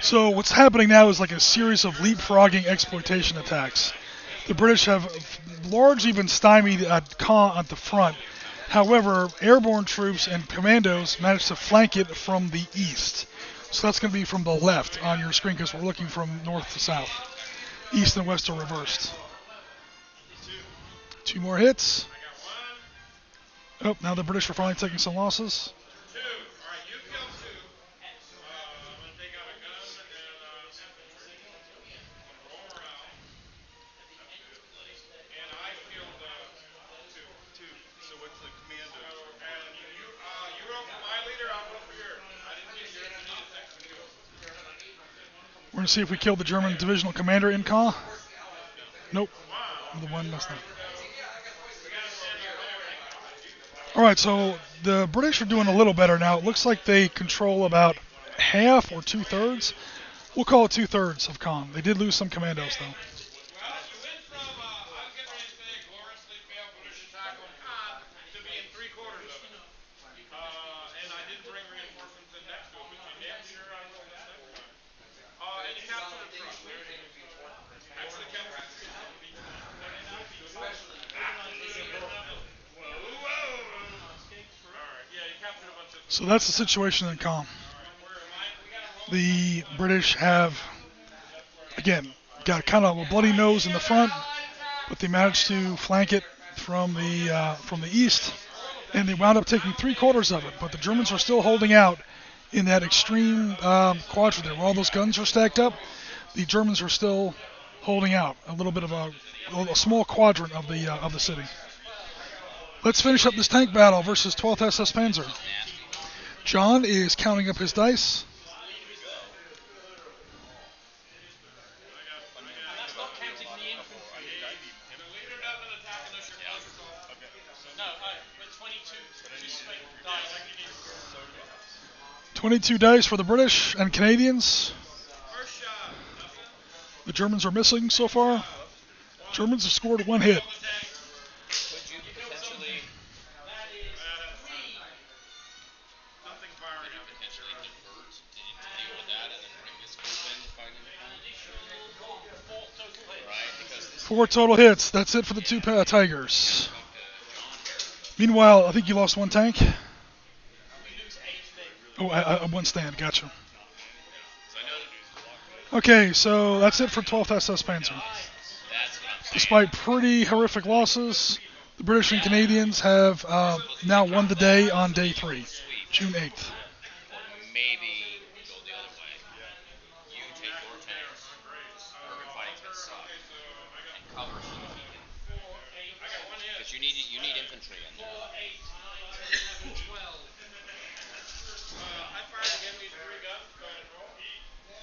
So what's happening now is like a series of leapfrogging exploitation attacks. The British have largely been stymied at Caen at the front. However, airborne troops and commandos managed to flank it from the east. So that's going to be from the left on your screen because we're looking from north to south. East and west are reversed. 2 more hits. Oh, now the British are finally taking some losses. We're going to see if we killed the German divisional commander in Caen. Nope. The one messed up. Alright, so the British are doing a little better now. It looks like they control about half or 2/3. We'll call it 2/3 of Caen. They did lose some commandos, though.
Well, you went from, I was getting ready to say, a gloriously failed British attack on Caen to being 3/4 of it. And I didn't bring reinforcements in next to it, but you damn sure I will this next time. And you captured a truck. Actually captured a truck.
So that's the situation in Caen. The British have, again, got kind of a bloody nose in the front, but they managed to flank it from the east, and they wound up taking 3/4 of it. But the Germans are still holding out in that extreme quadrant there, where all those guns are stacked up. The Germans are still holding out a little bit of a small quadrant of the city. Let's finish up this tank battle versus 12th SS Panzer. John is counting up his dice.
That's not counting the infantry.
The leader doesn't attack unless you're close to him.
No, with 22 dice.
22 dice for the British and Canadians.
First shot.
The Germans are missing so far. Germans have scored 1 hit.
Could you potentially
Something firing up.
potentially divert to deal with that and then bring this group in to fight in the front? Right, because this
4 total hits. That's it for the 2 Tigers. Meanwhile, I think you lost 1 tank. Oh, 1 stand. Gotcha. Okay, so that's it for 12th SS Panzer. Despite pretty horrific losses, the British and Canadians have now won the day on day 3, June 8th.
maybe go the other way. You take your tanks, urban fighting's gonna suck, and cover so that he can. Because you need infantry in there.
I fired again these 3 guns. Go ahead and roll. You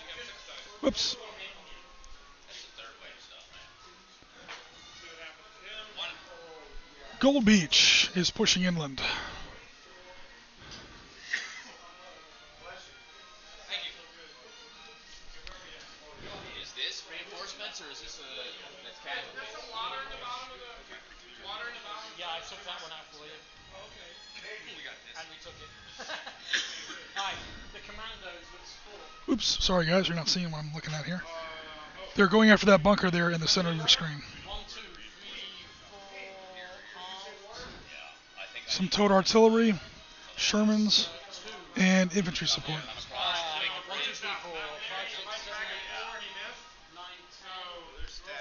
got 6 dice.
Whoops.
That's the third way of stuff, man.
See what happens to him.
Gold Beach is pushing inland.
Is this reinforcements or is this that's casualty?
There's some water in the bottom of the water in the bottom.
Yeah, I took that one out for you.
Okay.
We got this.
And we took it. Hi, the commandos with sport.
Oops, sorry guys, you're not seeing what I'm looking at here. They're going after that bunker there in the center of your screen.
1, 2, 3, 4, 5.
Yeah, I think I
Some towed artillery, Shermans, and infantry support.
1, 2, 3, 4, 5, 6, 7, 8, 9, 10,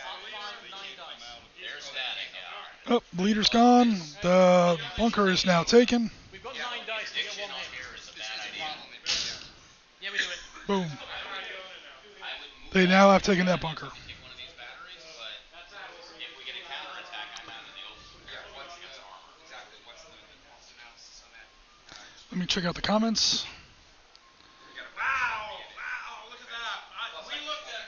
9 dice.
they're static, yeah.
Oh, the leader's gone. The bunker is now taken.
We've got 9 dice to get
Prediction
1
on
hit.
here is a bad idea.
Yeah, we do it.
Boom.
I would move
They now have taken that bunker.
take one of these batteries, but if we get a counterattack, I'm out in the open. Yeah, what's the armor? Exactly. What's the analysis on that?
Let me check out the comments.
Wow! Wow! Look at that!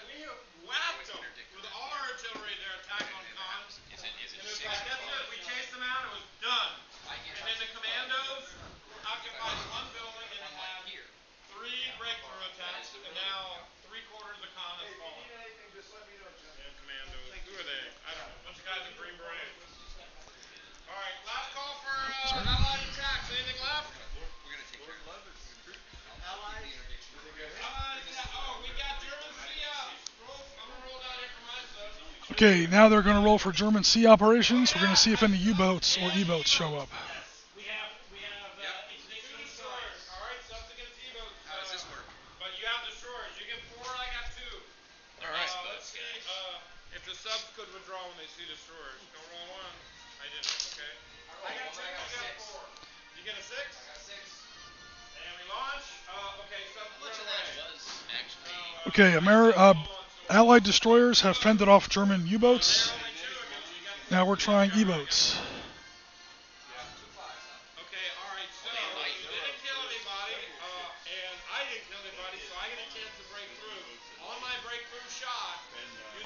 We whacked them with all our artillery. Their attack on Caen.
Is it
And it was like, that's it. We chased them out. It was done. And then the commandos occupied 1 building and it had 3 breakthrough attacks, and now 3/4 of Caen is fallen. Damn commandos. Who are they? I don't know. A bunch of guys in green berets. All right, last call for allied attacks. Anything left?
We're gonna take care of
Allies? Oh, we got German sea ups. I'm gonna roll down here for my stuff.
Okay, now they're going to roll for German sea operations. We're going to see if any U-boats or E-boats show up.
We have two destroyers. All right, subs against E-boats.
How does this work?
But you have destroyers. You get 4, I got 2.
All right.
Let's see if the subs could withdraw when they see destroyers. Don't roll 1. I didn't. Okay. I got 2. You got 4. You get a 6? I got 6. And we launch. Okay, subs
How much of that was actually?
Okay, Allied destroyers have fended off German U-boats. Now we're trying E-boats.
Okay, all right, so you didn't kill anybody, and I didn't kill anybody, so I get a chance to break through. On my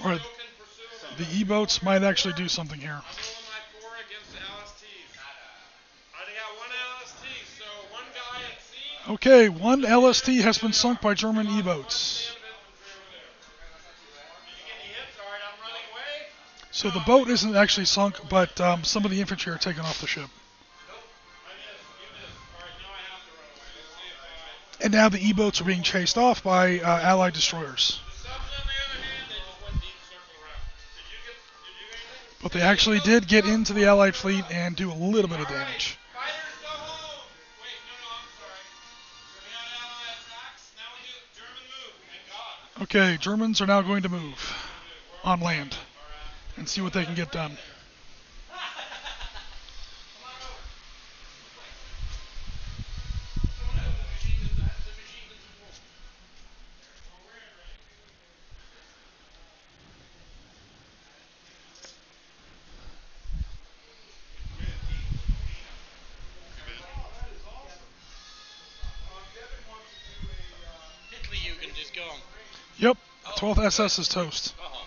Or
still can pursue them.
the E-boats might actually do something here.
I'm rolling my 4 against the LSTs. I already got 1 LST, so 1 guy at sea.
Okay, 1 LST has been sunk by German E-boats.
Stand of infantry over there. Did you get any hits? All right, I'm running away.
So the boat isn't actually sunk, but some of the infantry are taken off the ship.
I missed. You missed. All right, now I have to run away. Let's see if I...
And now the E-boats are being chased off by Allied destroyers.
The subs, on the other hand, they just went deep circle around. Did you anything?
But they actually did get into the Allied fleet and do a little bit of damage.
Fighters, go home! Wait, no, I'm sorry. We had Allied attacks. Now we do German move. Thank God.
Okay, Germans are now going to move on land and see what they can get done.
Hitlerjugend is gone.
Yep, 12th SS is toast.
Oh.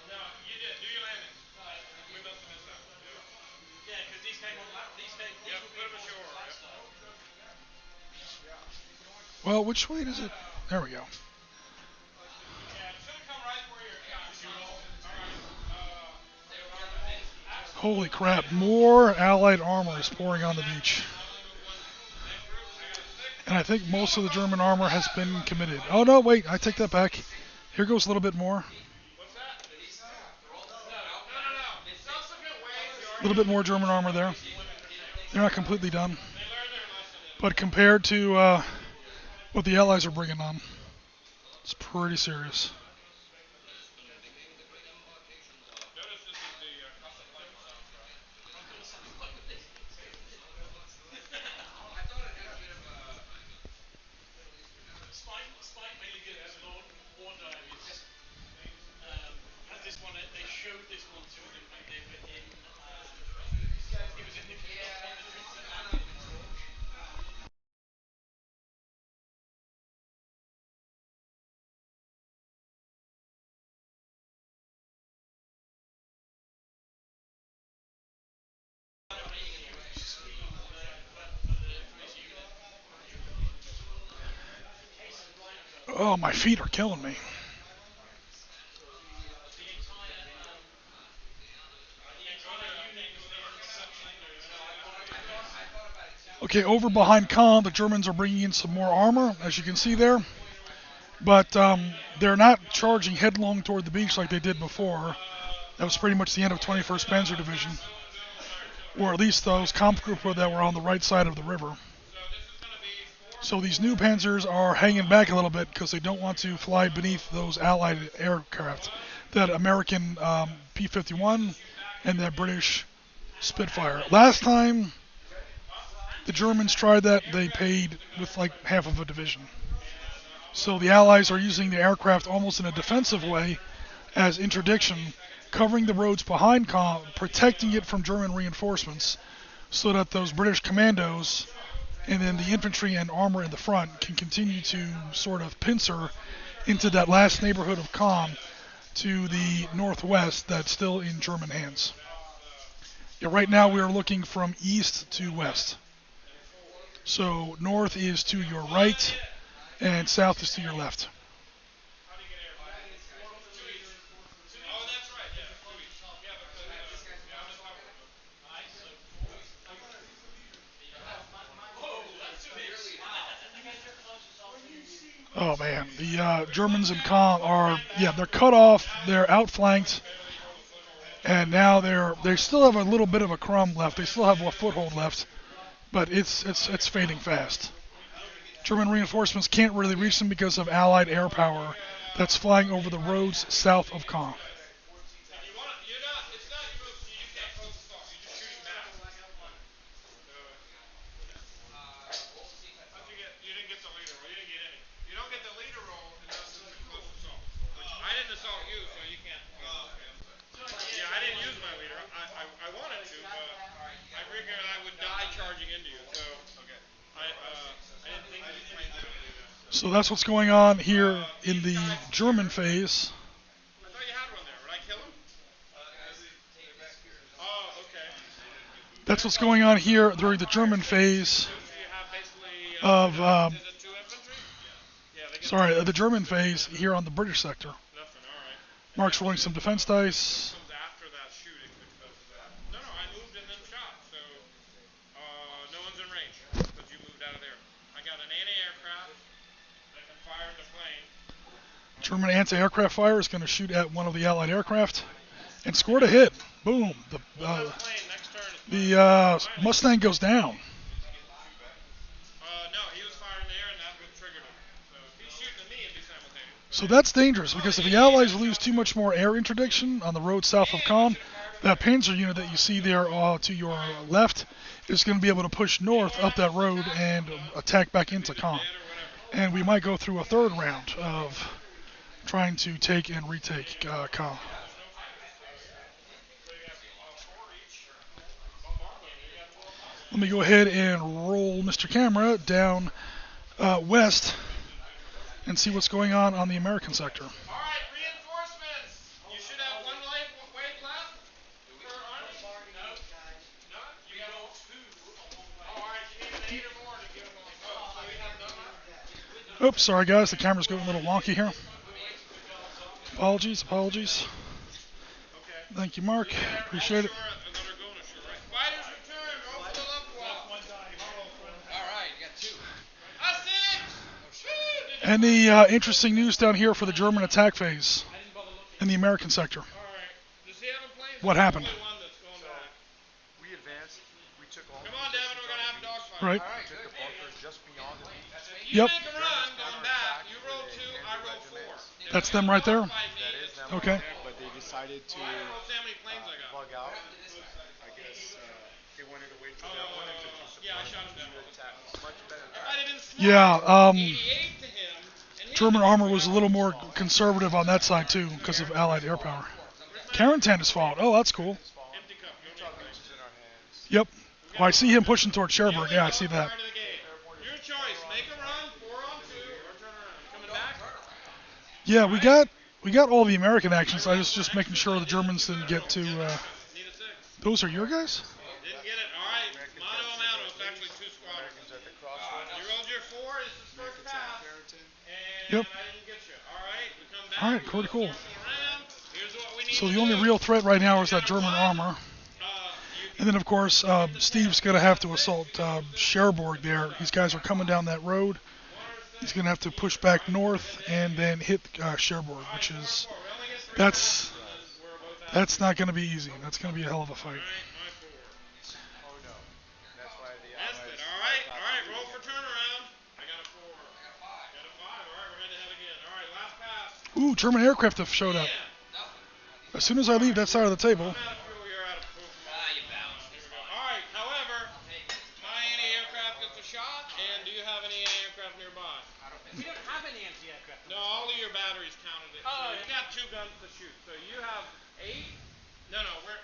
No, you did. Do your landing. We must have missed that.
Yeah, because these came on. These
Yeah, put them ashore.
Well, which way does it? There we go.
Yeah, it's going to come right where you're at.
Holy crap, more Allied armor is pouring on the beach. And I think most of the German armor has been committed. Oh no, wait, I take that back. Here goes a little bit more.
What's that? No. Subsequent waves,
A little bit more German armor there. They're not completely done. But compared to what the Allies are bringing on, it's pretty serious.
Notice this is the Casablanca soundtrack.
Spike Milligan's Lord War Diaries has this one. They showed this one to them when they were in. It was in the on the trip to Normandy with George.
Oh, my feet are killing me. Okay, over behind Caen, the Germans are bringing in some more armor, as you can see there. But they're not charging headlong toward the beach like they did before. That was pretty much the end of 21st Panzer Division. Or at least those Kampfgruppe that were on the right side of the river. So these new Panzers are hanging back a little bit because they don't want to fly beneath those Allied aircraft. That American P-51 and that British Spitfire. Last time the Germans tried that, they paid with like half of a division. So the Allies are using the aircraft almost in a defensive way as interdiction, covering the roads behind Caen, protecting it from German reinforcements so that those British commandos and then the infantry and armor in the front can continue to sort of pincer into that last neighborhood of Caen to the northwest that's still in German hands. Yeah, right now we are looking from east to west. So north is to your right and south is to your left. Oh man, the Germans in Caen are, they're cut off, they're outflanked, and now they still have a little bit of a crumb left. They still have a foothold left, but it's fading fast. German reinforcements can't really reach them because of Allied air power that's flying over the roads south of Caen.
charging into you. So I didn't think these planes were going to do that.
So that's what's going on here in the German phase.
I thought you had one there. Would I kill him? Oh, okay.
That's what's going on here during the German phase
So you have basically
of,
is it 2 infantry? Yeah, they get
the German phase here on the British sector.
nothing. All right.
Mark's rolling some defense dice.
Comes after that shooting that causes that. No, I moved and then shot. So no one's in range because you moved out of there. I got an anti-aircraft that can fire the plane.
German anti-aircraft fire is going to shoot at one of the Allied aircraft and scored a hit. Boom.
Plane next turn is
The Mustang goes down.
no, he was firing there and that's what triggered him. So if he's shooting at me, it'd be simultaneous.
So that's dangerous because if the Allies lose too much more air interdiction on the road south of Caen, that Panzer unit that you see there to your left is going to be able to push north up that road and attack back into Caen. And we might go through a third round of trying to take and retake Caen. Let me go ahead and roll Mr. Camera down west and see what's going on the American sector.
All right, reinforcements. You should have one wave left for army. No. You got 2. All right, you need an 8 or more to get them all. So we have none left?
Oops, sorry guys, the camera's going a little wonky here. Apologies.
Okay.
Thank you, Mark. Appreciate it.
Fighters return. Roll for the left wall.
All right, you got 2.
And the interesting news down here for the German attack phase in the American sector.
All right. Does he have a plane?
What happened?
Only one that's going back.
We advanced. We took all.
Come on, Devin. We're gonna have a dogfight.
Right.
We took the bunker just beyond the beach.
You
Yep.
make a run going back. You roll 2. I roll 4.
That's them right there.
That is them.
Okay.
Right there, but they decided to
Let's see how many planes I got.
bug out. I guess they wanted to wait for that one and took some
Yeah, I shot him down.
attack. Much better.
If I'd have been smart,
Yeah,
88 to him. And he
German
was
armor was a little more conservative on that side too because of Allied air power. Carentan is followed. Oh, that's cool.
empty cup. Go
Talk inches in our hands.
Yep. Oh, I see him pushing toward Cherbourg. Yeah, I see that.
Fire to the gate. Your choice. Make a run, 4 on 2, or turn around. Coming back?
Yeah, we got all the American actions. I was just making sure the Germans didn't get to.
Need a 6.
Those are your guys?
Didn't get it. All right. Mono amount. It's actually 2 squadrons.
Americans at the crossroads.
You rolled your 4. This is first pass. And
Yep.
I didn't get you. All right. We come back.
All right,
we
pretty
go
cool.
circle around. Here's what we need
So
to
the only
do.
real threat right now is that German armor. And then, of course, Steve's going to have to assault Cherbourg there. These guys are coming down that road. He's going to have to push back north and then hit Cherbourg, which is that's not going to be easy. That's going to be a hell of a fight.
Oh no. That's why the
Missed
Allies.
it. All right. Roll for turnaround. I got a 4. Got a 5. All right, we're heading ahead again. All right, last pass.
Ooh, German aircraft have showed up. As soon as I leave that side of the table.
I'm out of fuel. You're out of fuel. You balanced. Here we go. All right. However, my anti-aircraft gets a shot. And do you have any anti-aircraft nearby?
We don't have any anti-aircraft.
No, all of your batteries counted it.
Oh,
So you got 2 guns to shoot. So you have 8. No, we're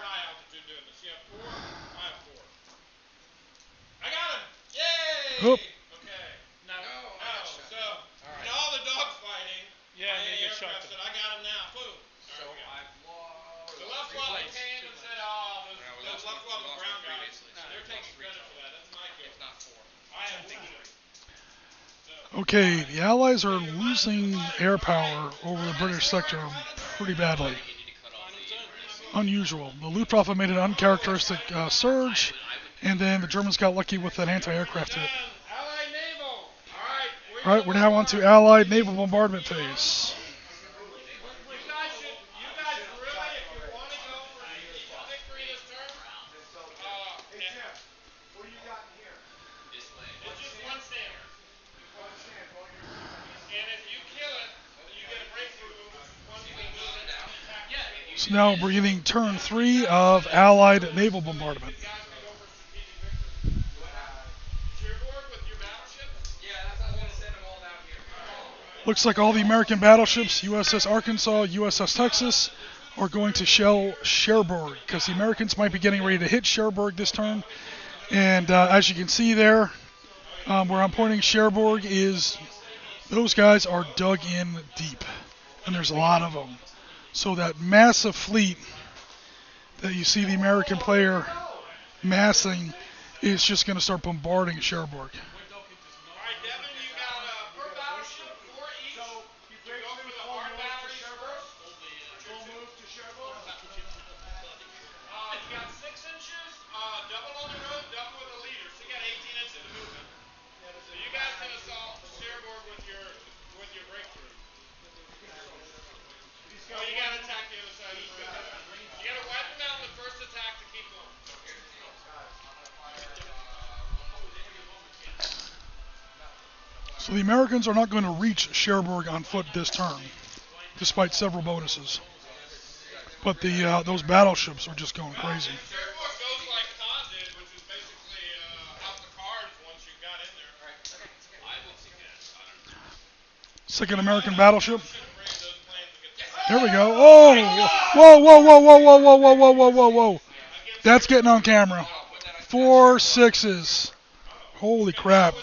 high altitude doing this. You have 4. I have 4. I got him. Yay!
Oop.
Okay.
No.
So in all the dogfighting,
Yeah,
my
and they get shot
aircraft
to-
said, I got him now. Boom.
So I've lost.
The Luftwaffe came and said, those Luftwaffe ground guys, they're taking credit for that. That's my kill.
It's not 4.
I have 2.
Okay, the Allies are losing air power over the British sector pretty badly. Unusual. The Luftwaffe made an uncharacteristic surge, and then the Germans got lucky with an anti-aircraft hit.
Allied naval. All right.
All right, we're now on to Allied naval bombardment phase.
You guys really, if you want to go for victory this turn,
Hey Jim, what do you got in here?
it's just one stand. And if you kill it, you get a breakthrough. One thing goes in down.
So now we're beginning turn 3 of Allied naval bombardment.
You guys can go for strategic victory. Cherbourg with your battleships?
Yeah, that's what I was going to send them all down here.
Looks like all the American battleships, USS Arkansas, USS Texas, are going to shell Cherbourg because the Americans might be getting ready to hit Cherbourg this turn. And as you can see there, where I'm pointing Cherbourg is, those guys are dug in deep, and there's a lot of them. So that massive fleet that you see the American player massing is just going to start bombarding Cherbourg.
Alright, Devin, you got per battleship, 4 each. You go for the hard batteries first.
Full move to Cherbourg.
You got 6 inches, double on the road, double with the leader. So you got 18 inches of movement. So you guys can assault Cherbourg with your breakthrough. Oh, you gotta attack the other side of the road. You gotta wipe them out in the first attack to keep going.
So the Americans are not going to reach Cherbourg on foot this turn, despite several bonuses. But those battleships are just going crazy.
Cherbourg goes like Caen did, which is basically out the cards once you got in there. I would suggest.
Second American battleship. There we go. Oh! Whoa, whoa, whoa, whoa, whoa, whoa, whoa, whoa, whoa, whoa, whoa. That's getting on camera. 4 6s. Holy crap.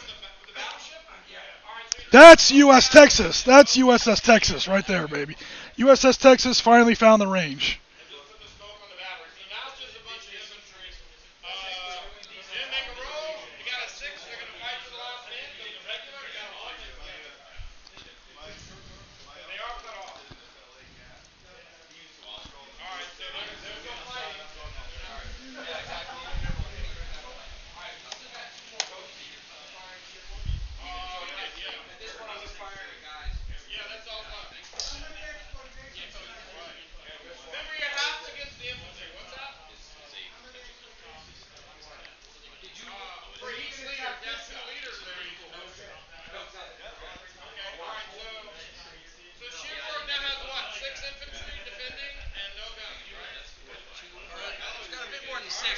That's U.S. Texas. That's USS Texas right there, baby. USS Texas finally found the range.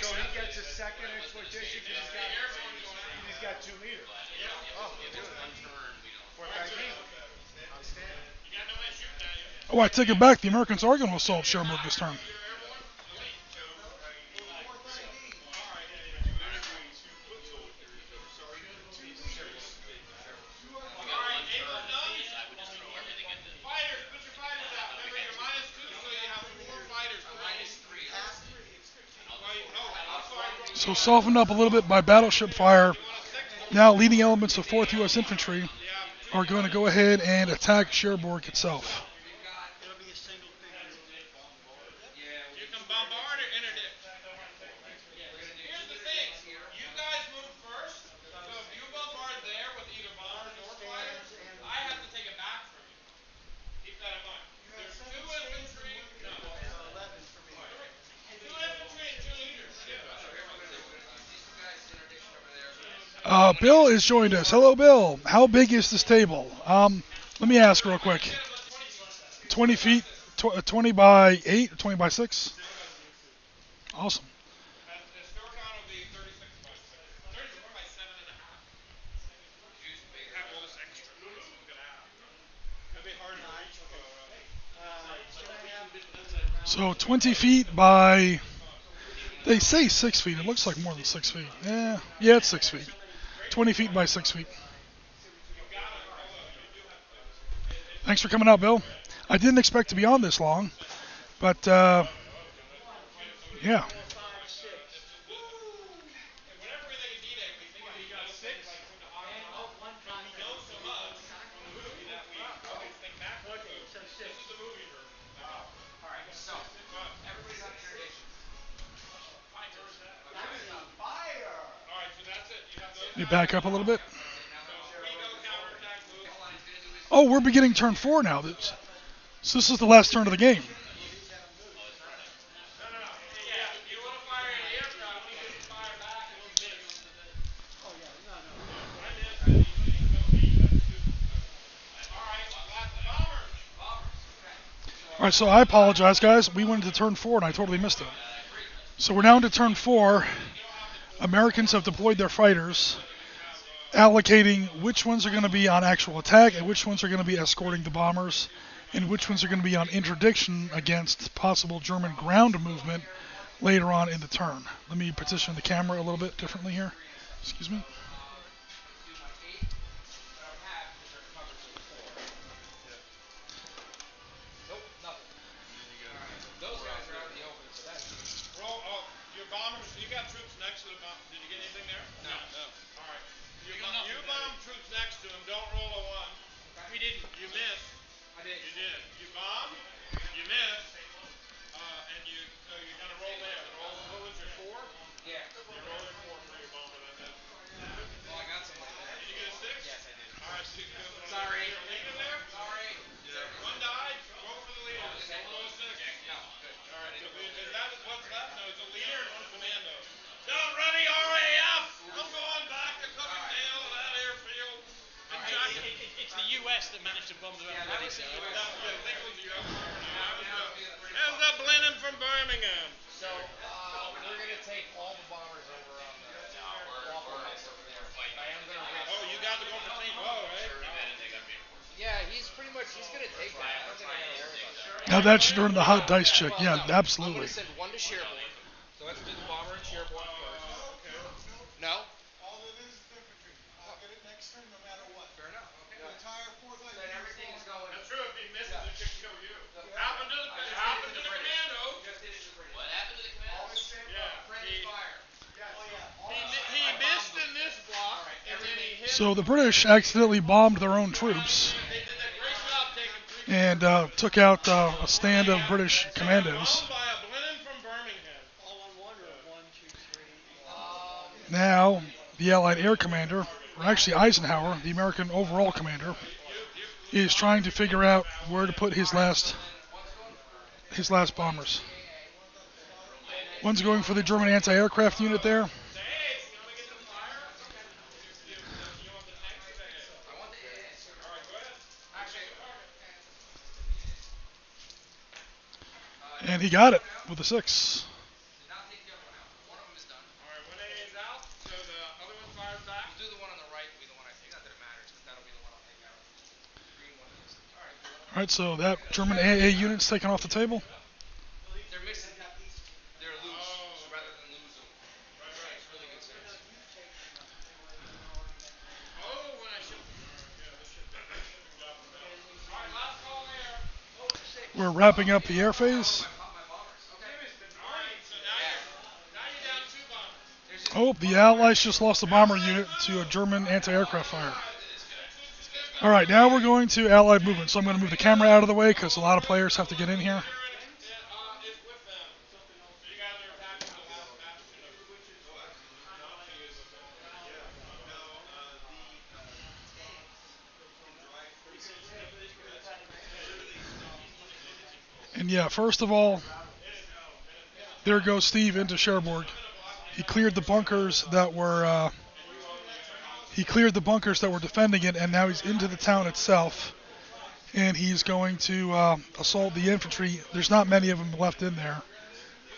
So he gets a second exploitation because he's got 2 meters. Oh, for
Oh, I take it back. The Americans are going to assault Cherbourg this turn. So softened up a little bit by battleship fire. Now leading elements of 4th U.S. Infantry are going to go ahead and attack Cherbourg itself.
You can bombard or interdict. Here's the thing. You guys move first. So if you bombard there with either bombers or fighters, I have to take it back from you. Keep that in mind. There's 2 infantry. No. 2 infantry and 2 leaders.
Bill has joined us. Hello, Bill. How big is this table? Let me ask real quick. 20 feet, 20 by 8, 20 by 6? Awesome. So 20 feet by, they say 6 feet. It looks like more than 6 feet. Yeah, it's 6 feet. 20 feet by 6 feet. Thanks for coming out, Bill. I didn't expect to be on this long, but yeah. You back up a little bit. Oh, we're beginning turn 4 now. So this is the last turn of the game. All right, so I apologize, guys. We went into turn 4 and I totally missed it. So we're now into turn 4. Americans have deployed their fighters, allocating which ones are going to be on actual attack and which ones are going to be escorting the bombers and which ones are going to be on interdiction against possible German ground movement later on in the turn. Let me position the camera a little bit differently here. Excuse me.
Roll. Oh, your bombers. You got troops next to the bomb. Did you get anything there? No. All right. You bomb troops next to him. Don't roll a 1. We didn't. You missed. I did. You did. You bomb. You missed. And you. So you're gonna roll there. Roll. What was your 4? Yeah. You rolled your 4 for your bomber. That missed.
Well, I got somebody there.
Did you get a 6?
Yes, I did.
All right. So you go.
Sorry.
Your leader there.
Sorry.
Yeah. 1 died. Roll for the leader. Roll a 6.
No, good.
All right. So is that what's left? No, it's a leader and 1 commando. Down ready, RAF. I'm going back to Coverdale and that airfield. And
It's the U.S. that managed to bomb the bloody side.
How's that Blenheim from Birmingham?
So, we're going to take all the bombers over on the waffle house over there. I am going to
Oh, you got to go for Team O, right?
Yeah, he's pretty much, he's going to take that. I don't think I got to worry about that.
Now that should earn the hot dice check. Yeah,
I'm
absolutely.
going to send 1 to Cherbourg. So let's do the bomber in Cherbourg first. No?
All it is infantry. I'll get it next turn no matter what.
Fair enough. Okay.
The entire fourth line.
Then everything is going.
That's true. If he misses, it could kill you. Happened to the commando.
What happened to the commando?
Yeah.
Friendly fire.
He missed in this block, and then he hit.
So the British accidentally bombed their own troops
They did a great job taking 3.
and took out a stand of British commandos.
Bombed by a Blenheim from Birmingham.
All on one or 1, 2, 3.
Now the Allied Air Commander, or actually Eisenhower, the American overall commander, is trying to figure out where to put his last bombers. One's going for the German anti-aircraft unit there. And he got it with a 6.
Not take the other one out. One of them is done.
Alright, when A is out, so the other one fires back.
We'll do the one on the right will be the one I take. Not that it matters, because that'll be the one I'll take out. The green one is. Alright.
Alright, so that German AA unit's taken off the table.
They're missing. They're loose rather than lose them. Right. It's really good sense.
Oh, when I should. Yeah, this should be dropping down. Alright, last call there.
We're wrapping up the air phase.
Alright, so now you're down 2 bombers.
Oh, the Allies just lost a bomber unit to a German anti-aircraft fire. Alright, now we're going to Allied movement. So I'm going to move the camera out of the way because a lot of players have to get in here.
It's with them. So you guys are attacking the last bastion of
And yeah, first of all, there goes Steve into Cherbourg. He cleared the bunkers that were defending it, and now he's into the town itself. And he's going to assault the infantry. There's not many of them left in there.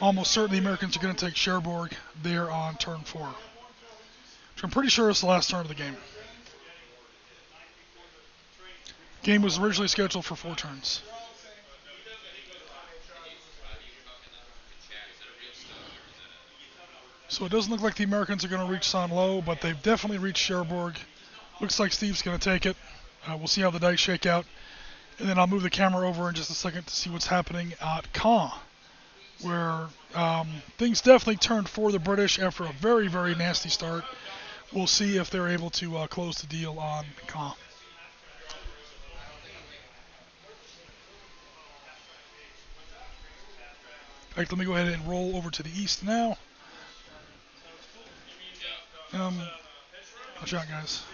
Almost certainly the Americans are going to take Cherbourg there on turn 4. Which I'm pretty sure is the last turn of the game. Game was originally scheduled for 4 turns. So it doesn't look like the Americans are going to reach Caen low, but they've definitely reached Cherbourg. Looks like Steve's going to take it. We'll see how the dice shake out. And then I'll move the camera over in just a second to see what's happening at Caen, where things definitely turned for the British after a very, very nasty start. We'll see if they're able to close the deal on Caen. In fact, let me go ahead and roll over to the east now. Watch out, guys.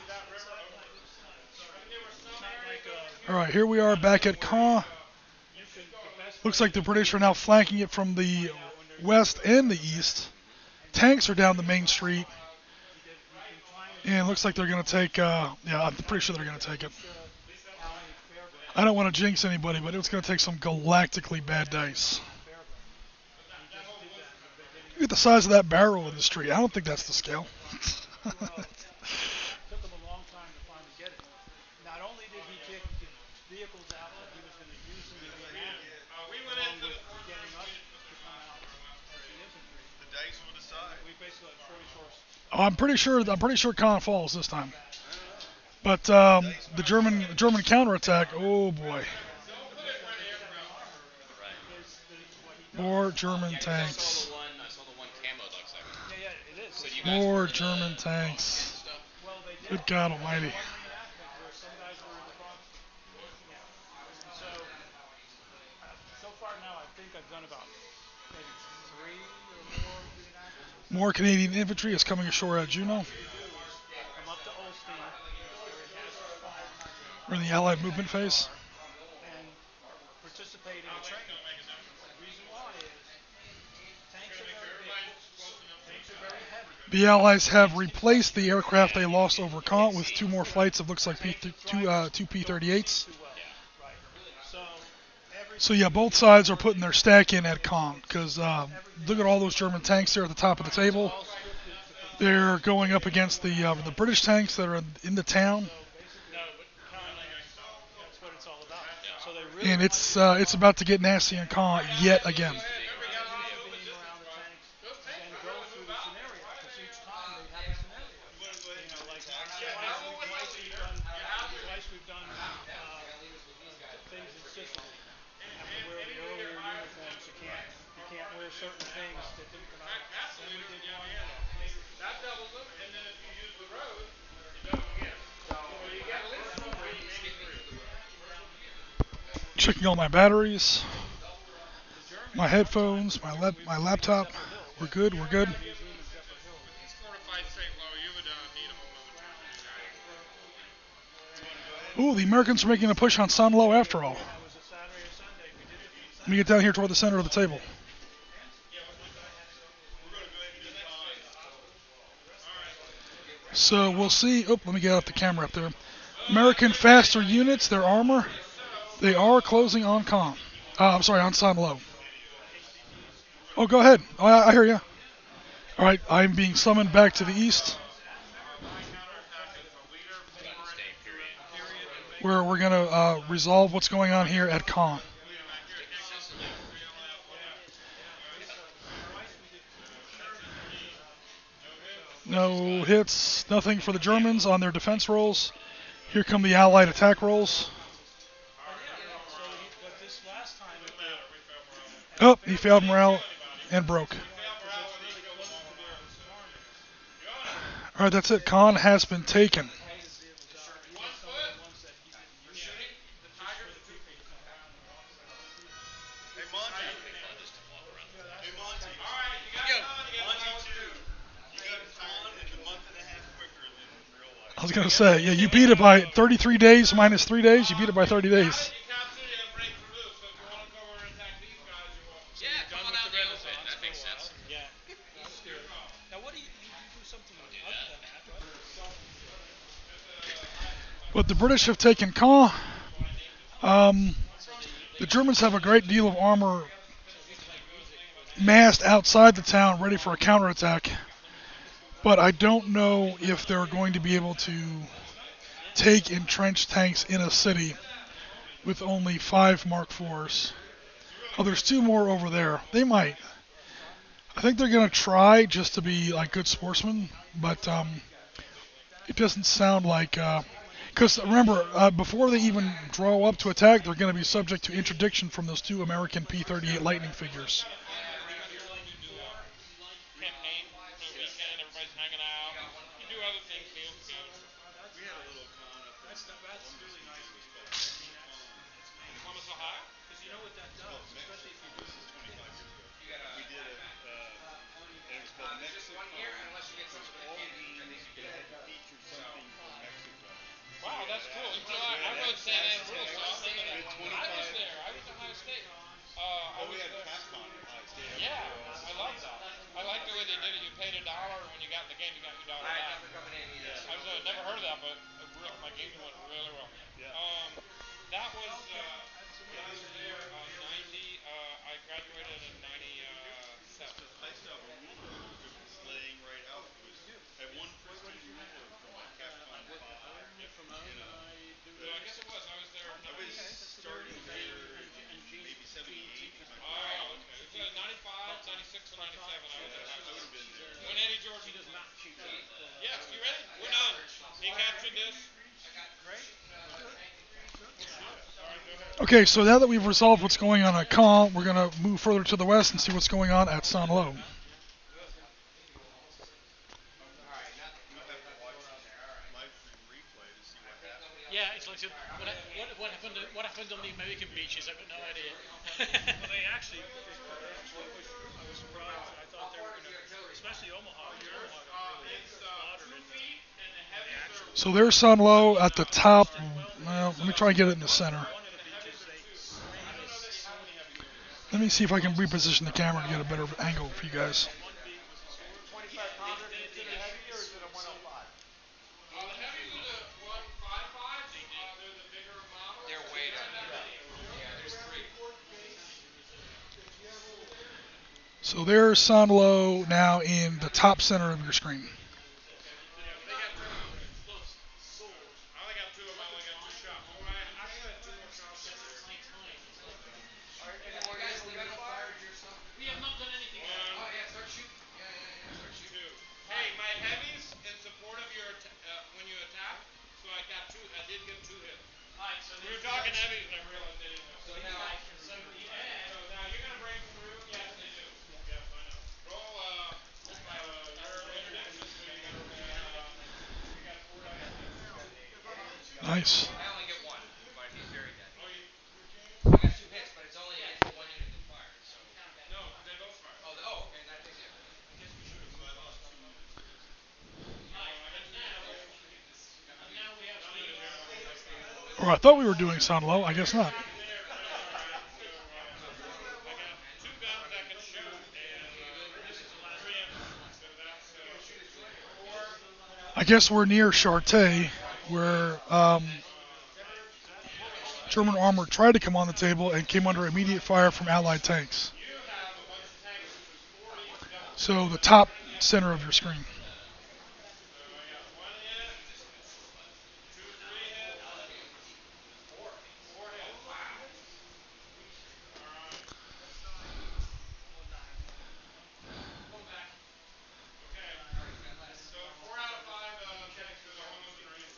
Alright, here we are back at Caen. Looks like the British are now flanking it from the west and the east. Tanks are down the main street. And it looks like they're going to take, yeah, I'm pretty sure they're going to take it. I don't want to jinx anybody, but it's going to take some galactically bad dice. Look at the size of that barrel in the street. I don't think that's the scale.
Took him a long time to finally get it. Not only did he take the vehicles out that he was going to use them in Vietnam,
we went into
getting us to come out as the infantry.
I'm pretty sure Caen falls this time. But the German counterattack. Oh boy. More German tanks.
I saw the one camo looks like.
Yeah, it is.
So you guys
More
were the
German
wargame
tanks.
stuff?
Well, they did.
Good God Almighty.
One reenactment where some guys were in the front. Yeah. So far now, I think I've done about maybe 3 or more reenactments.
More Canadian infantry is coming ashore at Juneau.
I'm up to Olstein, where it has fire,
We're in the Allied movement phase.
and participate in the training. The reason why is tanks are very big. Tanks are very heavy.
The Allies have replaced the aircraft they lost over Caen with 2 more flights of looks like two P-38s.
Right.
So yeah, both sides are putting their stack in at Caen because look at all those German tanks there at the top of the table. They're going up against the British tanks that are in the town,
That's what it's all about. So they really
and it's about to get nasty in Caen yet again.
beam around the tanks and go through the scenario. Because each time they have a scenario. Like twice we've done things in Sicily. You have to wear the earlier uniforms. You can't wear certain things that didn't come out. Then we did one.
That doubles them, and then if you use the road, it doubles again. So you get at least 3, maybe 3.
Checking all my batteries, my headphones, my laptop. We're good. We're good.
It's fortified St. Lo. You would need them momentarily.
Ooh, the Americans are making a push on Saint-Lô after all. Let me get down here toward the center of the table. So we'll see. Oh, let me get out the camera up there. American faster units, their armor, they are closing on Caen. I'm sorry, on Saint-Lô. Oh, go ahead. Oh, I hear you. All right, I'm being summoned back to the east, where we're going to resolve what's going on here at Caen. No hits, nothing for the Germans on their defense rolls. Here come the Allied attack rolls. Oh, he failed morale and broke. All right, that's it. Caen has been taken. I was going to say, yeah, you beat it by 33 days minus 3 days. You beat it by 30 days.
Yeah, come on out the open. That makes sense.
Yeah. Now, what do you do something other than that, right?
But the British have taken Caen. The Germans have a great deal of armor massed outside the town, ready for a counterattack. But I don't know if they're going to be able to take entrenched tanks in a city with only 5 Mark IVs. Oh, there's 2 more over there. They might. I think they're going to try just to be like good sportsmen, but it doesn't sound like... Because remember, before they even draw up to attack, they're going to be subject to interdiction from those 2 American P-38 Lightning figures.
Campaign for the weekend, everybody's hanging out. You do other things, meals together.
We had a little con up there.
That's really nice.
Columbus, Ohio?
Because you know what that does, especially if you do
This is 25 years ago. We did it, and it was called Mexico. All games that had to feature something from Mexico.
Wow, that's cool. You know, I wrote San Antonio rules, so I'm thinking that. I was there. I was at Ohio State. I
We
was
had
there.
Capcom in Ohio State.
Yeah, I love that. I like the way they did it. You paid $1, and when you got in the game, you got your dollar back. I've never heard of that, but my game went really well.
Yeah.
That was I was there 90. I graduated in 97.
I used to have a ruler that was laying right out. It was had one pristine ruler from a Capcom 5.
So I guess it was. I was there.
I was starting there maybe 78.
Oh, okay. It was 95, 96, or 97. I was at
I would have been there.
when Eddie George does not shoot. you captured this?
Okay, so now that we've resolved what's going on at Caen, we're going to move further to the west and see what's going on at Saint-Lô.
Yeah, it's like what happened on the American beaches. I've got no idea.
Well, they actually, I was surprised. I thought they were going to, especially Omaha. Omaha got really slaughtered in the
So there's Saint-Lô at the top. Well, let me try and get it in the center.
one of the beaches.
Let me see if I can reposition the camera to get a better angle for you guys.
25 pounder, is it a heavy or is it a 105?
The heavies are the 155s. They're the bigger models.
They're way down there. Yeah, there's three.
So there's Saint-Lô now in the top center of your screen.
I only got two of them. I only got two shots. Oh, I actually had two more shots in there.
We have not done anything.
Two. Hey, my heavies in support of your when you attack. So I got two. I did get two hits.
Alright, so
We were talking heavies, and I realized they didn't have.
So
Now you're gonna break through. Yes, they do. Yes, I know. Roll your introduction. So you got 4 dice.
Nice.
I only get one, but he's very dead. I got 2 hits, but it's only the one unit that fired. So.
No, they both fire.
Okay, that takes it.
Or I thought we were doing Saint-Lô. I guess not.
Two guns that can shoot, and this is the last 3 inches. So that's 4.
I guess we're near Chartres, where German armor tried to come on the table and came under immediate fire from Allied tanks. So the top center of your screen.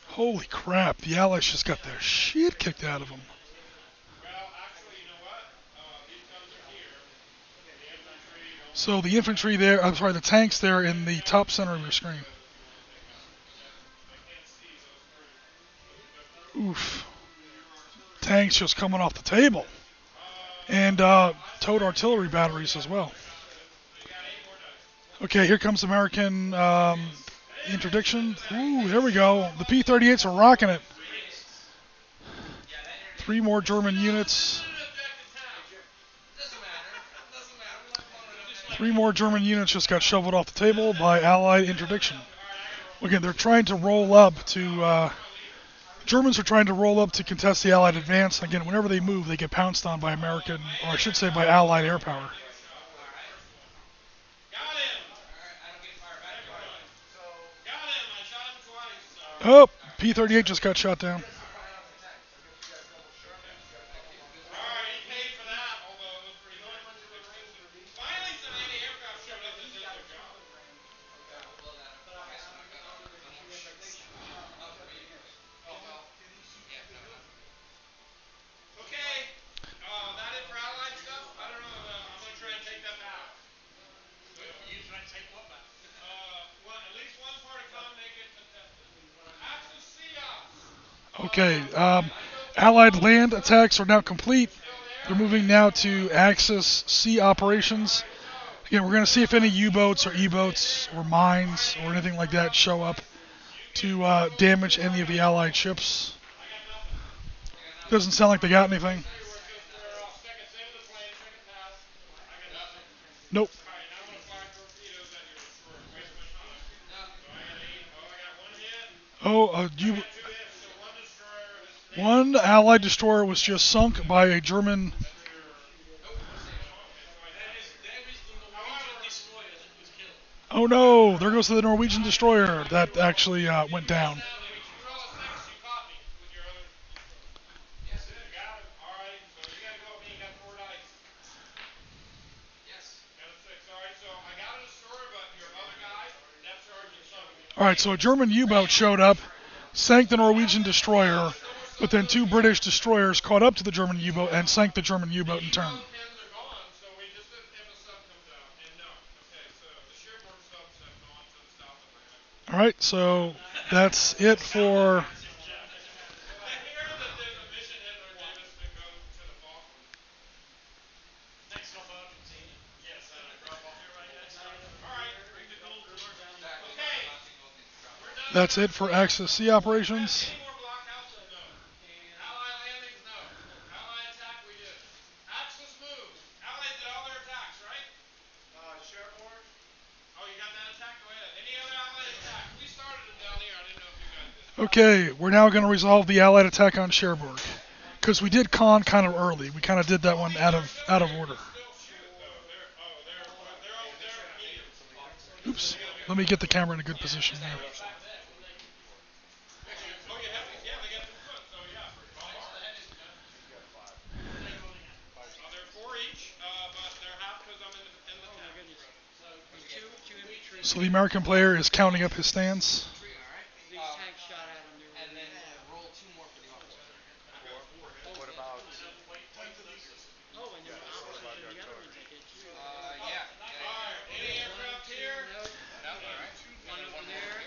Holy crap, the Allies just got their shit kicked out of them. So the infantry there, I'm sorry, the tanks there in the top center of your screen. Oof. Tanks just coming off the table. And towed artillery batteries as well. Okay, here comes American interdiction. Ooh, there we go. The P-38s are rocking it. 3 more German units. 3 more German units just got shoveled off the table by Allied interdiction. Again, they're trying to roll up to... Germans are trying to roll up to contest the Allied advance. Again, whenever they move, they get pounced on by American, or I should say by Allied air power. Oh, P-38 just got shot down. Okay, Allied land attacks are now complete. They're moving now to Axis sea operations. Again, we're going to see if any U-boats or E-boats or mines or anything like that show up to damage any of the Allied ships. Doesn't sound like they got anything. Nope. Oh, one Allied destroyer was just sunk by a German. Oh no, there goes the Norwegian destroyer that actually went down. Alright, so a German U-boat showed up. sank the Norwegian destroyer, but then 2 British destroyers caught up to the German U-boat and sank the German U-boat in turn.
Pins are gone, so we just if a sub comes out. And no. Okay, so the Cherbourg subs have gone to the South Atlantic.
All right, so that's it for.
I hear that there's a mission Hitler gave us to go to the Falklands.
Next off Argentina.
Yes, drop off here right next to it. All right, bring the gold to work. Okay, we're done.
That's it for Axis C operations.
Any more blockhouses? No. Allied landings? No. Allied attack? We did. Axis move. Allies did all their attacks, right?
Cherbourg.
Oh, you got that attack? Go ahead. Any other Allied attack? We started them down here. I didn't know if you guys did.
Okay, we're now going to resolve the Allied attack on Cherbourg, because we did Caen kind of early. We kind of did that one out of order. Oops. Let me get the camera in a good position now.
Oh, you have to, yeah, they got 2 foot, so yeah. They're 4 each, but they're half because I'm in the tank.
So the American player is counting up his stands.
These tanks shot at him.
And then roll 2 more for the officer.
What about?
Oh, and you're opposite of the other ones I did too.
Yeah.
Alright, any aircraft here?
No,
No, all right.
one over there.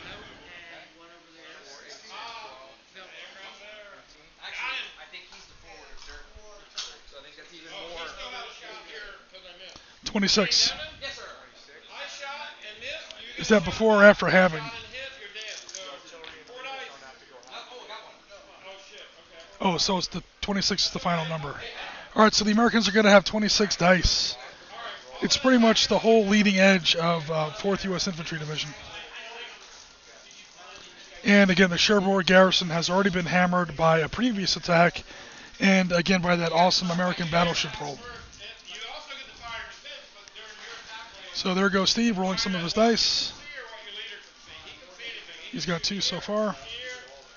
No, and one over there. No,
Actually, I think he's the forwarder, sir. So I think that's even
Oh,
more.
he still had a shot here because I missed.
26.
Yes, sir.
I shot and missed. You
Is that before or after halving?
shot and hit, you're dead. So, 4 dice.
Oh, I got one.
Oh, shit, okay.
Oh, so it's the 26 is the final number. All right, so the Americans are going to have 26 dice. It's pretty much the whole leading edge of 4th U.S. Infantry Division. And again, the Cherbourg garrison has already been hammered by a previous attack, and again by that awesome American battleship roll.
You also get the fire defense, but during your attack wave,
So there goes Steve rolling some of his dice.
see or what your leader can see. He can see anything. He
He's got 2 so far.
can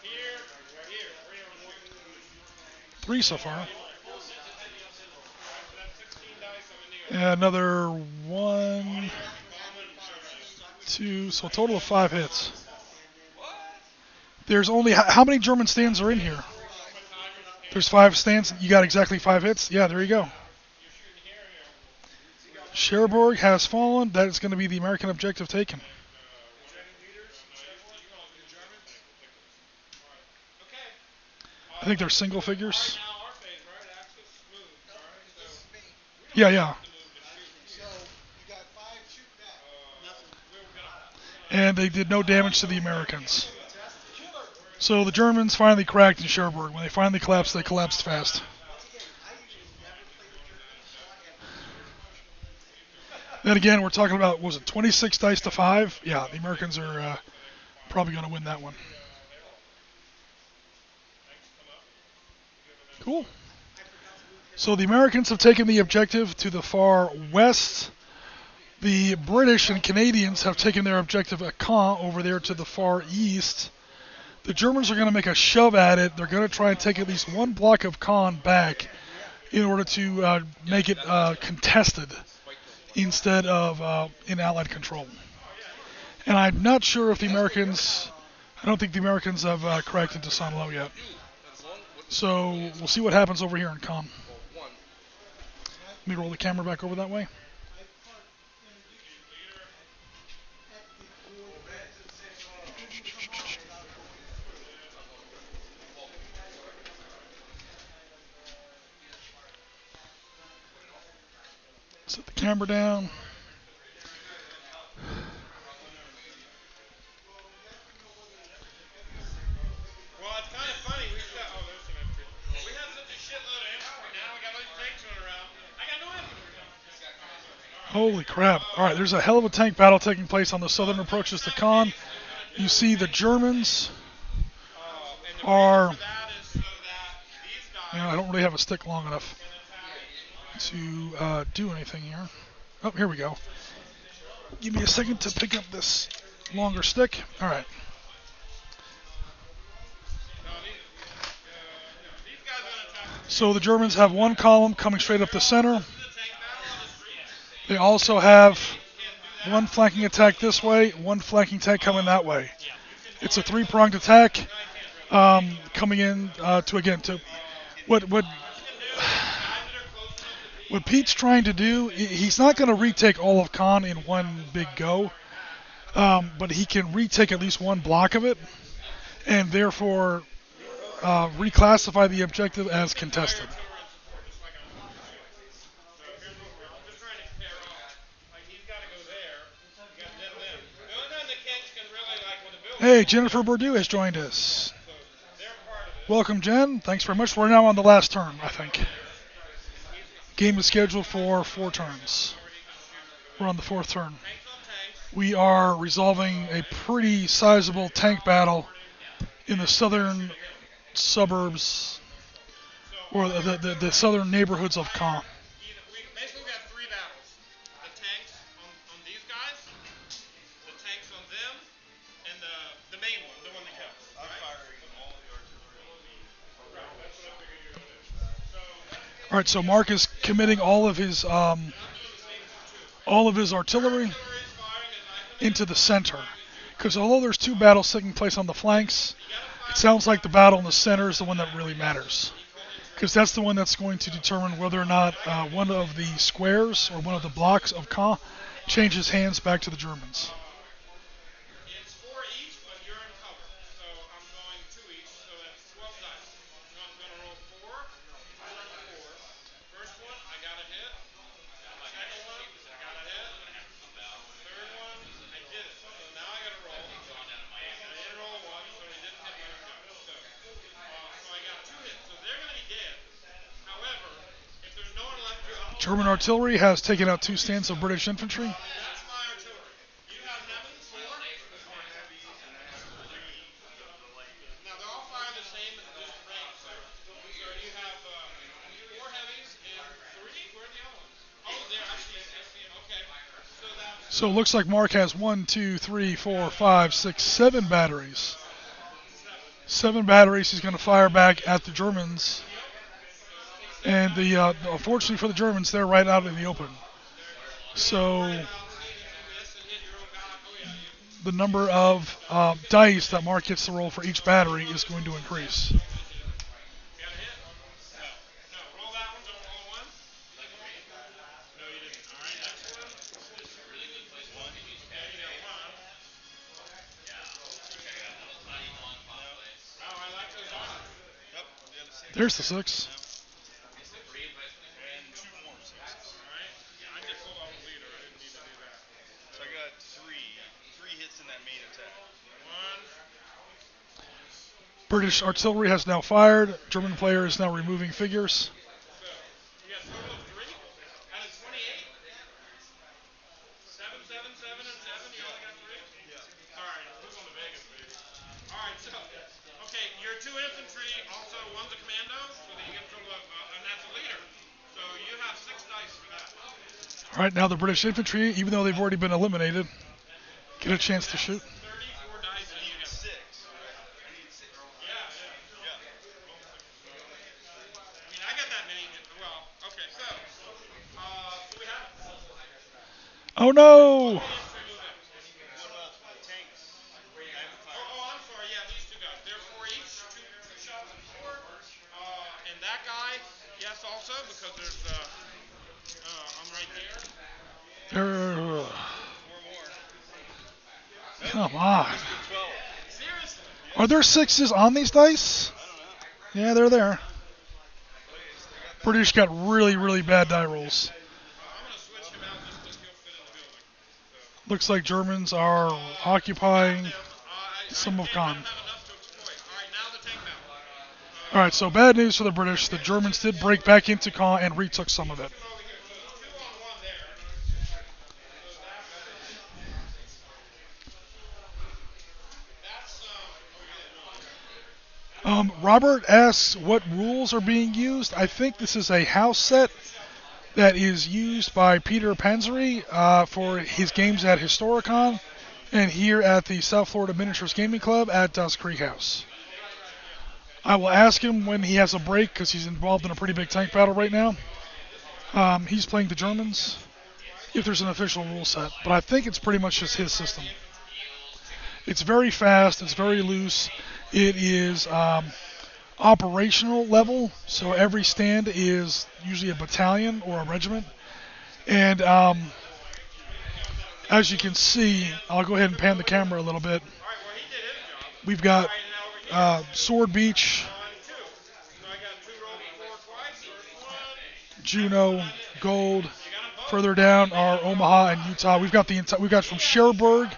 here, here, here.
3 so far.
That's 16 dice. I'm in the
And another 1, 2, so a total of 5 hits. There's only, how many German stands are in here? There's 5 stands. You got exactly 5 hits? Yeah, there you go. Cherbourg has fallen. That is going to be the American objective taken. I think they're single figures.
now our phase, right? Axis move. Alright, so
Yeah, yeah.
So you got 5 shoot back.
And they did no damage to the Americans. So the Germans finally cracked in Cherbourg. When they finally collapsed, they collapsed fast. Then again, we're talking about, was it 26 dice to 5? Yeah, the Americans are probably going to win that one. Cool. So the Americans have taken the objective to the far west. The British and Canadians have taken their objective at Caen over there to the far east. The Germans are going to make a shove at it. They're going to try and take at least 1 block of Caen back in order to make it contested instead of in Allied control. And I'm not sure if the Americans, I don't think the Americans have cracked into Saint-Lô yet. So we'll see what happens over here in Caen. Let me roll the camera back over that way. Set the camera down.
well, it's kind of funny. We've got, oh, there's some infantry. We have such a shitload of infantry now. We got all these tanks running around. I got no infantry.
Holy crap. Alright, there's a hell of a tank battle taking place on the southern approaches to Caen. You see the Germans are,
That is so that these guys
I don't really have a stick long enough to do anything here. Oh, here we go. Give me a second to pick up this longer stick. Alright. So the Germans have 1 column coming straight up the center. They also have 1 flanking attack this way, 1 flanking attack coming that way. It's a three-pronged attack coming in to what Pete's trying to do. He's not going to retake all of Caen in one big go, but he can retake at least one block of it, and therefore reclassify the objective as contested. Hey, Jennifer Bordeaux has joined us. Welcome, Jen. Thanks very much. We're now on the last turn, I think. Game is scheduled for 4 turns. We're on the 4th turn. We are resolving a pretty sizable tank battle in the southern suburbs, or the southern neighborhoods of Caen.
We basically got 3 battles. The tanks on these guys, the tanks on them, and the main one, the one that counts. I'm firing all of the artillery. Right, that's what I figured you were going to do.
All right, so Mark is committing all of his artillery into the center, because although there's 2 battles taking place on the flanks, it sounds like the battle in the center is the one that really matters, because that's the one that's going to determine whether or not one of the squares or one of the blocks of Caen changes hands back to the Germans.
It's 4 each, but you're in cover. So I'm going 2 each, so that's 12 dice. So I'm going to roll 4. I rolled 4. First one, I got a hit. Second one, I got a hit. Third one, I did it. So now I got to roll. I didn't roll a 1, so he didn't hit my gun. So I got 2 hits. So they're going to be dead. However, if there's no one left,
German artillery has taken out 2 stands of British infantry.
that's my artillery. You have heavies, 4? Now they're all firing the same range. So you have 4 heavies and 3. Where are the other ones? Oh, they're actually. I see them. Okay.
So it looks like Mark has 1, 2, 3, 4, 5, 6, 7 batteries. 7 batteries he's going to fire back at the Germans. And unfortunately for the Germans, they're right out in the open. So the number of dice that Mark gets to roll for each battery is going to increase. There's the 6.
So I got 3 hits in that main attack. 1.
British artillery has now fired. German player is now removing figures.
You got a total of 3 out of 28. 7, 7, 7, and 7. You only got 3. Yeah. All right. Who's on the Vegas, baby? All right. So, okay, your 2 infantry. Also, one's a commando, so then you get a total of, and that's a leader. So you have 6 dice for that.
All right, now the British infantry, even though they've already been eliminated, get a chance to shoot.
34 dice, and you got 6. Yeah. I mean, I got that many. Well, okay, so we have.
Oh no!
What about tanks? I'm sorry. Yeah, these 2 guys. They're 4 each. 2 shots and 4. And that guy, yes, also because there's. I'm right there. 4 more.
Come on.
12. Seriously?
Are there 6s on these dice?
I don't know.
Yeah, they're there. British got really, really bad die rolls.
I'm going to switch him out just because he'll fit in the building. So.
Looks like Germans are occupying some of Caen.
I don't have enough to exploit. All right, now the tank battle.
All right, so bad news for the British. The Germans did break back into Caen and retook some of it. Robert asks what rules are being used. I think this is a house set that is used by Peter Panzeri for his games at Historicon and here at the South Florida Miniatures Gaming Club at Krieg Haus. I will ask him when he has a break because he's involved in a pretty big tank battle right now. He's playing the Germans if there's an official rule set, but I think it's pretty much just his system. It's very fast. It's very loose. It is operational level, so every stand is usually a battalion or a regiment. And as you can see, I'll go ahead and pan the camera a little bit. We've got Sword Beach, Juneau, Gold. Further down are Omaha and Utah. We've got from Cherbourg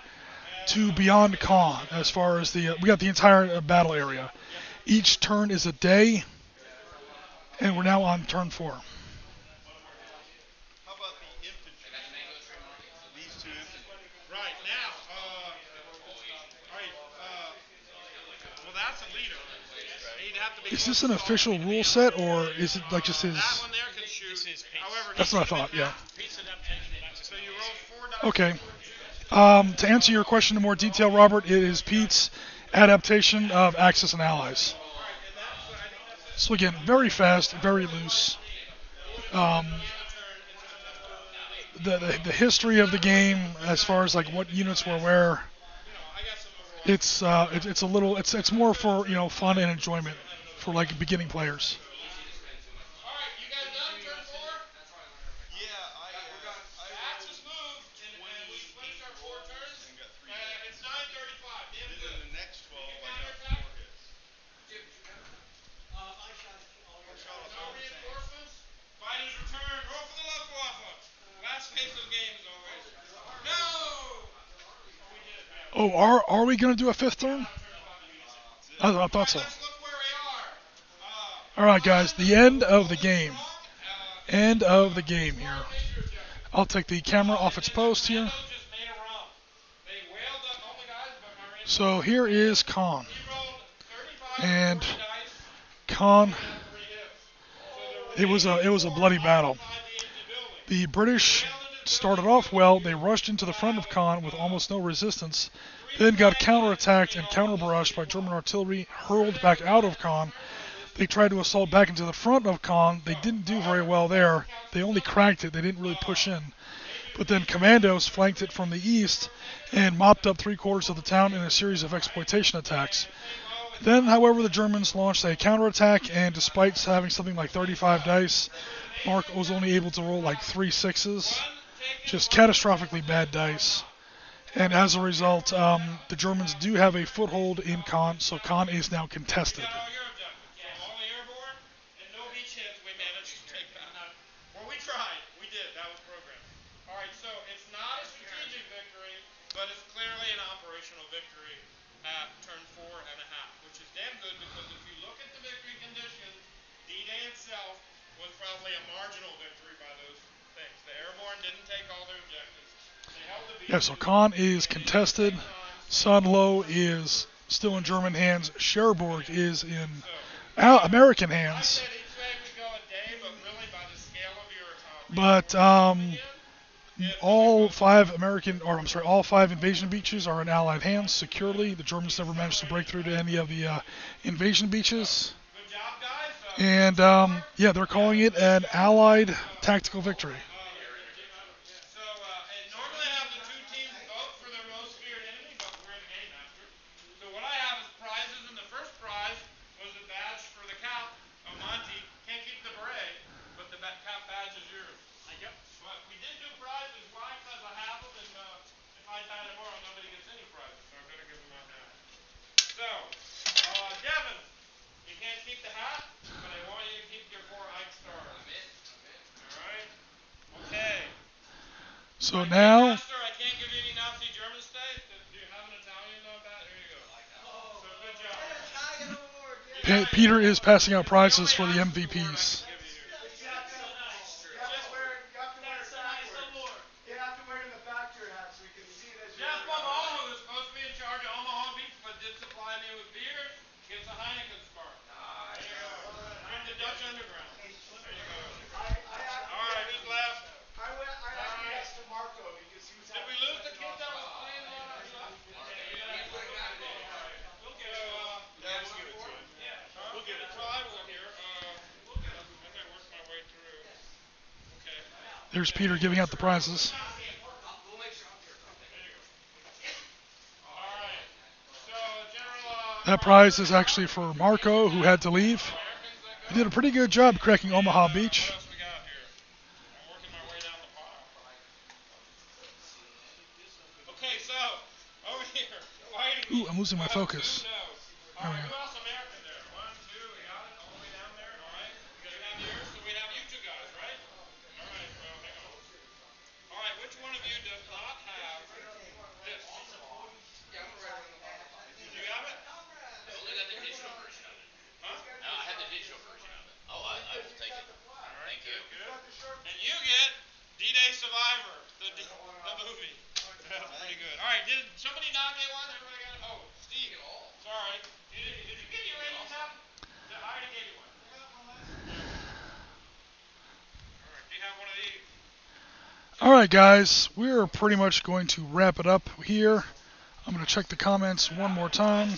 to beyond Caen as far as we got the entire battle area. Each turn is a day, and we're now on turn 4.
How about the infantry? These two infantry. Right, now, well, that's a leader. He'd have to be
Is this an official rule set, or is it like just his...
That one there can shoot. However,
That's what I thought, yeah.
So you roll 4 dice.
Okay. To answer your question in more detail, Robert, it is Pete's adaptation of Axis and Allies. So again, very fast, very loose. The history of the game, as far as like what units were where, it's more for fun and enjoyment for like beginning players.
All right, you guys done? Turn 4? Yeah, Axis moved, and we switched our 4 turns. It's 9:35. Damn good. In the next 12, I got 4 hits. No reinforcements. Fighters return. Roll for the Luftwaffe. Last phase of the game is always. No!
Oh, are we gonna do a 5th turn? I thought so.
Let's look where we are.
All right, guys, the end of the game. End of the game here. I'll take the camera off its post here. So here is Caen. And Caen, it was a bloody battle. The British started off well. They rushed into the front of Caen with almost no resistance, then got counterattacked and counterbarraged by German artillery, hurled back out of Caen. They tried to assault back into the front of Caen. They didn't do very well there. They only cracked it. They didn't really push in. But then commandos flanked it from the east and mopped up 3/4 of the town in a series of exploitation attacks. Then, however, the Germans launched a counterattack, and despite having something like 35 dice, Mark was only able to roll like 3 6s. Just catastrophically bad dice. And as a result, the Germans do have a foothold in Caen, so Caen is now contested.
But it's clearly an operational victory at turn 4.5, which is damn good because if you look at the victory conditions, D-Day itself was probably a marginal victory by those things. The airborne didn't take all their objectives. They held the beach.
Yeah, so Caen is contested. Sunlow is still in German hands. Cherbourg is in American hands.
I said each way we go a day, but really by the scale of your
But all 5 invasion beaches are in Allied hands securely. The Germans never managed to break through to any of the invasion beaches.
Good job, guys.
And yeah, they're calling it an Allied tactical victory.
So, and normally I have the 2 teams vote for their most feared enemy, but we're in the game master. So what I have is prizes, and the first prize was a badge for the Count of Monty. Can't keep the beret, but the Count badge is yours. Yep. But we did do prizes. Why? Because I have them, and if I die tomorrow, nobody gets any prizes. So I'm going to give them out now. So, Devin, you can't keep the hat, but I want you to keep your 4 Ike stars. I'm in. All right. Okay.
So now,
Master, I can't give you any Nazi German state. Do you have an Italian bat? Here you go. So good job.
Peter is passing out prizes for the MVPs.
Jeff Omaha, who's supposed to be in charge of Omaha Beach, but did supply me with beer, gets a Heineken spark. There you go. From the Dutch Underground. There you go. All right, who's left?
I actually asked to Marco because he was
Did we lose the kid that was playing on our stuff? We'll give it to him. We'll give it to him. I will here. I'm going to work my way through. Okay.
There's Peter giving out the prizes.
All right.
That prize is actually for Marco, who had to leave. He did a pretty good job cracking Omaha Beach.
What else we got here? I'm working my way down the pile. Okay, so over here, fighting.
Ooh, I'm losing my focus.
Two no's.
There
All
we
right,
go.
who else American there? 1, 2, we got it all the way down there. All right, you have yours, so we have you two guys, right? All right, well, hang on. All right, which one of you does not have this? You have it?
I only got the digital version of it.
Huh?
No, I have the digital version of it. Oh, I will take it. Thank you.
Good. And you get D-Day Survivor, the movie. That's pretty good. All right, did somebody not get one? Everybody got it? Oh, Steve. Sorry. Did you get your 87? I already gave you one. All right, do you have one of these?
All right, guys, we're pretty much going to wrap it up here. I'm going to check the comments one more time.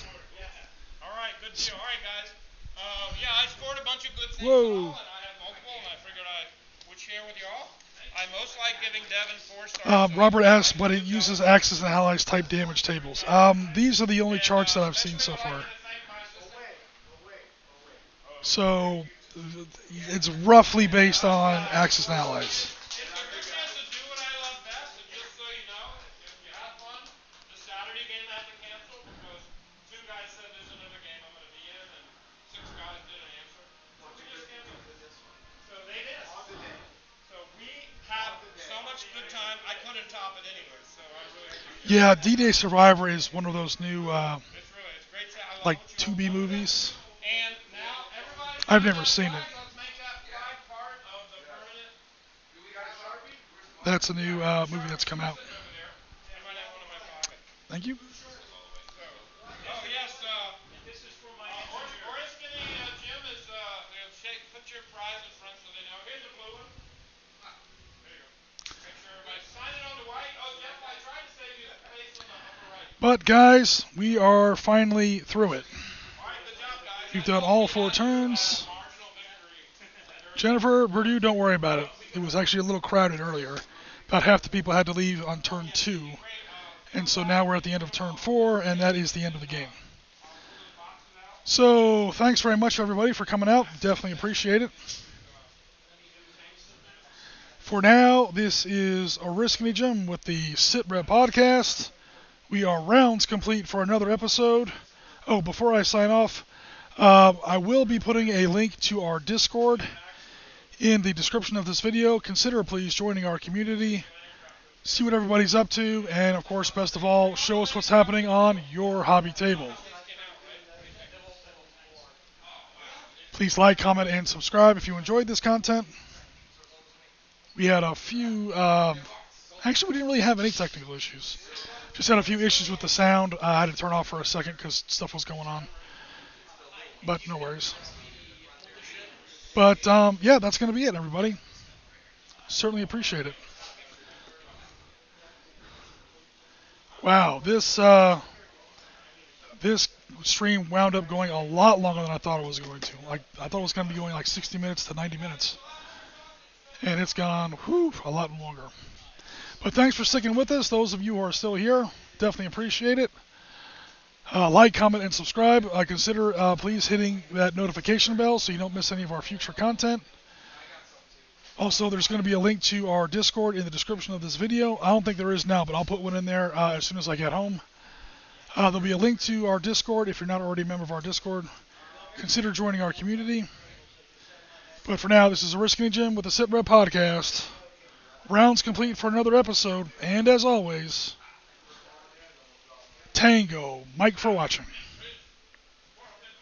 All right, good deal. All right, guys. Yeah, I scored a bunch of good things.
Whoa.
And I had multiple, and I figured I would share with you all. I most like giving Devin 4 stars.
Robert asks, but it uses Axis and Allies type damage tables. These are the only charts that I've seen so far. So it's roughly based on Axis and Allies.
It's a good chance to do what I love best, and just so you know, if you have fun, the Saturday game had to cancel because 2 guys said there's another game I'm going to be in, and 6 guys didn't answer. So they did. So we have so much good time, I couldn't top it anyway, so I really appreciate
Yeah, D-Day Survivor is one of those new,
it's great to I love
like,
what you
2B movies.
And now everybody,
I've never seen it.
let's make that flag part of the permanent.
That's a new movie that's come out.
I might have one in my pocket.
Thank you.
Oh yes, this is for my Orange Skinny Jim is put your prize in front so they know. Here's a blue one. There you go. Make sure everybody sign it on the white. Oh Jeff, I tried to save you the face on the upper right.
But, guys, we are finally through it.
All right, good job, guys.
We've done all 4 turns.
Marginal victory.
Jennifer, Purdue, don't worry about it. It was actually a little crowded earlier. About half the people had to leave on turn 2. And so now we're at the end of turn 4, and that is the end of the game. So, thanks very much, everybody, for coming out. Definitely appreciate it. For now, this is Oriskany Jim with the Sit Rep Podcast. We are rounds complete for another episode. Oh, before I sign off, I will be putting a link to our Discord in the description of this video. Consider please joining our community, see what everybody's up to, and of course, best of all, show us what's happening on your hobby table. Please like, comment, and subscribe if you enjoyed this content. We had a few, actually we didn't really have any technical issues. Just had a few issues with the sound. I had to turn off for a second because stuff was going on. But no worries. But yeah, that's going to be it, everybody. Certainly appreciate it. Wow, this stream wound up going a lot longer than I thought it was going to. Like I thought it was going to be going like 60 minutes to 90 minutes. And it's gone a lot longer. But thanks for sticking with us. Those of you who are still here, definitely appreciate it. Like, comment, and subscribe. Consider please hitting that notification bell so you don't miss any of our future content. Also, there's going to be a link to our Discord in the description of this video. I don't think there is now, but I'll put one in there as soon as I get home. There'll be a link to our Discord if you're not already a member of our Discord. Consider joining our community. But for now, this is Oriskany Jim with the Sit Rep Podcast. Rounds complete for another episode, and as always, Tango. Mike for watching.